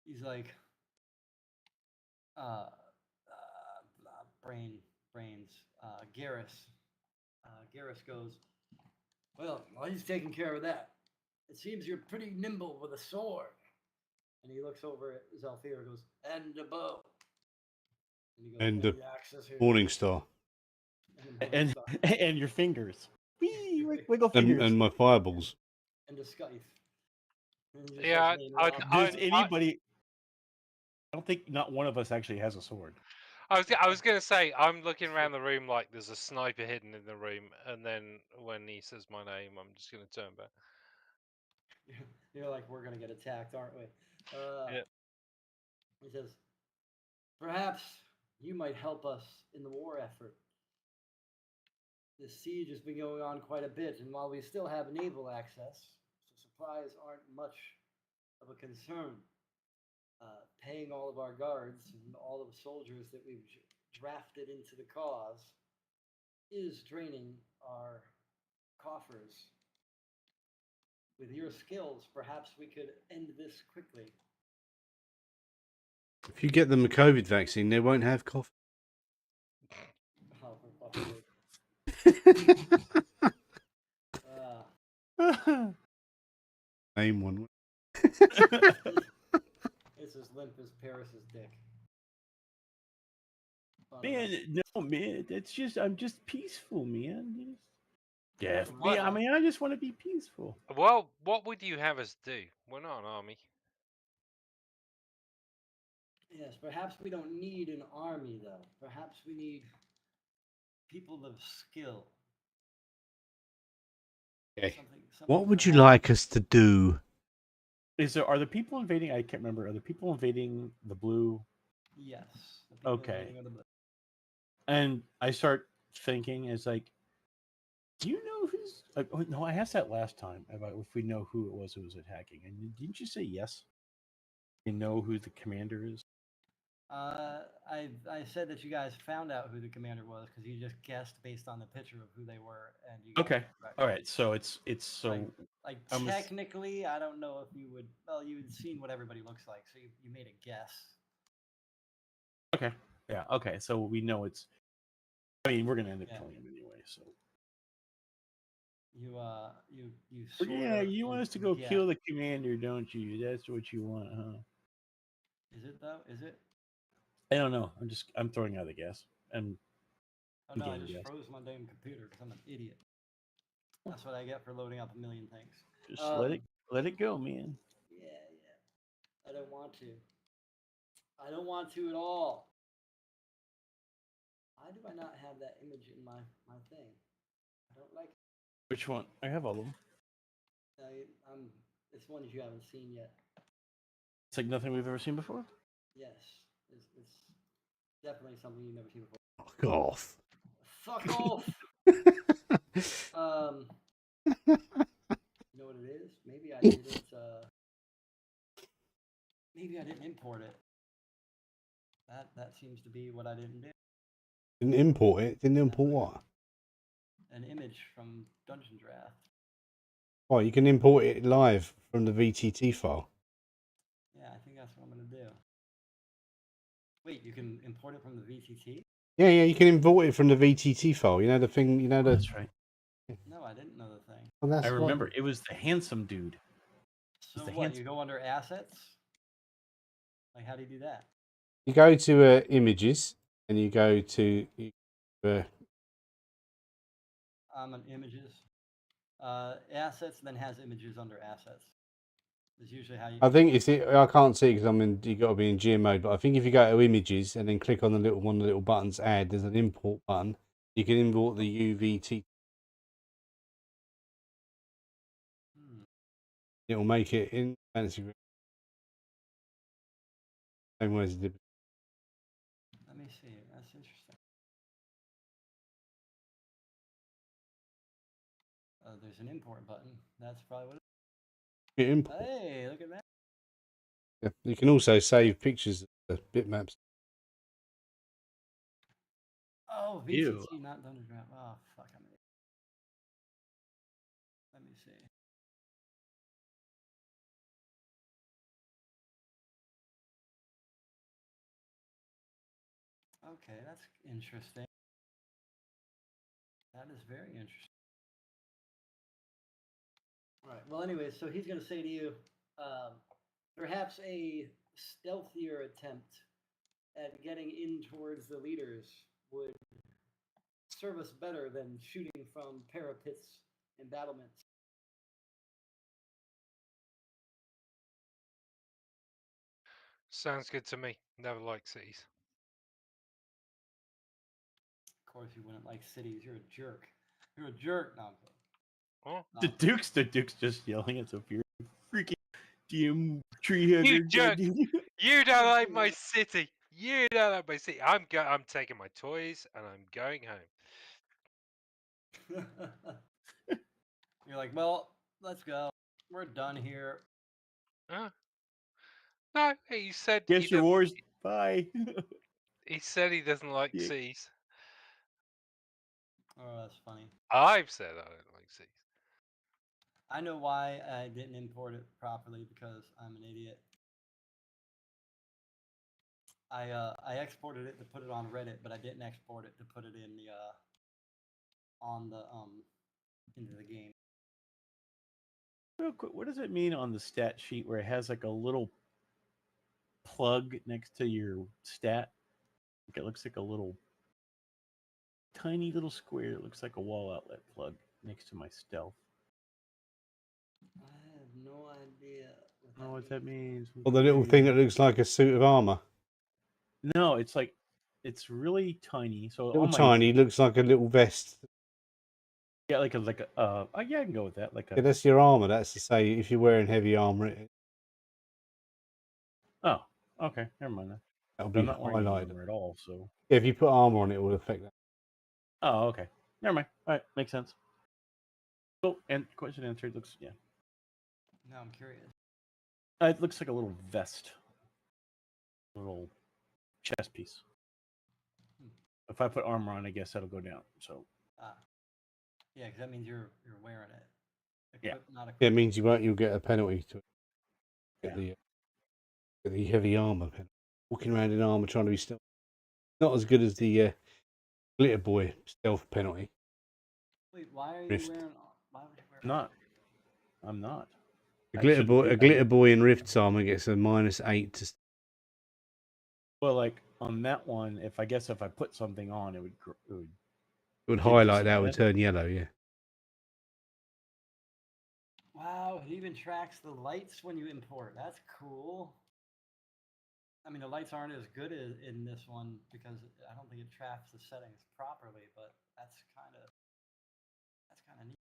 he's like, brains, Garrus. Garrus goes, well, while he's taking care of that, it seems you're pretty nimble with a sword. And he looks over at Zalfira and goes, and a bow. And he goes, And the axe is here." Morningstar. And Morningstar. and your fingers. Wee, wiggle fingers. And my fireballs. And a scythe. And he just Yeah, starts laying I- rocks. Does anybody I don't think not one of us actually has a sword. I was going to say, I'm looking around the room like there's a sniper hidden in the room, and then when he says my name, I'm just going to turn back. You're like, we're gonna get attacked, aren't we? Yeah. He says, perhaps you might help us in the war effort. This siege has been going on quite a bit, and while we still have naval access, so supplies aren't much of a concern. Paying all of our guards and all of the soldiers that we've drafted into the cause is draining our coffers. With your skills, perhaps we could end this quickly. If you get them a COVID vaccine, they won't have cough. Oh, for fuck's sake. Name one. It's as limp as Paris's dick. Man, no, man. That's just I'm just peaceful, man. Yeah, What? I mean, I just want to be peaceful. Well, what would you have us do? We're not an army. Yes, perhaps we don't need an army, though. Perhaps we need people of skill. Okay. Something What would you perhaps- like us to do? Are the people invading? I can't remember. Are the people invading the blue? Yes. the people Okay. invading of the- And I start thinking, it's like, do you know who's? No, I asked that last time about if we know who it was who was attacking, and didn't you say yes? You know who the commander is? I said that you guys found out who the commander was because you just guessed based on the picture of who they were, and you. Got Okay. it correct. All right. So it's so Like I'm ass- technically, I don't know if you would. Well, you had seen what everybody looks like, so you made a guess. okay. Yeah. Okay. So we know it's. I mean, we're gonna end up Yeah. killing him anyway. So You yeah, you want us to go get- kill the commander, don't you? That's what you want, huh? Is it though? Is it? I don't know. I'm throwing out the guess. And Oh no, I Again, just yes. froze my damn computer because I'm an idiot. That's what I get for loading up a million things. just let it go, man. Yeah. I don't want to. I don't want to at all. Why do I not have that image in my thing? I don't like it. Which one? I have all of them. It's one that you haven't seen yet. It's like nothing we've ever seen before. Yes, it's definitely something you've never seen before. Fuck off. Fuck off. You know what it is? Maybe I didn't. Maybe I didn't import it. That seems to be what I didn't do. Didn't import it. Didn't import what? An image from Dungeon Draft. Oh, you can import it live from the VTT file. Yeah, I think that's what I'm gonna do. Wait, you can import it from the VTT? Yeah, you can import it from the VTT file. You know the thing. You know the. That's right. No, I didn't know the thing. Well, that's I what- remember it was the handsome dude. So the what? hands- You go under assets? Like, how do you do that? You go to images and you go to. I'm on images. Assets, then has images under assets. Is usually how you. I think it's. I can't see because I'm in. You got to be in GM mode. But I think if you go to images and then click on the one of the little buttons, add. There's an import button. You can import the UVT. It will make it in fantasy. Same way as it did. Let me see. That's interesting. There's an import button. That's probably what. You import. Hey, look at that. Yeah. You can also save pictures of the bitmaps. Oh, VTT, Ew. not Dungeon Draft. Oh, fuck. I'm an idiot. Let me see. Okay, that's interesting. That is very interesting. Right. Well, anyway, so he's going to say to you, perhaps a stealthier attempt at getting in towards the leaders would serve us better than shooting from parapets and battlements. Sounds good to me. Never liked cities. Of course, you wouldn't like cities. You're a jerk. You're a jerk. No, I'm kidding. Oh, No, The Duke's just yelling at Sophia. Freaking damn tree hugger. you jerk! goddamn." You don't like my city. You don't like my city. I'm taking my toys and I'm going home. You're like, well, let's go. We're done here. Huh? No, he said Guess he your doesn't. wars. Bye. He said he doesn't like Yeah. cities. Oh, that's funny. I've said I don't like cities. I know why I didn't import it properly because I'm an idiot. I exported it to put it on Reddit, but I didn't export it to put it in the on the into the game. Real quick, what does it mean on the stat sheet where it has like a little plug next to your stat? Like it looks like a little tiny little square. It looks like a wall outlet plug next to my stealth. I have no idea. I don't know what that means. Or the little thing that looks like a suit of armor. No, it's like it's really tiny. So Little on my tiny, looks like a little vest. yeah, like a oh yeah, I can go with that. Like Yeah, a that's your armor. That's to say, if you're wearing heavy armor, oh okay, never mind that. that'll But I'm be not wearing any highlighted. armor at all. So Yeah, if you put armor on it, it will affect that. oh okay, never mind. All right, makes sense. Cool. And question answered. Looks yeah. No, I'm curious. It looks like a little vest, little chest piece. Hmm. If I put armor on, I guess that'll go down. So Yeah, because that means you're wearing it. Yeah. Not Yeah, it means you'll get a penalty to it. Get Yeah. the heavy armor penalty. Walking around in armor trying to be stealth. Not as good as the glitter boy stealth penalty. Wait, why are you Rift. wearing? Why would you wear? not. I'm not. A I glitter shouldn't boy, be. a glitter boy in Rift's armor gets a -8 to. Well, like on that one, if I put something on, it would It would Did highlight you that see would that? turn yellow. Yeah. Wow, it even tracks the lights when you import. That's cool. I mean, the lights aren't as good as in this one because I don't think it tracks the settings properly, but that's kind of neat.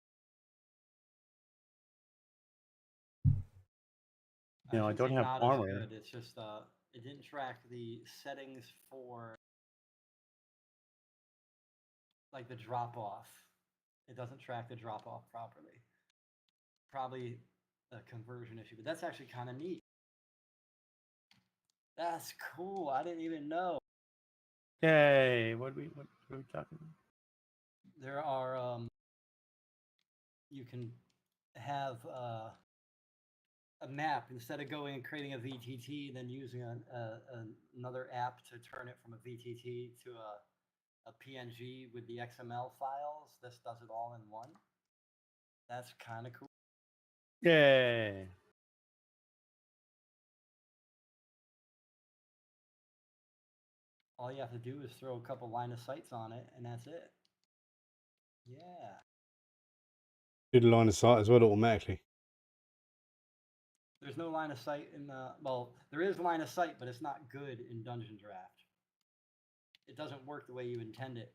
You know, I shouldn't don't say have not armor. as good. It's just it didn't track the settings for like the drop off. It doesn't track the drop off properly. Probably a conversion issue, but that's actually kind of neat. That's cool. I didn't even know. Yay! What are we talking about? There are you can have a map instead of going and creating a VTT, then using another app to turn it from a VTT to a PNG with the XML files. This does it all in one. That's kind of cool. Yay! All you have to do is throw a couple line of sights on it, and that's it. Yeah. Do the line of sight as well automatically. There's no line of sight in the, well, there is line of sight, but it's not good in Dungeon Draft. It doesn't work the way you intend it.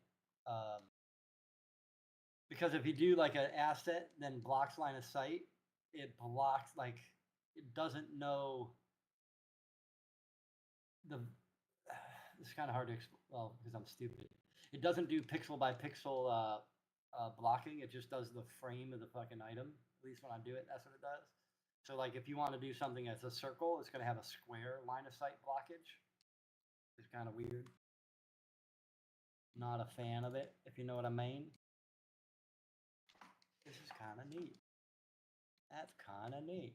Because if you do like an asset, then blocks line of sight, it blocks, like, it doesn't know the, it's kind of hard to explain, well, because I'm stupid. It doesn't do pixel by pixel blocking. It just does the frame of the fucking item. At least when I do it, that's what it does. So like if you want to do something as a circle, it's going to have a square line of sight blockage. It's kind of weird. Not a fan of it, if you know what I mean. This is kind of neat. That's kind of neat.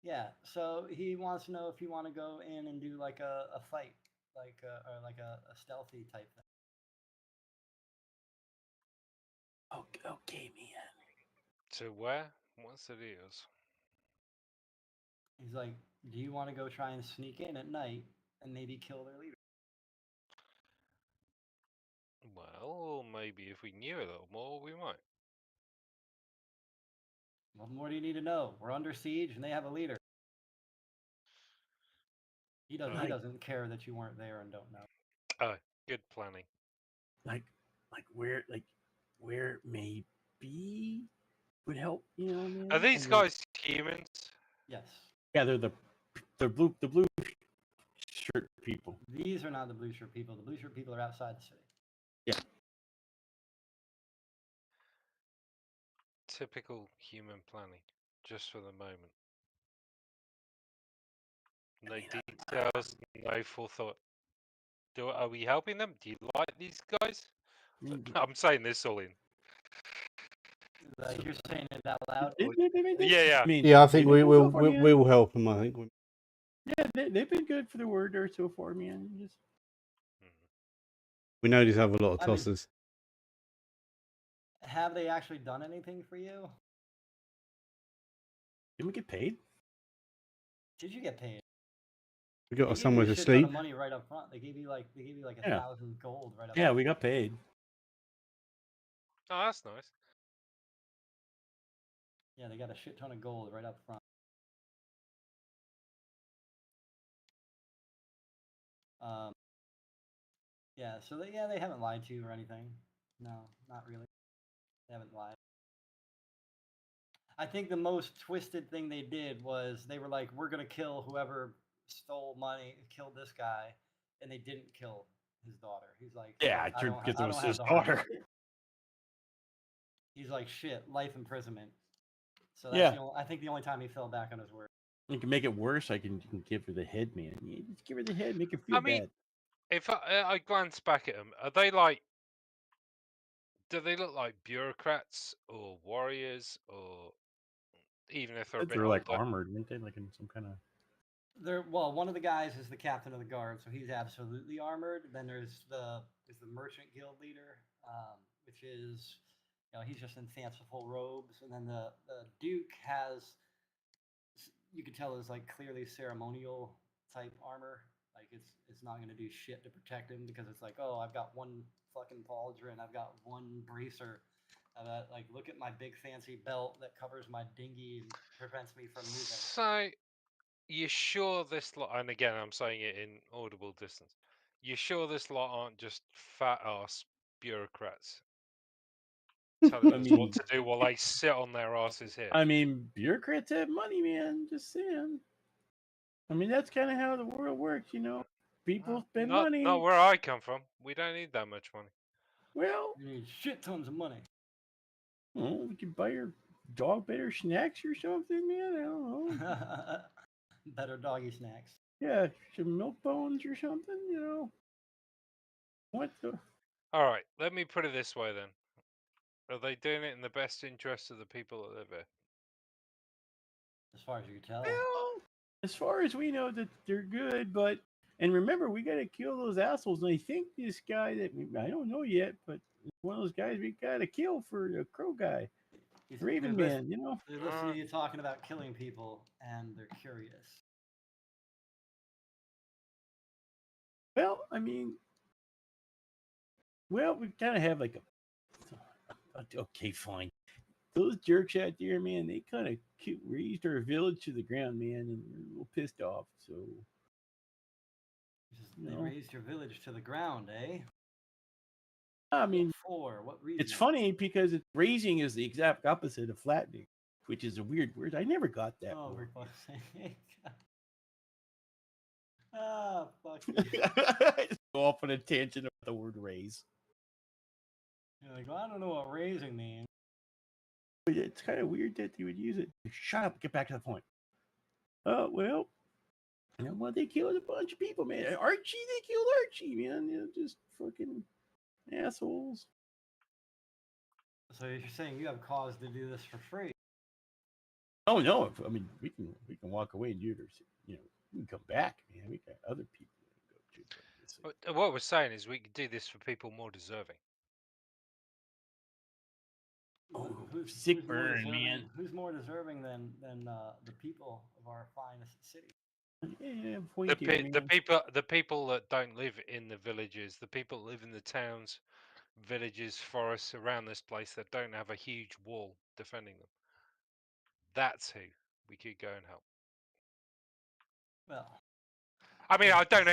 Yeah, so he wants to know if you want to go in and do like a fight, like or like a stealthy type thing. Okay, man. To where? What's the deals? He's like, do you want to go try and sneak in at night and maybe kill their leader? Well, maybe if we knew a little more, we might. What more do you need to know? We're under siege and they have a leader. He doesn't. Right. He doesn't care that you weren't there and don't know. Oh, good planning. like where maybe would help, you know, man. Are these guys humans? Yes. Yeah, they're the blue shirt people. These are not the blue shirt people. The blue shirt people are outside the city. Yeah. Typical human planning, just for the moment. No details, no forethought. Are we helping them? Do you like these guys? I mean, I'm saying this all in. Like you're saying it out loud. Yeah. I mean, Yeah, I think they've been we'll good so far, man. we'll help them. I think. Yeah, they've been good for the word there so far, man. Just We know these have a lot of I mean- tossers. Have they actually done anything for you? didn't we get paid? Did you get paid? We They got gave you somewhere a to shit ton sleep. of money right up front. They gave you like a Yeah. 1,000 gold right up. Yeah, front. we got paid. Oh, that's nice. Yeah, they got a shit ton of gold right up front. Yeah, so they haven't lied to you or anything. No, not really. They haven't lied. I think the most twisted thing they did was they were like, we're gonna kill whoever stole money, killed this guy, and they didn't kill his daughter. He's like, Yeah, "Shit, I don't, because I it was don't his have the heart." daughter. He's like, shit, life imprisonment. So that's Yeah. I think the only time he fell back on his word. You can make it worse. You can give her the head, man. Yeah, just give her the head, make her feel I mean, bad. if I glance back at them, are they like? Do they look like bureaucrats or warriors, or even if they're a bit They're like older? armored, aren't they? Like in some kind of. One of the guys is the captain of the guard, so he's absolutely armored. Then there's the merchant guild leader, which is, he's just in fanciful robes, and then the duke has, you can tell is like clearly ceremonial type armor. Like it's not gonna do shit to protect him because it's like, oh, I've got one fucking pauldron, I've got one bracer. Like, look at my big fancy belt that covers my dinghy and prevents me from moving. So, you sure this lot? And again, I'm saying it in audible distance. You sure this lot aren't just fat ass bureaucrats telling us what to do while they sit on their asses here? I mean, bureaucrats have money, man. Just saying. I mean, that's kind of how the world works, you know. People spend money. Not where I come from. We don't need that much money. Well, You need shit tons of money. well, we could buy your dog better snacks or something, man. I don't know. Better doggy snacks. Yeah, some milk bones or something, you know. What the? All right, let me put it this way then. Are they doing it in the best interest of the people that live here? As far as you can tell. Well, as far as we know, that they're good, but and remember, we got to kill those assholes. And I think this guy that I don't know yet, but one of those guys we got to kill for the crow guy, Raven Man. You know, They listen to you talking about killing people, and they're curious. well, I mean, well, we kind of have like okay, fine. Those jerks out there, man, they kind of razed our village to the ground, man, and we're a little pissed off. So, They raised your village to the ground, eh? I mean, for what reason? it's funny because raising is the exact opposite of flattening, which is a weird word. I never got that. Oh, word. for fuck's sake. Ah, fuck. Just go off on a tangent about the word raise. You're like, well, I don't know what raising means. But it's kind of weird that they would use it. Shut up. Get back to the point. Well, they killed a bunch of people, man. Archie, they killed Archie, man. Just fucking assholes. So you're saying you have cause to do this for free? Oh no! I mean, we can walk away and do it, or we can come back, man. We got other people to go to. What we're saying is we could do this for people more deserving. Who's sick more burn, deserving, man. Who's more deserving than the people of our finest city? Yeah, The people that don't live in the villages, the people that live in the towns, villages, forests around this place that don't have a huge wall defending them. That's who we could go and help. Well, I mean, I don't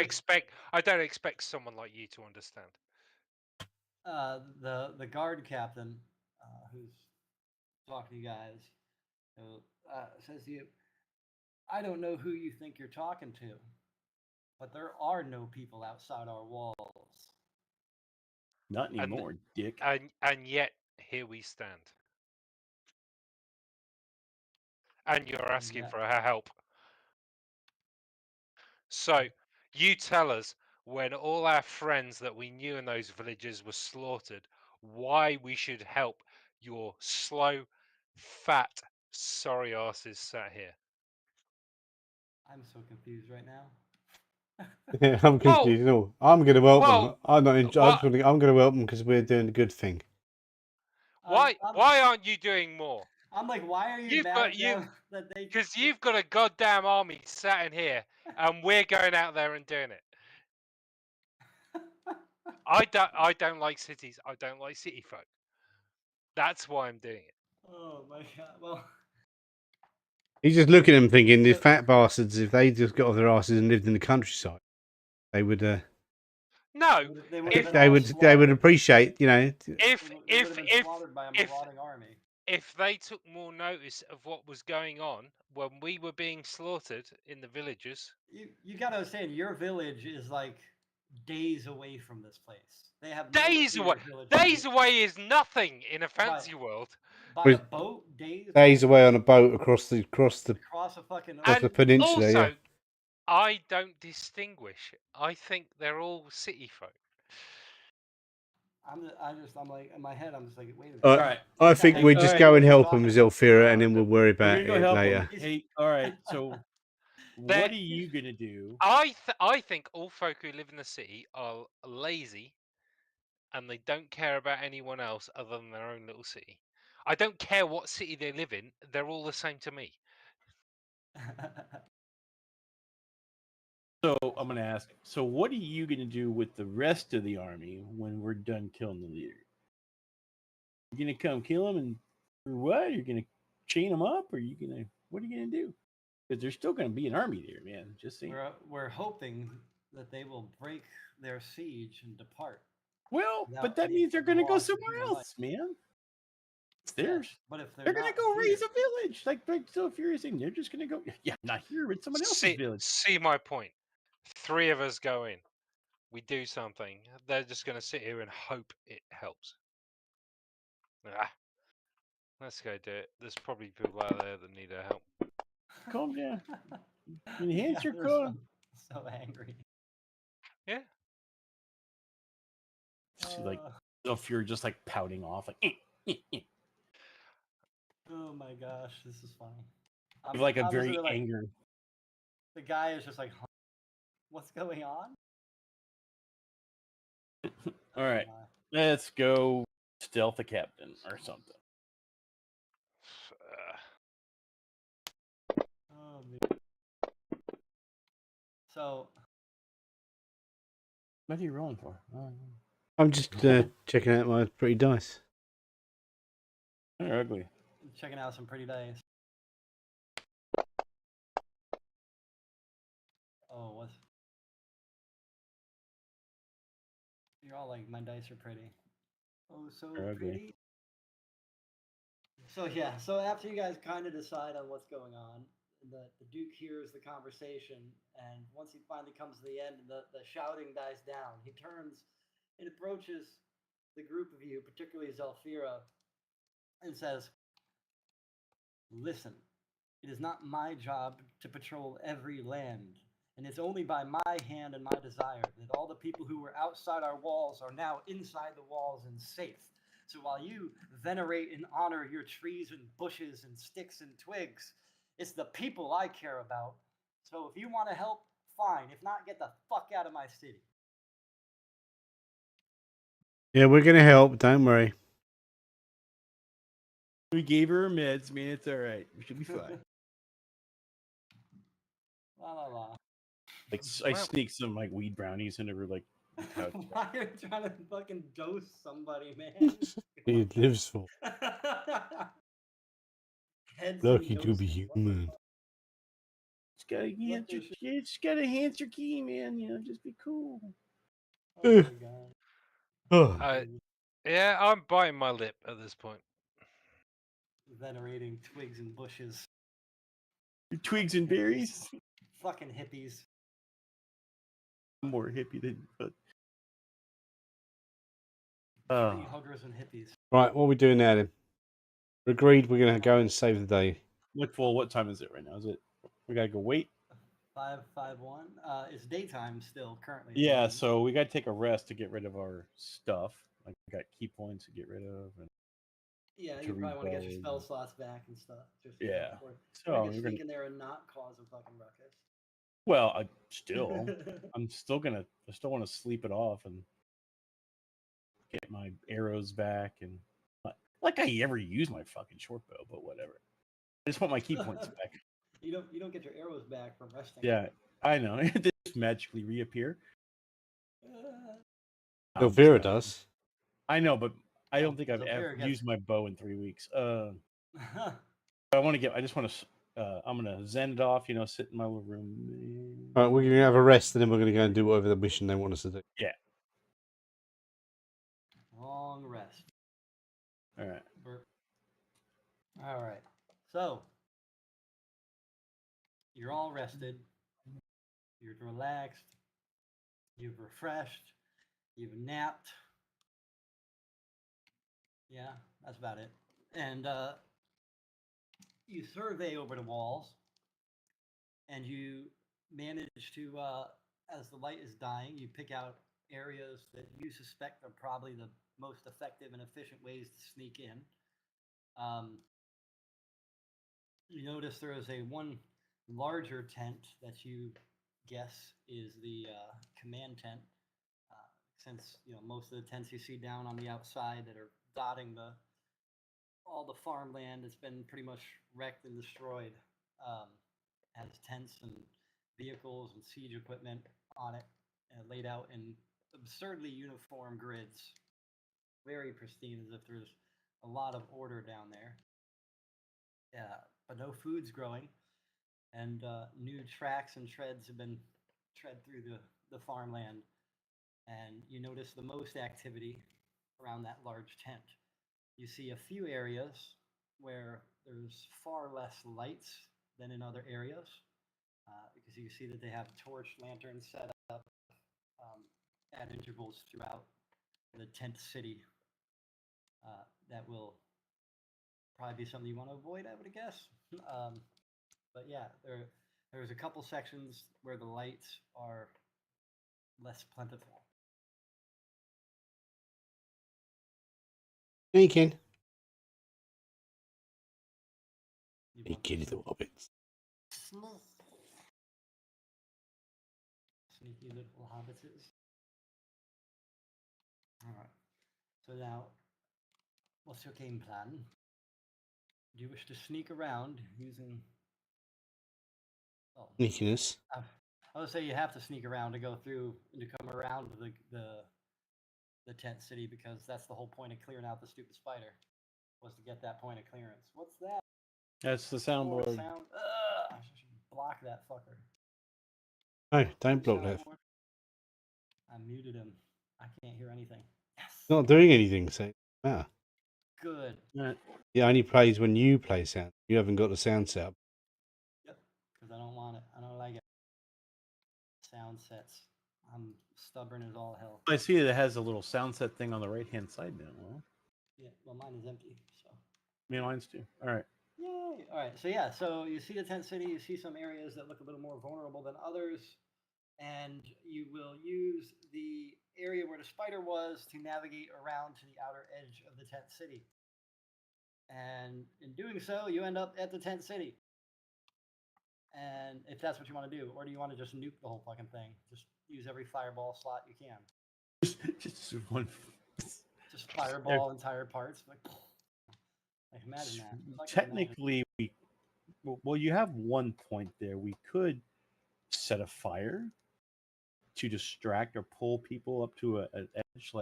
expect someone like you to understand. The guard captain, who's talking to you guys, says to you, "I don't know who you think you're talking to, but there are no people outside our walls." Not And anymore, dick. and yet here we stand. And you're asking Yeah. for our help. So you tell us, when all our friends that we knew in those villages were slaughtered, why we should help your slow, fat, sorry asses sat here. I'm so confused right now. Yeah, I'm Well, confused. No, I'm going to help them. well, I'm not. In, what? I'm going to help them because we're doing a good thing. Why I'm aren't you doing more? like, why are you You've mad got at you them that they? because you've got a goddamn army sat in here, and we're going out there and doing it. I don't like cities. I don't like city folk. That's why I'm doing it. Oh my god! Well, He's just looking at them thinking, these So- fat bastards, if they just got off their asses and lived in the countryside, they would. No, they would if have been They all would. They would slaughtered. appreciate. You know. if They would have been slaughtered by a if marauding army. if they took more notice of what was going on when we were being slaughtered in the villages, You gotta understand, your village is like days away from this place. They have no days clue away. your village Days away is nothing in a fantasy world. by a With boat. Days away on a boat across the across a fucking across the And peninsula. also, Yeah. I don't distinguish. I think they're all city folk. I'm like in my head. I'm just like, wait a minute. All All right. right. I think Hey, we all just right. go and help Talking them, about Zelfira, and then we'll worry We're about gonna go it help later. them. Hey, all right. So, They're- what are you gonna do? I think all folk who live in the city are lazy, and they don't care about anyone else other than their own little city. I don't care what city they live in; they're all the same to me. So I'm gonna ask. So, what are you gonna do with the rest of the army when we're done killing the leader? You gonna come kill them and or what? You're gonna chain them up, or you gonna what are you gonna do? Because there's still gonna be an army there, man. Just saying. we're hoping that they will break their siege and depart. Well, without but that any means they're gonna go loss of somewhere human life. else, man. It's Yes, theirs. but if They're gonna not go raise here- a village, like so Furious saying. They're just gonna go. Yeah, not here, but someone else's village. See my point. 3 of us go in. We do something. They're just going to sit here and hope it helps. Ah, let's go do it. There's probably people out there that need our help. Calm down. Enhance your they're code. so angry. Yeah. She's like, so Fury just like pouting off, like, Oh my gosh, this is funny. with like a I'm very just like, angry. the guy is just like, huh? What's going on? All right, Uh, let's go stealth the captain or something. oh, man. So What are you rolling for? I'm just checking out my pretty dice. They're ugly. checking out some pretty dice. Oh, what's? You're all like, my dice are pretty. Oh, so They're ugly. pretty. So yeah, so after you guys kind of decide on what's going on, the Duke hears the conversation, and once he finally comes to the end, and the shouting dies down, he turns and approaches the group of you, particularly Zelfira, and says, "Listen, it is not my job to patrol every land, and it's only by my hand and my desire that all the people who were outside our walls are now inside the walls and safe. So while you venerate and honor your trees and bushes and sticks and twigs, it's the people I care about. So if you want to help, fine. If not, get the fuck out of my city." Yeah, we're gonna help. Don't worry. We gave her meds, man. It's all right. We should be fine. La la la. Like I Wow. sneak some like weed brownies into her like couch. Why are you trying to fucking dose somebody, man? It lives for. Heads Lucky and to be dosing. What the human. fuck? just gotta answer key, man. You know, just be cool. Oh my god. Oh, Yeah, I'm biting my lip at this point. Venerating twigs and bushes. Twigs and berries. Fucking hippies. I'm more hippie than but Tree huggers and hippies. right, what are we doing now then? We agreed we're going to go and save the day. what time is it right now? Is it we gotta go wait? 551. It's daytime still currently. Yeah, so we gotta take a rest to get rid of our stuff. Like we got key points to get rid of and Yeah, to you probably want to get your rebuild. spell slots back and stuff. Just Yeah. So So you can you're sneak gonna in there and not cause a fucking ruckus. well, I still I still want to sleep it off and get my arrows back and like I ever use my fucking short bow, but whatever. I just want my key points back. You don't get your arrows back from resting. Yeah, I know. They just magically reappear. Elvira does. I know, but I Oh, don't think I've Elvira ever gets- used my bow in 3 weeks. I just want to. I'm gonna zen it off. You know, sit in my little room. All right, we're going to have a rest and then we're going to go and do whatever the mission they want us to do. Yeah. Long rest. All right. All right. So you're all rested. You're relaxed. You've refreshed. You've napped. Yeah, that's about it. And you survey over the walls, and you manage to, as the light is dying, you pick out areas that you suspect are probably the most effective and efficient ways to sneak in. You notice there is one larger tent that you guess is the command tent, since most of the tents you see down on the outside that are dotting all the farmland that's been pretty much wrecked and destroyed, has tents and vehicles and siege equipment on it, laid out in absurdly uniform grids, very pristine, as if there's a lot of order down there. Yeah, but no food's growing, and new tracks and treads have been tread through the farmland, and you notice the most activity around that large tent. You see a few areas where there's far less lights than in other areas, because you see that they have torch lanterns set up at intervals throughout the tent city. That will probably be something you want to avoid, I would guess. But yeah, there's a couple sections where the lights are less plentiful. Sneaking. You want Sneaky some little hobbits. sneaky little hobbitses. All right. So now, what's your game plan? Do you wish to sneak around using? Oh, Sneakiness. I would say you have to sneak around to go through and to come around the tent city, because that's the whole point of clearing out the stupid spider, was to get that point of clearance. What's that? That's the More soundboard. sound. I should block that fucker. No, don't Any block sound that. more? I muted him. I can't hear anything. Yes. Not doing anything, so ah. Good. It only plays when you play sound. You haven't got the sound set up. Yep. Because I don't want it. I don't like it. Sound sets. I'm stubborn as all hell. I see that it has a little sound set thing on the right hand side now. Well, Yeah. Well, mine is empty. So. me and mine's too. All right. Yay! All right. So yeah. So you see the tent city. You see some areas that look a little more vulnerable than others, and you will use the area where the spider was to navigate around to the outer edge of the tent city. And in doing so, you end up at the tent city. And if that's what you want to do, or do you want to just nuke the whole fucking thing? Just use every fireball slot you can. Just one. Just fireball entire parts. Like imagine that. Like, Technically, well, you have one point there. We could set a fire to distract or pull people up to an edge,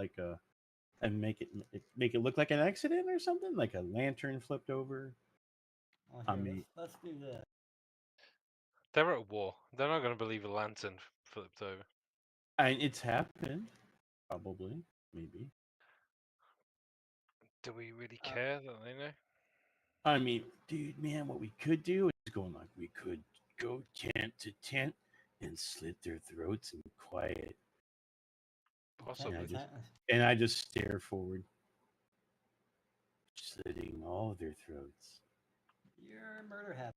and make it look like an accident or something, like a lantern flipped over. Well, I here, mean, let's do this. They're at war. They're not going to believe a lantern flipped over. And it's happened. Probably. Maybe. Do we really care that they know? I mean, dude, man, what we could do is going like we could go tent to tent and slit their throats in quiet. Possibly. And I just stare forward, slitting all of their throats. Your murder habit.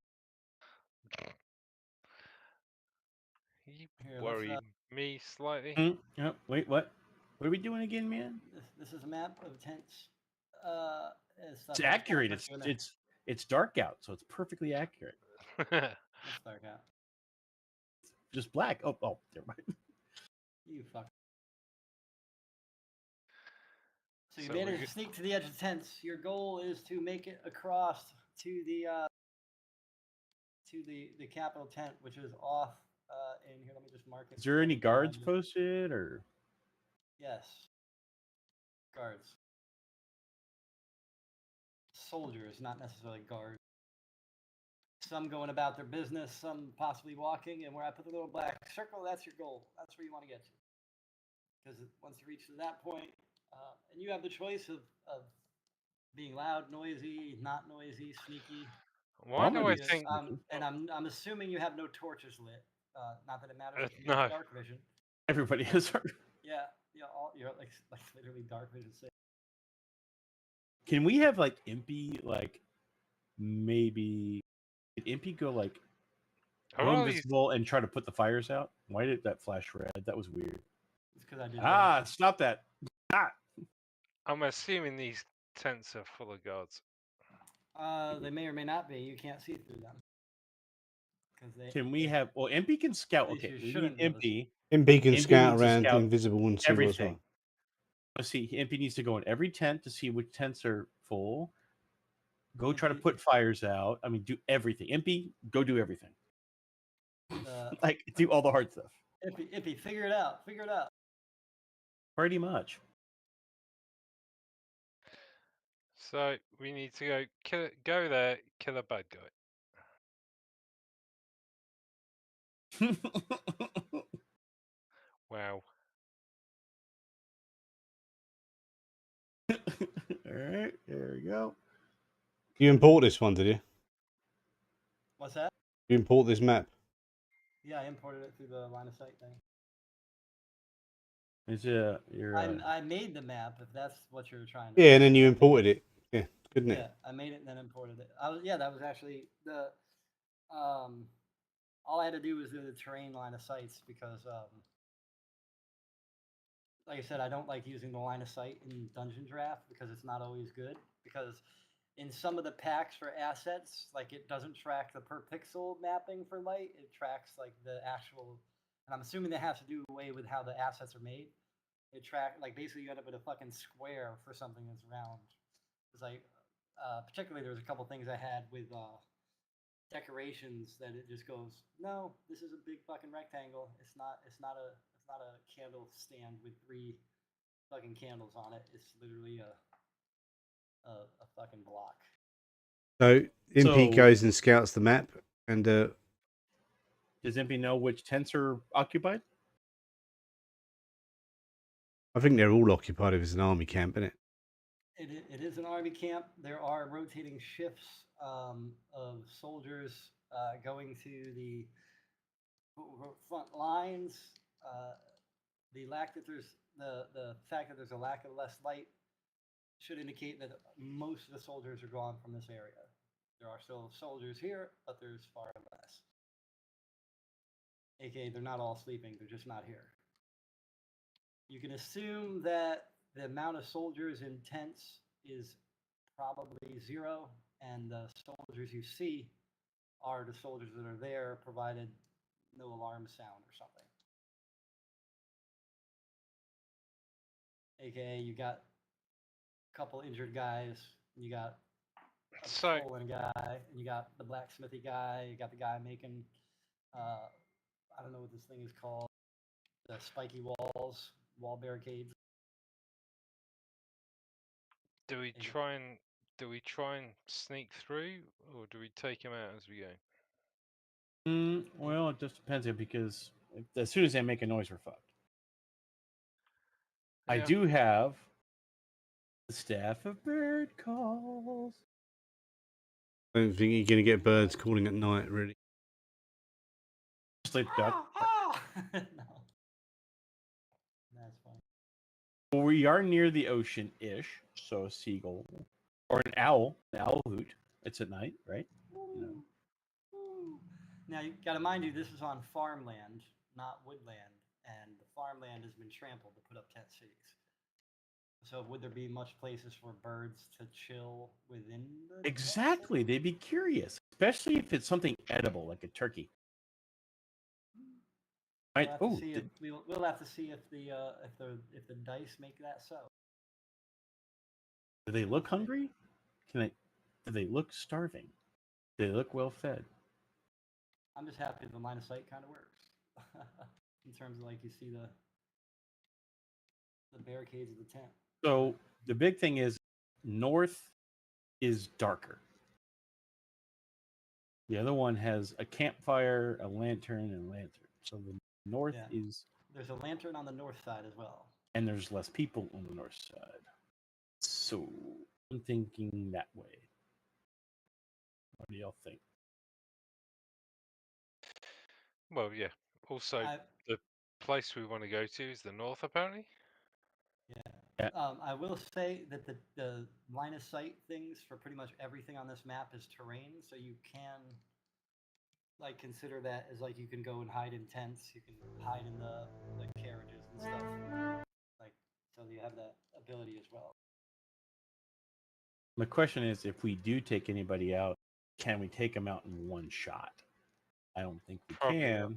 You Here, worry me slightly. Oh, wait, what? What are we doing again, man? This is a map of tents. And stuff. It's accurate. It's dark out, so it's perfectly accurate. It's dark out. Just black. Oh, never mind. You fuck. So you So managed to sneak to the edge of the tents. Your goal is to make it across to the capital tent, which is off in here. Let me just mark it. Is there any guards posted or? Yes. Guards. Soldiers, not necessarily guards. Some going about their business, some possibly walking, and where I put the little black circle, that's your goal. That's where you want to get to. Because once you reach to that point, and you have the choice of being loud, noisy, not noisy, sneaky. Why do I think? And I'm assuming you have no torches lit. Not that it matters. If you No. have dark vision. Everybody has. Yeah, you're like literally dark vision. Can we have like Impy maybe? Did Impy go go invisible and try to put the fires out? Why did that flash red? That was weird. It's because I did. Stop that! I'm assuming these tents are full of guards. They may or may not be. You can't see through them. Can we have? Well, Impy can scout. Okay, we need Impy. Impy can scout around invisible and see everything. Let's see. Impy needs to go in every tent to see which tents are full. Go try to put fires out. I mean, do everything. Impy, go do everything. Do all the hard stuff. Impy, figure it out. Figure it out. Pretty much. So we need to go there, kill a bad guy. Wow. All right, there we go. You import this one, did you? What's that? You import this map? Yeah, I imported it through the line of sight thing. I made the map, if that's what you're trying to. Yeah, and then you imported it. Yeah, couldn't it? Yeah, I made it and then imported it. That was actually the all I had to do was do the terrain line of sights because like I said, I don't like using the line of sight in Dungeon Draft because it's not always good. Because in some of the packs for assets, like it doesn't track the per pixel mapping for light. It tracks like the actual, and I'm assuming that has to do away with how the assets are made. It basically you end up with a fucking square for something that's round. It's like particularly there was a couple things I had with decorations that it just goes, no, this is a big fucking rectangle. It's not a candle stand with 3 fucking candles on it. It's literally a fucking block. So Impy goes and scouts the map, and does Impy know which tents are occupied? I think they're all occupied if it's an army camp, isn't it? It is an army camp. There are rotating shifts of soldiers going to the front lines. The fact that there's a lack of less light should indicate that most of the soldiers are gone from this area. There are still soldiers here, but there's far less. AKA, they're not all sleeping. They're just not here. You can assume that the amount of soldiers in tents is probably 0, and the soldiers you see are the soldiers that are there, provided no alarm sound or something. AKA, you got a couple injured guys, and you got a stolen guy, and you got the blacksmithy guy, you got the guy making, I don't know what this thing is called, the spiky walls, wall barricades. Do we try and sneak through, or do we take him out as we go? Well, it just depends because as soon as they make a noise, we're fucked. I Yeah. do have the staff of bird calls. I don't think you're going to get birds calling at night, really. Just like duck. No. That's fine. Well, we are near the ocean-ish, so a seagull or an owl hoot. It's at night, right? No. Now you got to mind you, this is on farmland, not woodland, and the farmland has been trampled to put up tent cities. So would there be much places for birds to chill within the Exactly. They'd be curious, especially if it's something edible like a turkey. We'll Right? have to Oh, see we'll have to see if the dice make that so. do they look hungry? Do they look starving? Do they look well fed? I'm just happy the line of sight kind of works. In terms of like you see the barricades of the tent. So the big thing is north is darker. The other one has a campfire, a lantern, and a lantern. So the north is. There's a lantern on the north side as well. And there's less people on the north side. So I'm thinking that way. What do y'all think? Well, yeah. Also, the place we want to go to is the north, apparently. Yeah. I will say that the line of sight things for pretty much everything on this map is terrain, so you can like consider that as like you can go and hide in tents, you can hide in the carriages and stuff. Like so you have that ability as well. My question is, if we do take anybody out, can we take them out in one shot? I don't think we Probably can. not.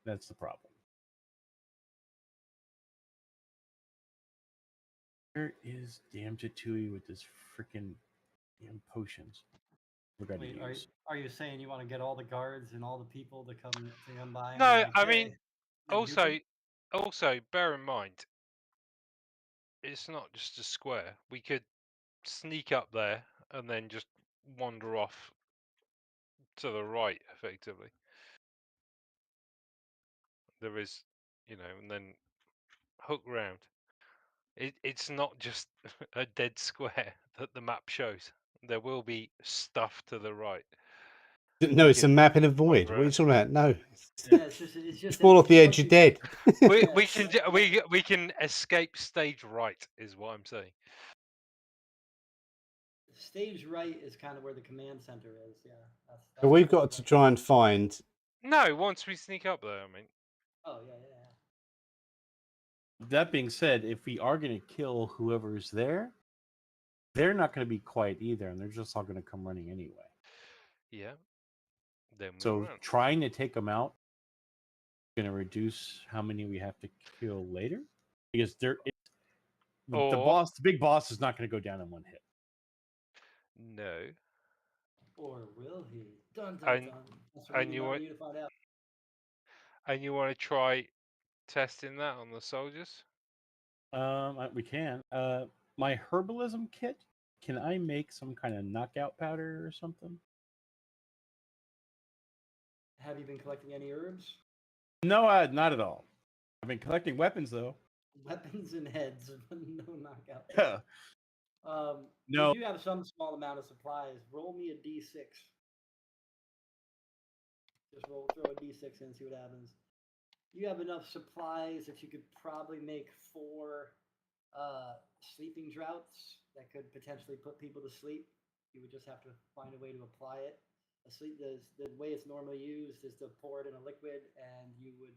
That's the problem. Where is damn Tatooine with this freaking damn potions? We're gonna Wait, use. are you saying you want to get all the guards and all the people to come by? No, and be like, I hey, mean, also bear in mind, it's not just a square. We could sneak up there and then just wander off to the right, effectively. There is, and then hook round. It's not just a dead square that the map shows. There will be stuff to the right. No, it's a map in a void. What are you talking about? No. yeah, it's just fall off the edge, you're dead. We can escape stage right, is what I'm saying. Stage right is kind of where the command center is. Yeah, So we've got to try and find. No, once we sneak up there, I mean. Oh yeah. That being said, if we are going to kill whoever's there, they're not going to be quiet either, and they're just all going to come running anyway. Yeah. Then so trying to take them out is going to reduce how many we have to kill later, because the big boss is not going to go down in one hit. No. Or will he? Dun dun dun. That's what we need to find out. And you want to try testing that on the soldiers? We can. My herbalism kit. Can I make some kind of knockout powder or something? Have you been collecting any herbs? No, not at all. I've been collecting weapons though. Weapons and heads, but no knockout. Yeah. No. You do have some small amount of supplies. Roll me a d6. Just throw a d6 in and see what happens. You have enough supplies that you could probably make 4 sleeping droughts that could potentially put people to sleep. You would just have to find a way to apply it. The way it's normally used is to pour it in a liquid, and you would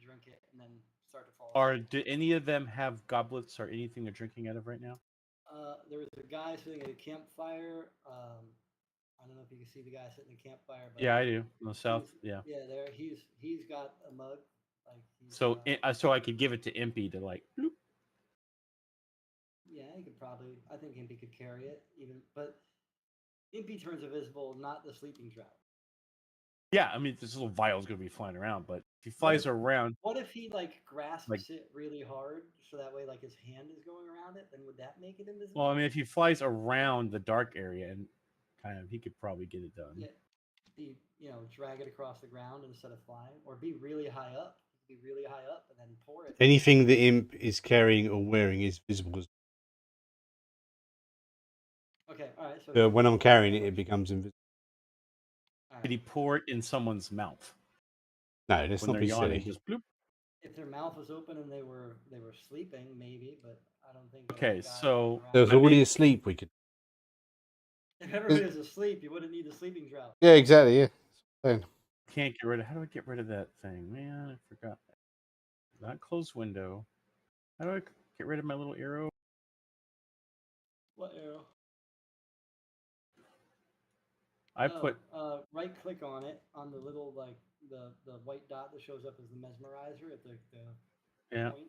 drink it and then start to fall asleep. Do any of them have goblets or anything they're drinking out of right now? There was a guy sitting at a campfire. I don't know if you can see the guy sitting at the campfire. But yeah, I do. On the south, yeah. Yeah, there. He's got a mug. So I could give it to Impy to like. Bloop. Yeah, he could probably. I think Impy could carry it but Impy turns invisible, not the sleeping drought. Yeah, I mean this little vial is going to be flying around, but if he flies around. What if he grasps it really hard, so that way his hand is going around it? Then would that make it invisible? Well, I mean, if he flies around the dark area and kind of, he could probably get it done. Yeah. drag it across the ground instead of flying, or be really high up. Be really high up and then pour it. Anything the imp is carrying or wearing is visible. Okay, all right. So when I'm carrying it, it becomes invisible. All Could right. he pour it in someone's mouth No, let's when not they're be yawning? silly. Just bloop. If their mouth was open and they were sleeping, maybe, but I don't think. Okay, guy so So if I already make- asleep, we could. if everybody was asleep, you wouldn't need the sleeping drought. Yeah, exactly. Yeah. Fine. can't get rid of. How do I get rid of that thing? Man, I forgot. Not close window. How do I get rid of my little arrow? What arrow? I put. Right click on it on the little the white dot that shows up as the mesmerizer at the Yeah. point.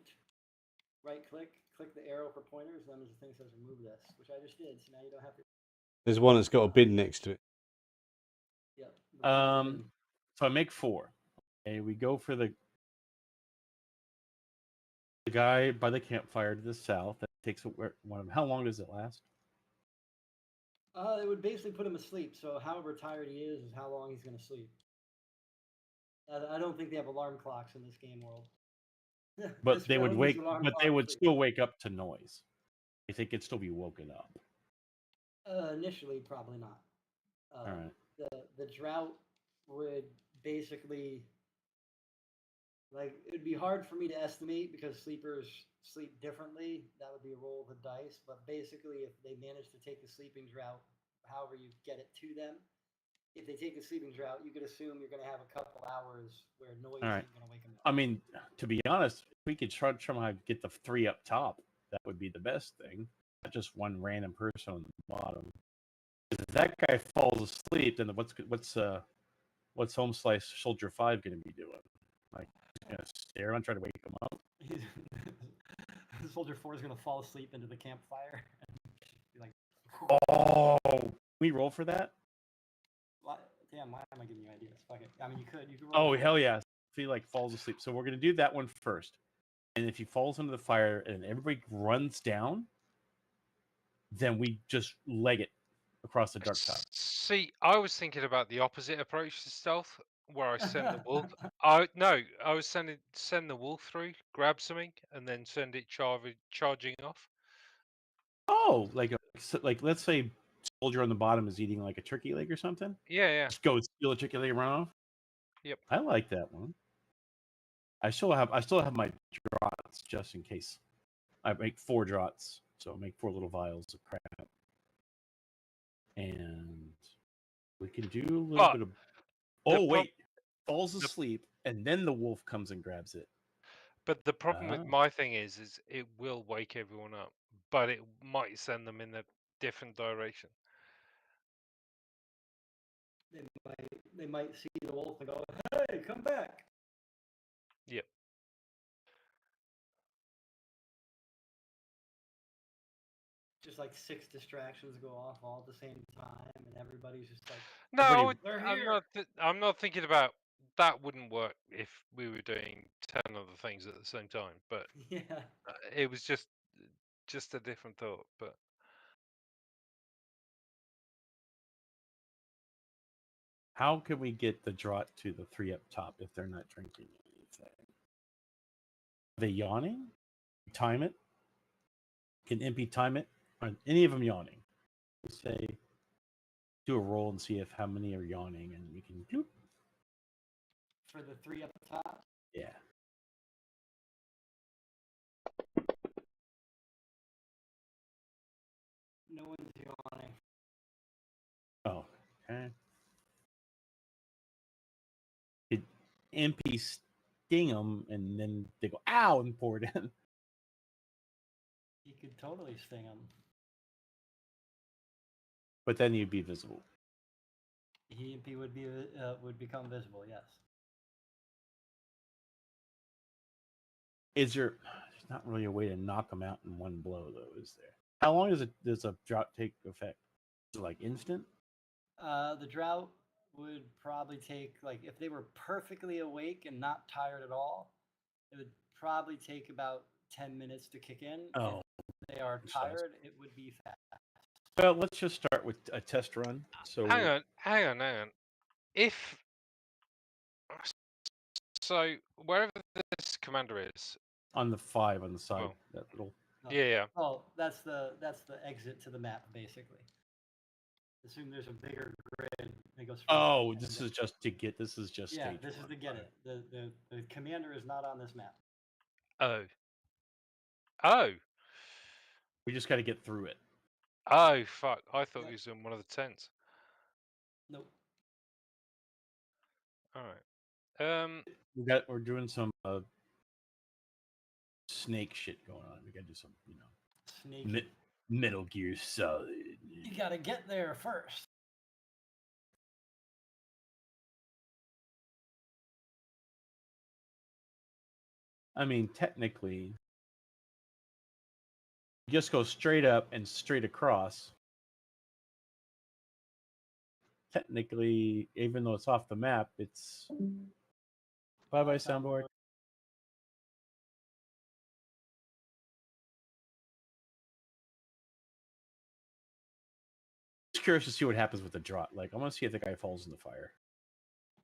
Right click the arrow for pointers. Then there's a thing that says remove this, which I just did. So now you don't have to. There's one that's got a bin next to it. Yep. So I make 4. Okay, we go for the guy by the campfire to the south. That takes one of them. How long does it last? It would basically put him asleep. So however tired he is how long he's going to sleep. I don't think they have alarm clocks in this game world. But they would wake. But they would still wake up to noise. I think it'd still be woken up. Initially, probably not. All right. The drought would basically it'd be hard for me to estimate because sleepers sleep differently. That would be a roll of the dice. But basically, if they manage to take the sleeping drought, however you get it to them, if they take the sleeping drought, you could assume you're going to have a couple hours where noise isn't going to wake them up. I mean, to be honest, if we could try to get the 3 up top, that would be the best thing. Not just one random person on the bottom. If that guy falls asleep, then what's Home Slice Soldier 5 going to be doing? Like, he's going to stare and try to wake him up. Soldier 4 is going to fall asleep into the campfire. And be like, oh, can we roll for that? Damn, why am I giving you ideas? Fuck it. I mean, you could roll. Oh, hell yeah. If he falls asleep. So we're going to do that one first. And if he falls into the fire and everybody runs down, then we just leg it across the dark top. See, I was thinking about the opposite approach to stealth, where I send the wolf. I was send the wolf through, grab something, and then send it charging off. Oh, like let's say soldier on the bottom is eating like a turkey leg or something. Yeah. Just go steal a turkey leg and run off. Yep. I like that one. I still have my draughts just in case. I make 4 draughts, so I make 4 little vials of crap, and we can do a little bit of. Oh wait, falls asleep, and then the wolf comes and grabs it. But the problem with my thing is it will wake everyone up, but it might send them in a different direction. They might see the wolf and go, "Hey, come back!" Yep. Just like 6 distractions go off all at the same time, and everybody's just like, No, I'm not. I'm not thinking about that. Wouldn't work if we were doing 10 other things at the same time. But yeah, it was just a different thought. But how can we get the draught to the 3 up top if they're not drinking anything? Are they yawning? Time it. Can MP time it? Are any of them yawning? Say, do a roll and see if how many are yawning, and we can bloop. For the 3 up top. Yeah. No one's yawning. Oh, okay. Did MP sting them, and then they go ow and pour it in? He could totally sting them. But then he'd be visible. He would become visible. Yes. There's not really a way to knock them out in one blow, though, is there? How long does a drought take effect? Is it like instant? The drought would probably take, if they were perfectly awake and not tired at all, it would probably take about 10 minutes to kick in. Oh, if they are tired, it would be fast. Well, let's just start with a test run. So hang on. if so, wherever this commander is, On the 5 on the side. Well, That little. No. yeah. Oh, that's the exit to the map, basically. Assume there's a bigger grid that goes. Oh, this is just to get. This is just. Yeah, stage this is one. to get it. The commander is not on this map. Oh. Oh. We just got to get through it. Oh fuck! I thought Yep. he was in one of the tents. Nope. All right. We're doing some snake shit going on. We got to do some, Sneaky. Metal Gear Solid. You gotta get there first. I mean, technically, you just go straight up and straight across. Technically, even though it's off the map, it's bye soundboard. Just curious to see what happens with the drought. Like, I want to see if the guy falls in the fire.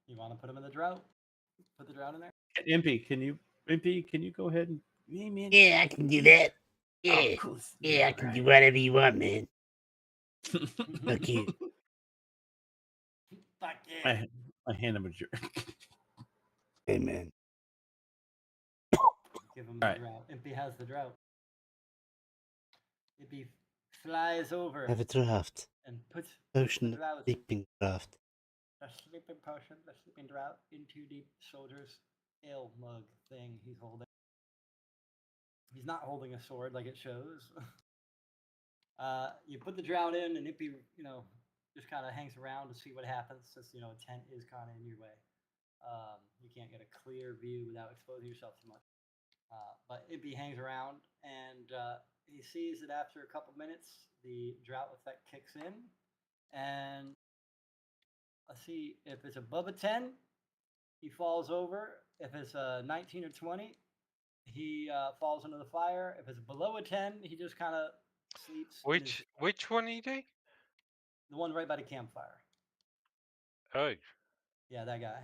You want to put him in the drought? Put the drought in there. Impy, can you go ahead and? Yeah, man. Yeah, I can do that. Yeah, Oh, cool. yeah, I can do whatever you want, man. Fuck you. Fuck yeah. I hand him a jerk. Hey, man. Give him the Alright. drought. Impy has the drought. Impy flies over Have a draft. and puts Potion the of drought, sleeping draft. the sleeping potion, the sleeping drought into the soldier's ale mug thing he's holding. He's not holding a sword like it shows. You put the drought in, and Impy, just kind of hangs around to see what happens, since a tent is kind of in your way. You can't get a clear view without exposing yourself too much. But Impy hangs around, and he sees that after a couple minutes, the drought effect kicks in, and let's see, if it's above a 10, he falls over. If it's a 19 or 20, he falls into the fire. If it's below a 10, he just kind of sleeps. Which one are you doing? The one right by the campfire. Oh. Yeah, that guy.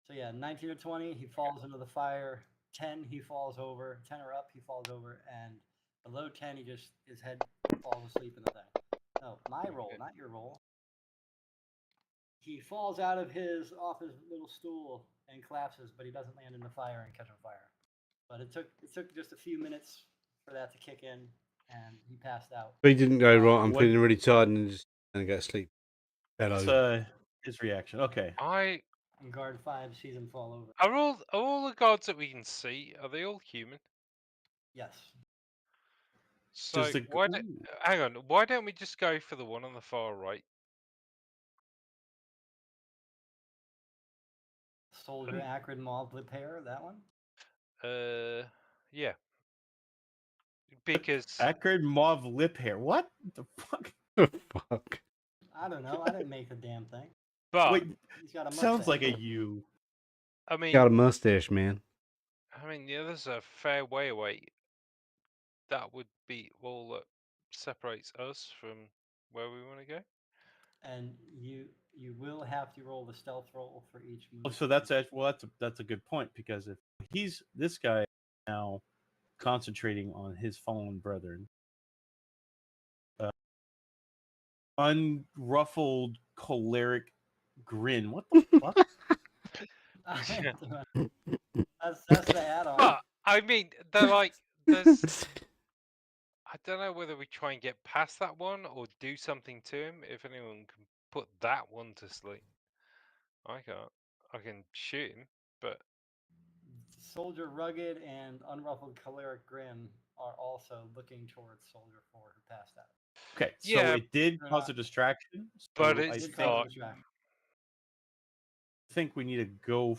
So yeah, 19 or 20, he falls into the fire. 10, he falls over. 10 or up, he falls over. And below 10, his head falls asleep in the thing. No, my roll, not your roll. He falls off his little stool and collapses, but he doesn't land in the fire and catch on fire. But it took just a few minutes for that to kick in, and he passed out. But he didn't go, right, I'm What- feeling really tired and just going to go to sleep. That's Hello. his reaction. Okay. And guard 5 sees him fall over. Are all the guards that we can see, are they all human? Yes. So Ooh. hang on, why don't we just go for the one on the far right? Soldier acrid mauve lip hair, that one? Yeah. Because Acrid mauve lip hair. What the fuck? Fuck. I don't know. I didn't make the damn thing. but Wait, He's got a sounds like mustache. a you. I mean Got a mustache, man. yeah, there's a fair way away. That would be all that separates us from where we want to go. And you will have to roll the stealth roll for each move. Oh, so that's a good point, because if this guy now concentrating on his fallen brethren, unruffled choleric grin. What the fuck? That's the add-on. But I mean, they're like, there's. I don't know whether we try and get past that one or do something to him. If anyone can put that one to sleep, I can't. I can shoot him, but Soldier Rugged and Unruffled Choleric Grin are also looking towards Soldier 4 who passed out. Okay, so Yeah, it did they're cause not- a distraction. but so it's Did cause a not. distraction. I think we need to go.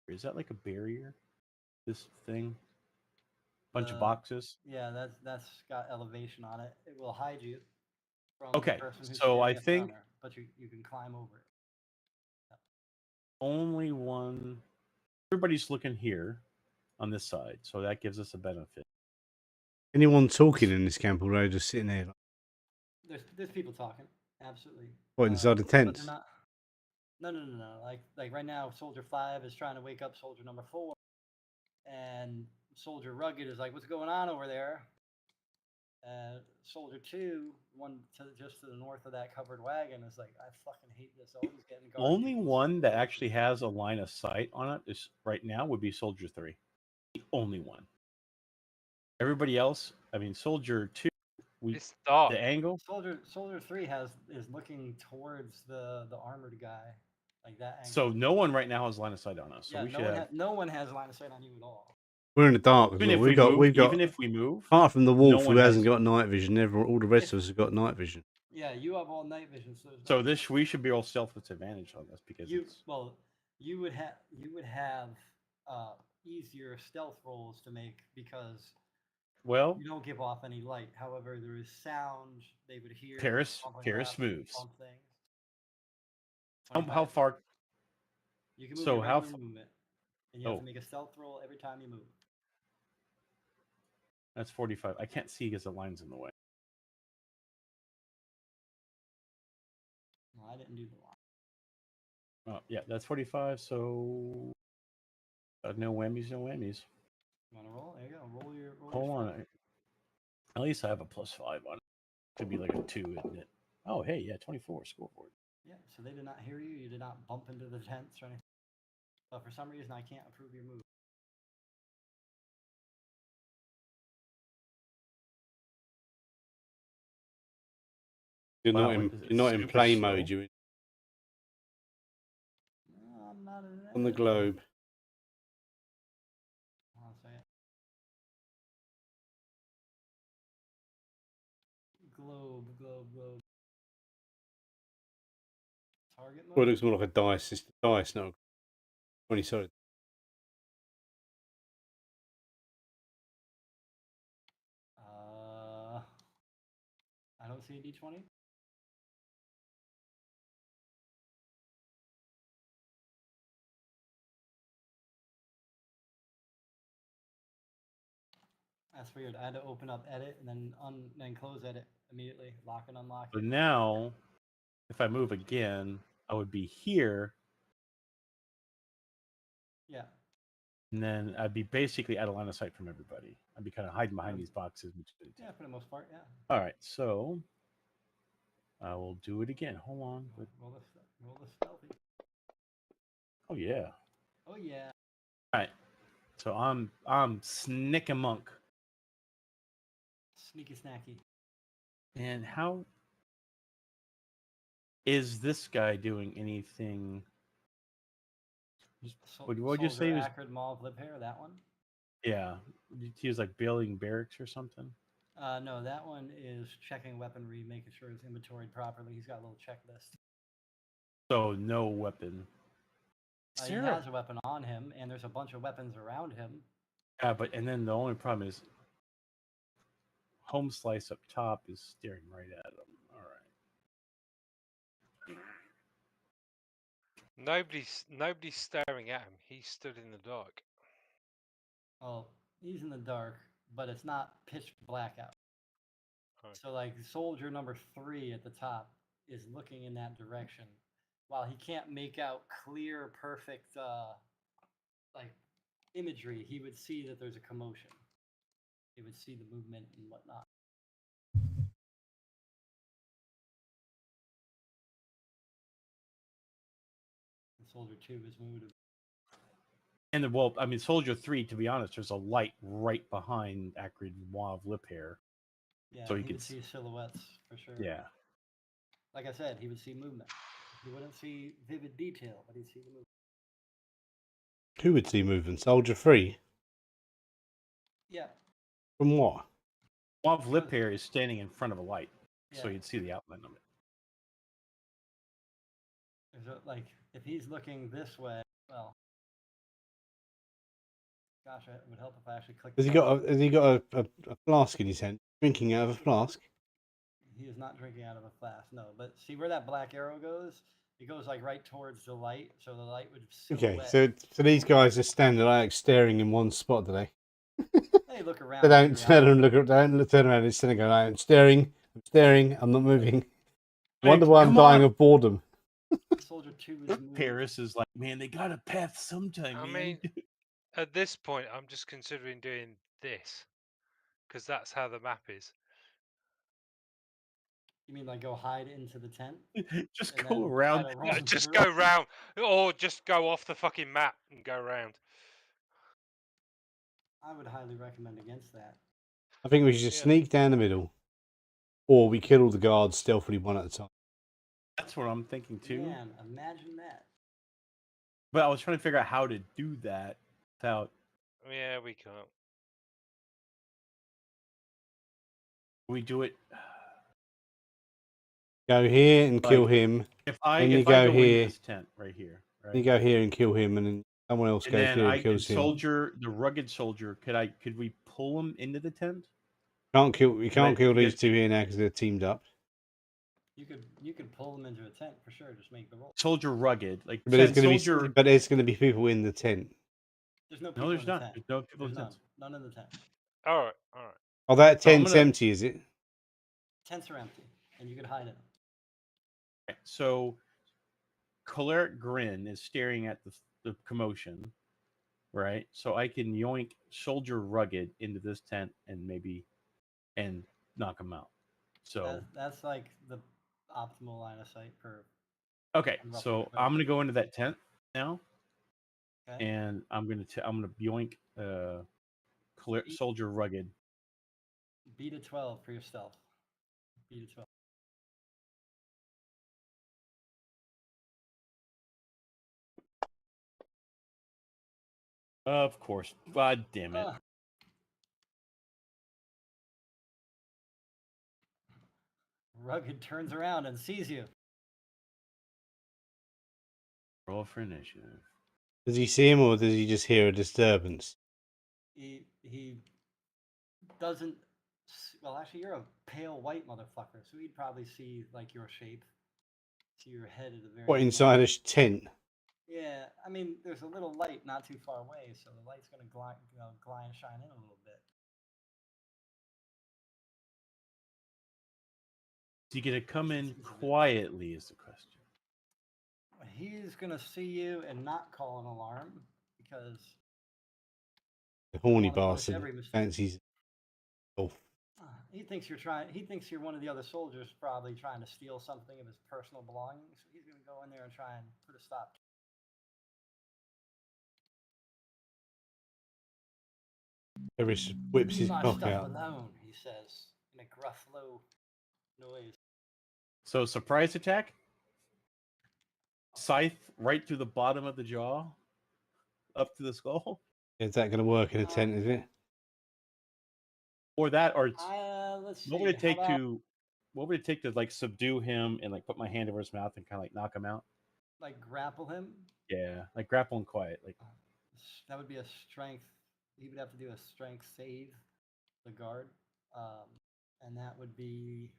Is that like a barrier? This thing? Bunch of boxes. Yeah, that's got elevation on it. It will hide you from Okay, the person who's so I standing up think- down there, but you can climb over it. Only one. Everybody's looking here on this side, so that gives us a benefit. Anyone talking in this camp, or are they just sitting there? There's people talking. Absolutely. What, inside the But they're tents? not. No. Like right now, Soldier 5 is trying to wake up Soldier number 4, and Soldier Rugged is like, "What's going on over there?" Soldier 2, one just to the north of that covered wagon, is like, "I fucking hate this. Always getting guarded." Only one that actually has a line of sight on it is right now would be Soldier 3. The only one. Everybody else, I mean, Soldier 2, It's dark. the angle. Soldier 3 is looking towards the armored guy, like that angle. So no one right now has line of sight on us. So yeah, we should have. no one has line of sight on you at all. We're in the dark as Even well. if we move, We've got. even if we move, Apart from the wolf one who hasn't has- got night vision, all the rest of us have got night vision. Yeah, you have all night vision, so there's so no- this we should be all stealth with advantage on this because you it's you would have easier stealth rolls to make because well. you don't give off any light. However, there is sound they would hear. Paris bumping Paris gravel, moves. bump things. How 25. far? You can move so your how regular movement, and you have Oh. to make a stealth roll every time you move. That's 45. I can't see because the line's in the way. No, I didn't do the line. Oh, yeah, that's 45. So no whammies, no whammies. You want to roll? There you go. Roll your. Hold on. At least I have a +5 on it. Could be like a 2, isn't it? Oh, hey, yeah, 24 scoreboard. Yeah. So they did not hear you. You did not bump into the tents or anything. But for some reason, I can't approve your move. You're Wow, not in. what is it, You're not in super play slow? mode. You're No, I'm not in on the globe. I'll say it. Globe. Target mode. Well, it looks more like a dice. It's the dice, not a 20. Sorry. I don't see a D20. That's weird. I had to open up edit and then close edit immediately. Lock and unlock So it. now, if I move again, I would be here, Yeah. and then I'd be basically out of line of sight from everybody. I'd be kind of hiding behind these boxes. Yeah, for the most part, yeah. All right, so I will do it again. Hold on. But, Roll the stealthy. oh yeah. Oh yeah. All right. So I'm Snick and Monk. Sneaky snacky. And how is this guy doing anything? What'd you say he was- Acrid Mauve Lip Hair, that one? Yeah, he was like building barracks or something. No, that one is checking weaponry, making sure it's inventoried properly. He's got a little checklist. So no weapon. He has a weapon on him, and there's a bunch of weapons around him. Yeah, but and then the only problem is Home Slice up top is staring right at him. All right. Nobody's staring at him. He stood in the dark. Oh, he's in the dark, but it's not pitch black out. Right. So, like, soldier number 3 at the top is looking in that direction. While he can't make out clear, perfect, like, imagery, he would see that there's a commotion. He would see the movement and whatnot. And soldier 2 is moved. And I mean, Soldier 3, to be honest, there's a light right behind Acrid Mauve Lip Hair. Yeah, So he he could would see silhouettes for sure. Yeah. Like I said, he would see movement. He wouldn't see vivid detail, but he'd see the movement. Who would see movement? Soldier 3? Yeah. From what? Mauve Lip Hair is standing in front of a light, Yeah. so you'd see the outline of it. There's like, if he's looking this way, well, gosh, it would help if I actually clicked. Has he got a flask in his hand? Drinking out of a flask? He is not drinking out of a flask, no. But see where that black arrow goes? It goes like right towards the light, so the light would silhouette. Okay, so these guys are standing like staring in one spot, do they? They look around. They don't turn around and stand and go, I'm staring, I'm not moving. Wonder why I'm come dying on. of boredom. Soldier 2 is moved. Paris is like, man, they got a path sometime, I man. mean, at this point, I'm just considering doing this because that's how the map is. You mean like go hide into the tent? Just and go then around. try to No, roll just through? go round, or just go off the fucking map and go round. I would highly recommend against that. I think we should just Yeah. sneak down the middle, or we kill all the guards stealthily one at a time. That's what I'm thinking too. Man, imagine that. But I was trying to figure out how to do that without. Yeah, we can't. We do it. Go here and kill Like, him. If I Then you if I go go here. into this tent right here, right? You go here and kill him, and then someone else And goes then here I and could kills him. soldier the rugged soldier. Could we pull him into the tent? Can't kill. We Can I can't kill these get- two here now because they're teamed up. You could pull them into a tent for sure. Just make the roll. Soldier rugged, like But there's send going to soldier. be. But there's going to be people in the tent. There's no people No, there's in the not. tent. There's no people in There's the tent. none in the tent. All right, all right. Oh, that So I'm tent's gonna- empty, is it? Tents are empty, and you could hide in them. So, Choleric Grin is staring at the commotion, right? So I can yoink Soldier Rugged into this tent and knock him out. So That's like the optimal line of sight for. okay, roughly so 20. I'm gonna go into that tent now, Okay. and I'm gonna yoink Soldier Rugged. Beat a 12 for your stealth. Beat a 12. Of course. God damn it. Ah. Rugged turns around and sees you. Roll for initiative. Does he see him, or does he just hear a disturbance? He doesn't. Well, actually, you're a pale white motherfucker, so he'd probably see like your shape. See your head at the very. What, end. inside a tent? Yeah, I mean, there's a little light not too far away, so the light's gonna glide and shine in a little bit. Is he gonna come in quietly? Is the question. He's gonna see you and not call an alarm because The horny wanna punish bastard every mistake. fancies. Oh, he thinks you're trying. He thinks you're one of the other soldiers, probably trying to steal something of his personal belongings. So he's gonna go in there and try and put a stop. Harris whips his My cock stuff out. alone, he says in a gruff, low noise. So surprise attack. Scythe right through the bottom of the jaw, up to the skull, Is that going to work in a tent? Is it? or that, or it's, Let's see. what would it take how about, to, what would it take to like subdue him and like put my hand over his mouth and kind of like knock him out? like grapple him? Yeah, like grapple and quiet. Like That would be a strength. He would have to do a strength save, the guard, and that would be.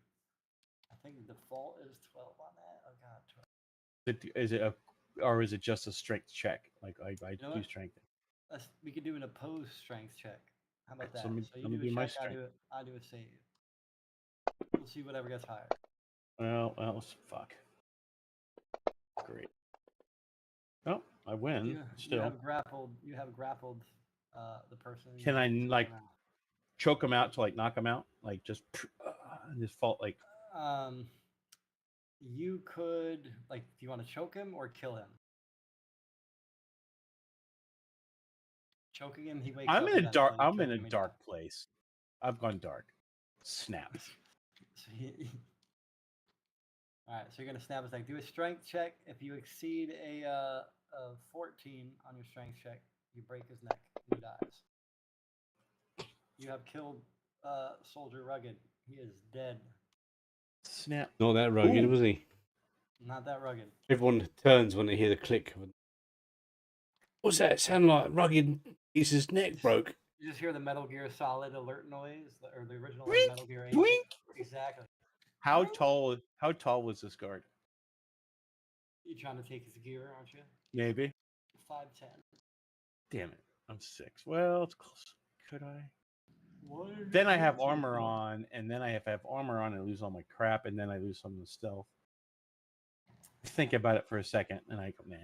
I think the default is 12 on that. Oh god, 12. is it a, or is it just a strength check? Like I know do what? strength. We could do an opposed strength check. How about that? So let me you do do my a check, strength. I do a save. We'll see whatever gets higher. Well, fuck. Great. Oh, I win. You Still, have grappled. You have grappled the person. Can I, who's like, around. choke him out to like knock him out, like just fall like. You could like. Do you want to choke him or kill him? Choking him, he wakes up. I'm in a eventually, dark. you I'm choke in a him, he dark place. I've gone dark. Snap. dies. So all right, so you're gonna snap attack. Do a strength check. If you exceed a 14 on your strength check, you break his neck and he dies. You have killed Soldier Rugged. He is dead. Snap. Not that rugged, Ooh. was he? Not that rugged. Everyone turns when they hear the click. What's that? Sound like rugged? Is his neck broke? You just hear the Metal Gear Solid alert noise, or the original Blink, Metal Gear 8. blink. Exactly. How tall was this guard? You trying to take his gear, aren't you? Maybe. 5'10". Damn it. I'm 6. Well, it's close. Could I? What? Then I have armor on, and then I have armor on and I lose all my crap, and then I lose some of the stealth. think about it for a second, and I go, nah.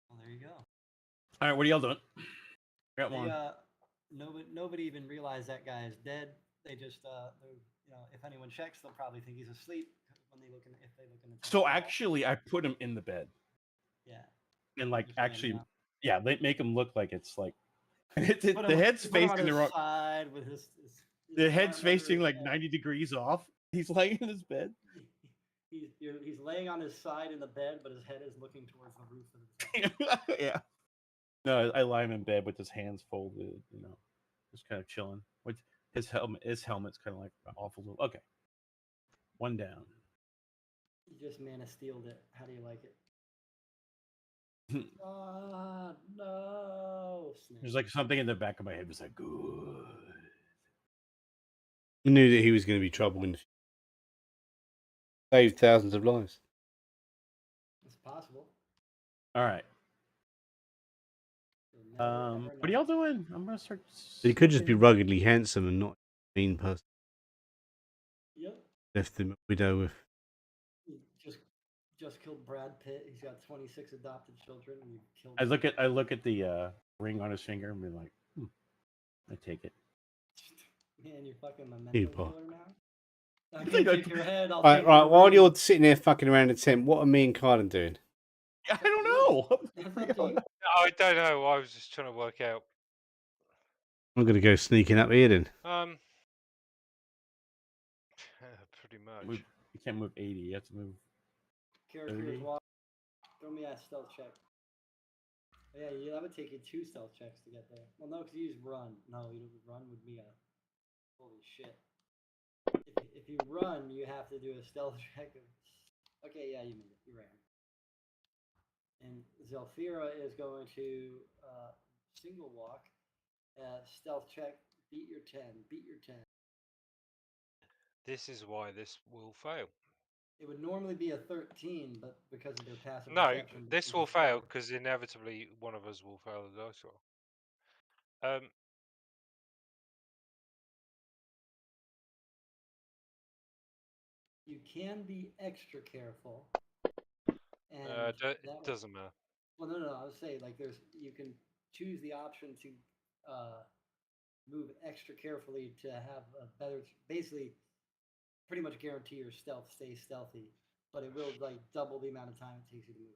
Well, there you go. All right, what are y'all doing? Got They, one. nobody even realized that guy is dead. They just, if anyone checks, they'll probably think he's asleep when they look in. If they look in the. So actually, I put him in the bed, yeah. and like Just laying actually, down. yeah, they make him look like it's like Put the him- head's put him on facing the his wrong. side with his The arm head's under facing his like head. 90 degrees off. He's laying in his bed. He's laying on his side in the bed, but his head is looking towards the roof of the tent. Yeah. No, I lie him in bed with his hands folded, just kind of chilling. With his helmet's kind of like awful. Okay. One down. You just Man of Steeled it. How do you like it? No. Snap. There's like something in the back of my head was like, good. I knew that he was going to be trouble and saved thousands of lives. It's possible. All right. You'll never, ever What are know. y'all doing? I'm gonna start. But he could just be smoking. ruggedly handsome and not a mean person. Yep. Left him a widow with. You just killed Brad Pitt. He's got 26 adopted children, and you killed. I look at the ring on his finger and be like, I take it. Man, you're fucking memento Keep on. killer now. I think can I- take your head. I'll Right, take right. your While ring. you're sitting there fucking around the tent, what are me and Carden doing? I don't know. That's up to you. I don't know. I was just trying to work out. I'm going to go sneaking up here then. Pretty much. You can't move 80. You have to move. Characters 30. walk. Throw me a stealth check. Yeah, that would take you 2 stealth checks to get there. Well, no, because you use run. No, you run would be a. Holy shit. If you run, you have to do a stealth check. Okay, yeah, you made it. You ran. And Zelfira is going to single walk. Stealth check. Beat your 10. Beat your 10. This is why this will fail. It would normally be a 13, but because of their passive No, perception, this it's will a fail 4. because inevitably one of us will fail the dice roll. You can be extra careful. And It that doesn't matter. Well, no. I would say like you can choose the option to move extra carefully to have a better, basically, pretty much guarantee your stealth stays stealthy, but it will like double the amount of time it takes you to move.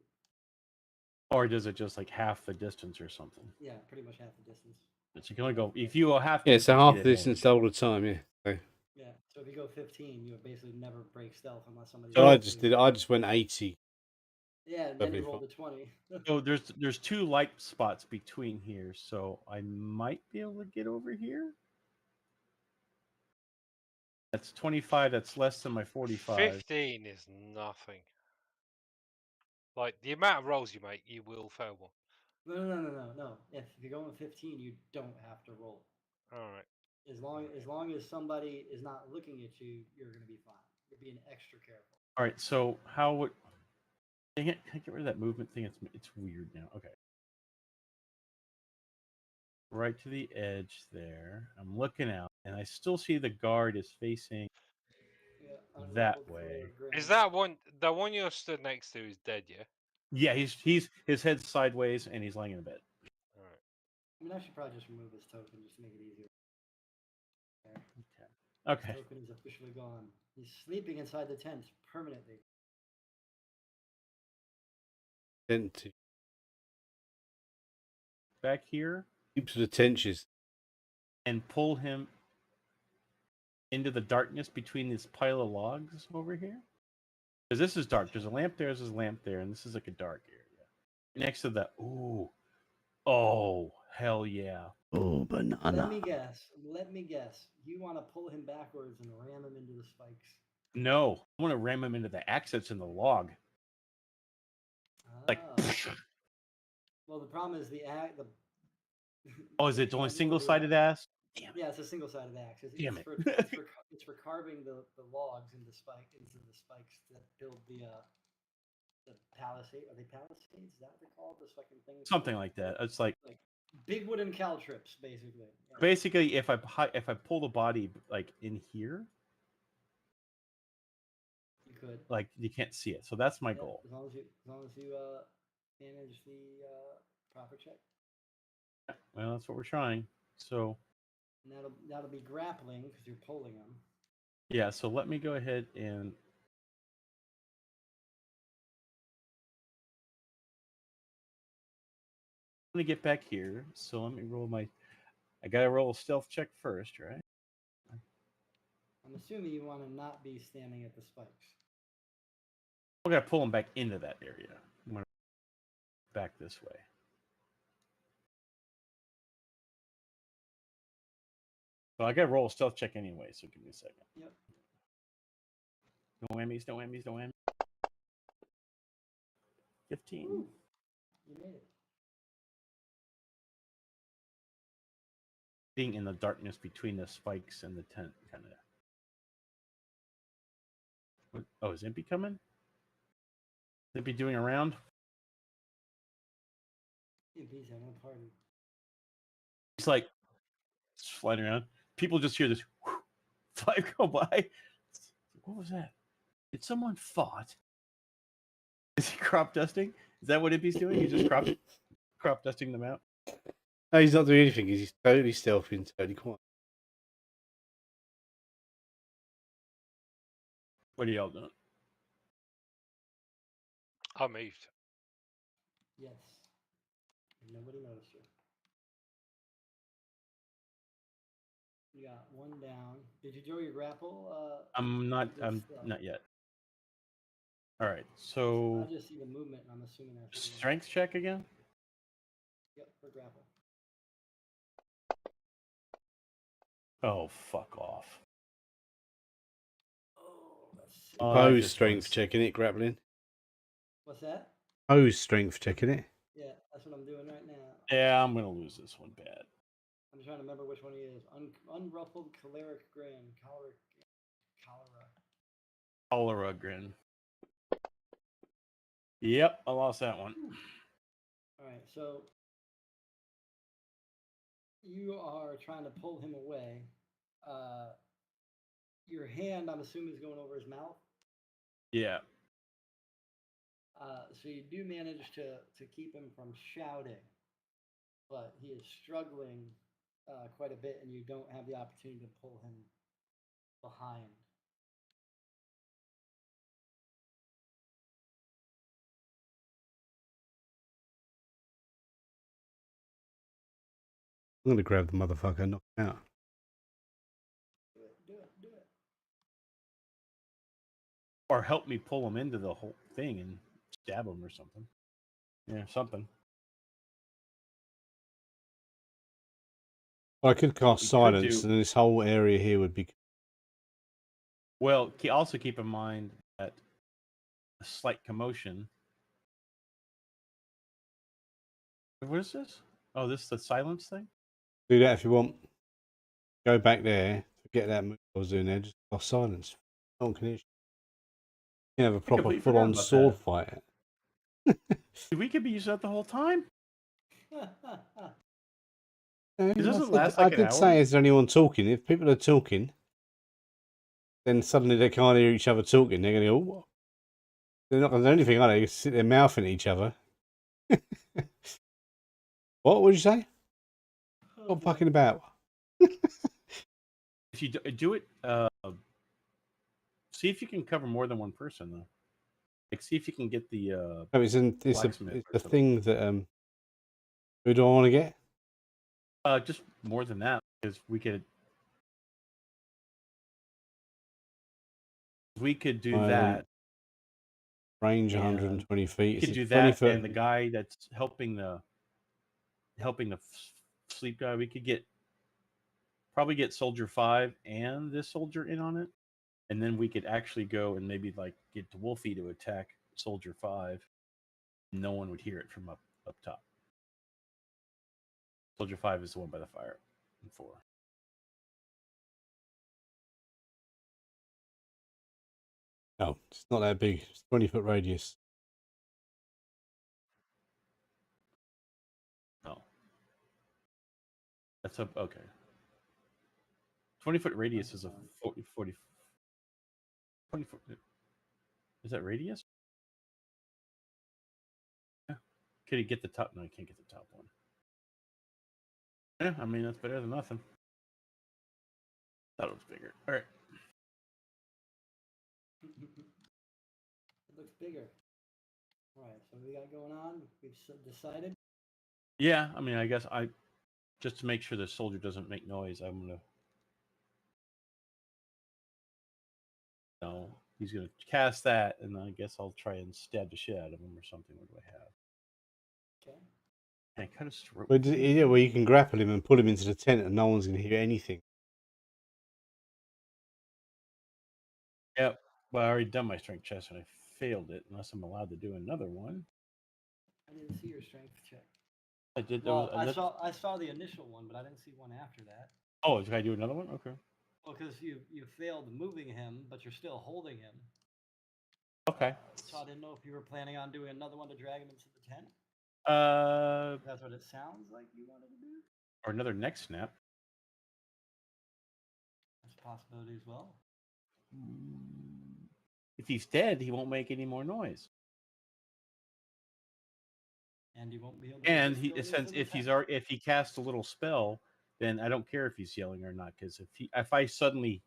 Or does it just like half the distance or something? Yeah, pretty much half the distance. So you can only go if you go half. Yeah, distance, so you half get the ahead. distance all the time, yeah. So, Yeah, so if you go 15, you basically never break stealth unless somebody. so else does. I just went 80. Yeah, and then you Perfectly roll the 20. So there's 2 light spots between here, so I might be able to get over here. That's 25. That's less than my 45. 15 is nothing. Like the amount of rolls you make, you will fail one. No. If you're going 15, you don't have to roll. All right. As long as somebody is not looking at you, you're gonna be fine. You're being extra careful. All right. So how would? Dang it! Can I get rid of that movement thing? It's weird now. Okay. Right to the edge there. I'm looking out, and I still see the guard is facing Yeah, that unleveled for way. Is granite. that one? The one you're stood next to is dead, yeah? Yeah, he's his head's sideways, and he's laying in bed. All right. I mean, I should probably just remove his token just to make it easier. There. Okay. His token is officially gone. He's sleeping inside the tent permanently. Tent. Back here Keep to the tenches. and pull him into the darkness between this pile of logs over here. Because this is dark. There's a lamp there. There's a lamp there, and this is like a dark area. Next to that. Ooh. Oh, hell yeah. Oh, banana. Let me guess. You want to pull him backwards and ram him into the spikes. No, I want to ram him into the axe that's in the log. Like, Ah. Well, the problem is the oh, is it only single-sided axe? Damn it. Yeah, it's a single-sided axe. Damn it. It's for carving the logs into the spikes that build the palisade. Are they palisades? Is that what they call it? This fucking thing. Something like that. It's like big wooden caltrips, basically. Yeah. basically if I pull the body like in here, You could. like you can't see it. So that's my Yep, goal. as long as you manage the proper check. Well, that's what we're trying. So And that'll be grappling because you're pulling them. yeah, so let me go ahead and I'm gonna get back here. So let me roll my. I gotta roll a stealth check first, right? I'm assuming you want to not be standing at the spikes. We're gonna pull them back into that area. I'm gonna back this way. So I gotta roll a stealth check anyway. So give me a second. Yep. No whammies. No whammies. No whammies. 15. Woo. You made it. Being in the darkness between the spikes and the tent, kind of. Oh, is Impy coming? Is Impy doing a round? Impy's having a party. He's like flying around. People just hear this fly go by. What was that? Did someone fought? Is he crop dusting? Is that what Impy's doing? He's just crop dusting them out. No, he's not doing anything. He's totally stealthy and totally quiet. What are y'all doing? I moved. Yes. Nobody noticed you. You got one down. Did you throw your grapple? I'm not yet. All right, so I just see the movement, and I'm assuming that's strength check again. Yep, for grapple. Oh, fuck off. Oh, that's sick. Pose strength checking it, grappling. What's that? Pose strength checking it. Yeah, that's what I'm doing right now. Yeah, I'm gonna lose this one bad. I'm trying to remember which one he is. Unruffled choleric grin. Cholera grin. Yep, I lost that one. All right, so you are trying to pull him away. Your hand, I'm assuming, is going over his mouth. Yeah. So you do manage to keep him from shouting, but he is struggling quite a bit, and you don't have the opportunity to pull him behind. I'm going to grab the motherfucker and knock him out. Do it. Or help me pull him into the whole thing and stab him or something. Yeah, something. Well, I could cast We could silence, do- and this whole area here would be. Well, also keep in mind that a slight commotion. What is this? Oh, this is the silence thing? Do that if you want. Go back there. Forget that move I was doing there. Just cast silence. No one can hear you. You can have a proper completely full-on forgot about sword that. fight. We could be using that the whole time. Yeah, It doesn't I last I like an did hour. say, is there anyone talking? If people are talking, then suddenly they can't hear each other talking. They're going to go, what? They're not going to do anything, are they? They sit there mouthing at each other. What would you say? What fucking about? If you do it, see if you can cover more than one person though. Like, see if you can get the. No, it's blacksmith it's or the something. thing that who do I want to get? Just more than that, because we could do that. Range and 120 feet. We could It's a do 20 that, foot. and the guy that's helping the sleep guy, we could probably get Soldier 5 and this soldier in on it, and then we could actually go and maybe like get Wolfie to attack Soldier 5. No one would hear it from up top. Soldier 5 is the one by the fire. And 4. No, it's not that big. It's 20-foot radius. Oh, that's up. Okay. 20-foot radius is a 40 20 foot. Is that radius? Yeah. Could he get the top? No, he can't get the top one. Yeah, I mean that's better than nothing. Thought it was bigger. All right. It looks bigger. All right, so we got going on. We've decided. Yeah, I mean, I guess I just to make sure the soldier doesn't make noise, I'm gonna. No, he's gonna cast that, and I guess I'll try and stab the shit out of him or something. What do I have? Okay. Can I cut his throat? Well, yeah, well, you can grapple him and pull him into the tent, and no one's going to hear anything. Yep. Well, I already done my strength chest, and I failed it. Unless I'm allowed to do another one. I didn't see your strength check. I did. Well, I saw the initial one, but I didn't see one after that. Oh, did I do another one? Okay. Well, because you failed moving him, but you're still holding him. Okay. So I didn't know if you were planning on doing another one to drag him into the tent. That's what it sounds like you wanted to do. Or another neck snap. That's a possibility as well. If he's dead, he won't make any more noise. And you won't be able to. And if he casts a little spell, then I don't care if he's yelling or not, because if I suddenly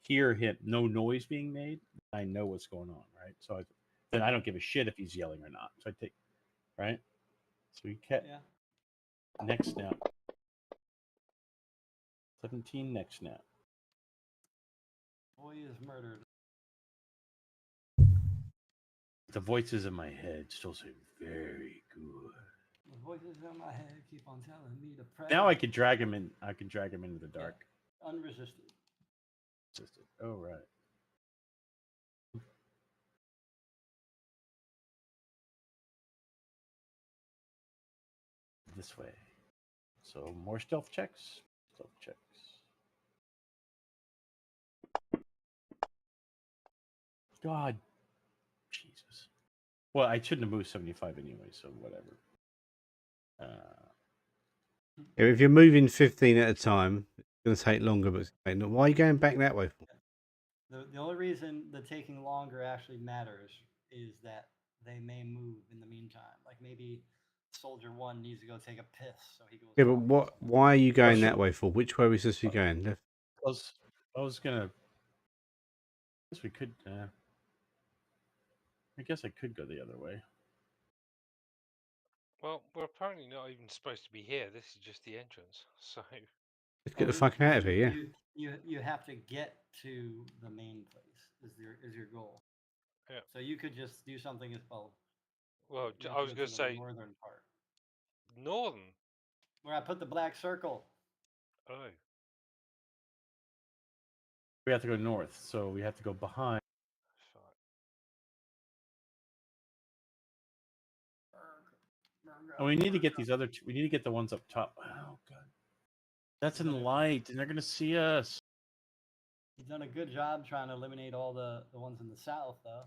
hear him no noise being made, I know what's going on, right? So then I don't give a shit if he's yelling or not. So I take right. So we kept neck snap. 17 neck snap. Boy is murdered. The voices in my head still say very good. The voices in my head keep on telling me to pray. Now I could drag him in. I can drag him into the dark. Yeah. Unresisted. Oh right. This way. So more stealth checks. Stealth checks. God. Jesus. Well, I shouldn't have moved 75 anyway, so whatever. If you're moving 15 at a time, it's going to take longer. But why are you going back that way for? The only reason the taking longer actually matters is that they may move in the meantime. Like maybe Soldier 1 needs to go take a piss, so he goes. Yeah, but why are you going that way for? Which way are we supposed to be going? Left? I was gonna. I guess we could. I guess I could go the other way. Well, we're apparently not even supposed to be here. This is just the entrance. So Let's get the fuck out of here. Yeah. You have to get to the main place. Is your goal? Yeah. So you could just do something as well. Well, I was going to say northern part. Northern. Where I put the black circle. Oh. We have to go north, so we have to go behind. And we need to get these other. We need to get the ones up top. Oh god, that's in the light, and they're gonna see us. He's done a good job trying to eliminate all the ones in the south, though.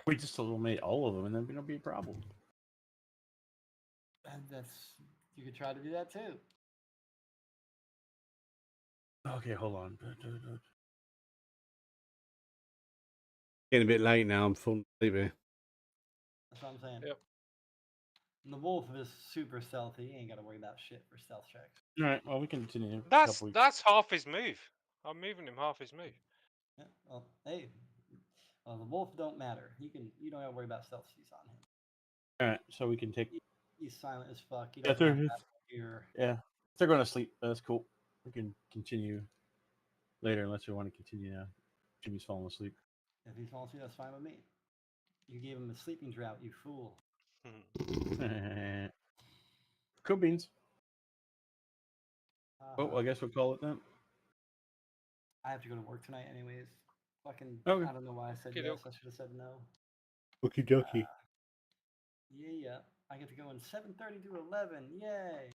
We just eliminate all of them, and then it'll be a problem. And you could try to do that too. Okay, hold on. Getting a bit late now. I'm falling asleep here. That's what I'm saying. Yep. And the wolf is super stealthy. He ain't got to worry about shit for stealth checks. All right. Well, we can continue. That's half his move. I'm moving him half his move. Yeah. Well, hey. Well, the wolf don't matter. You don't have to worry about stealth she's on him. All right. So we can take. He's silent as fuck. He Yeah, doesn't have ear. Yeah. They're going to sleep. That's cool. We can continue later unless we want to continue now. Jimmy's falling asleep. If he's falling asleep, that's fine with me. You gave him a sleeping drought, you fool. Cool beans. Well, I guess we'll call it then. I have to go to work tonight anyways. Fucking, okay. I don't know why I said yes. I should have said no. Okie dokie. Yeah. I get to go in 7:30 to 11. Yay.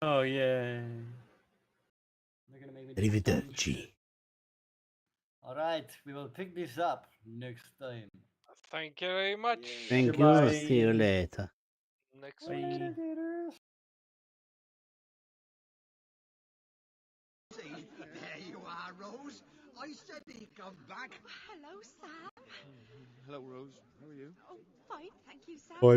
Oh, yay. They're going to make me do Arrivederci. All right. We will pick this up next time. Thank you very much. Thank you. See you later. Next Bye. week. are, Rose. I said he'd come back. Hello, Sam. Hello, Rose. How are you? Oh, fine, thank you, Sam. Bye,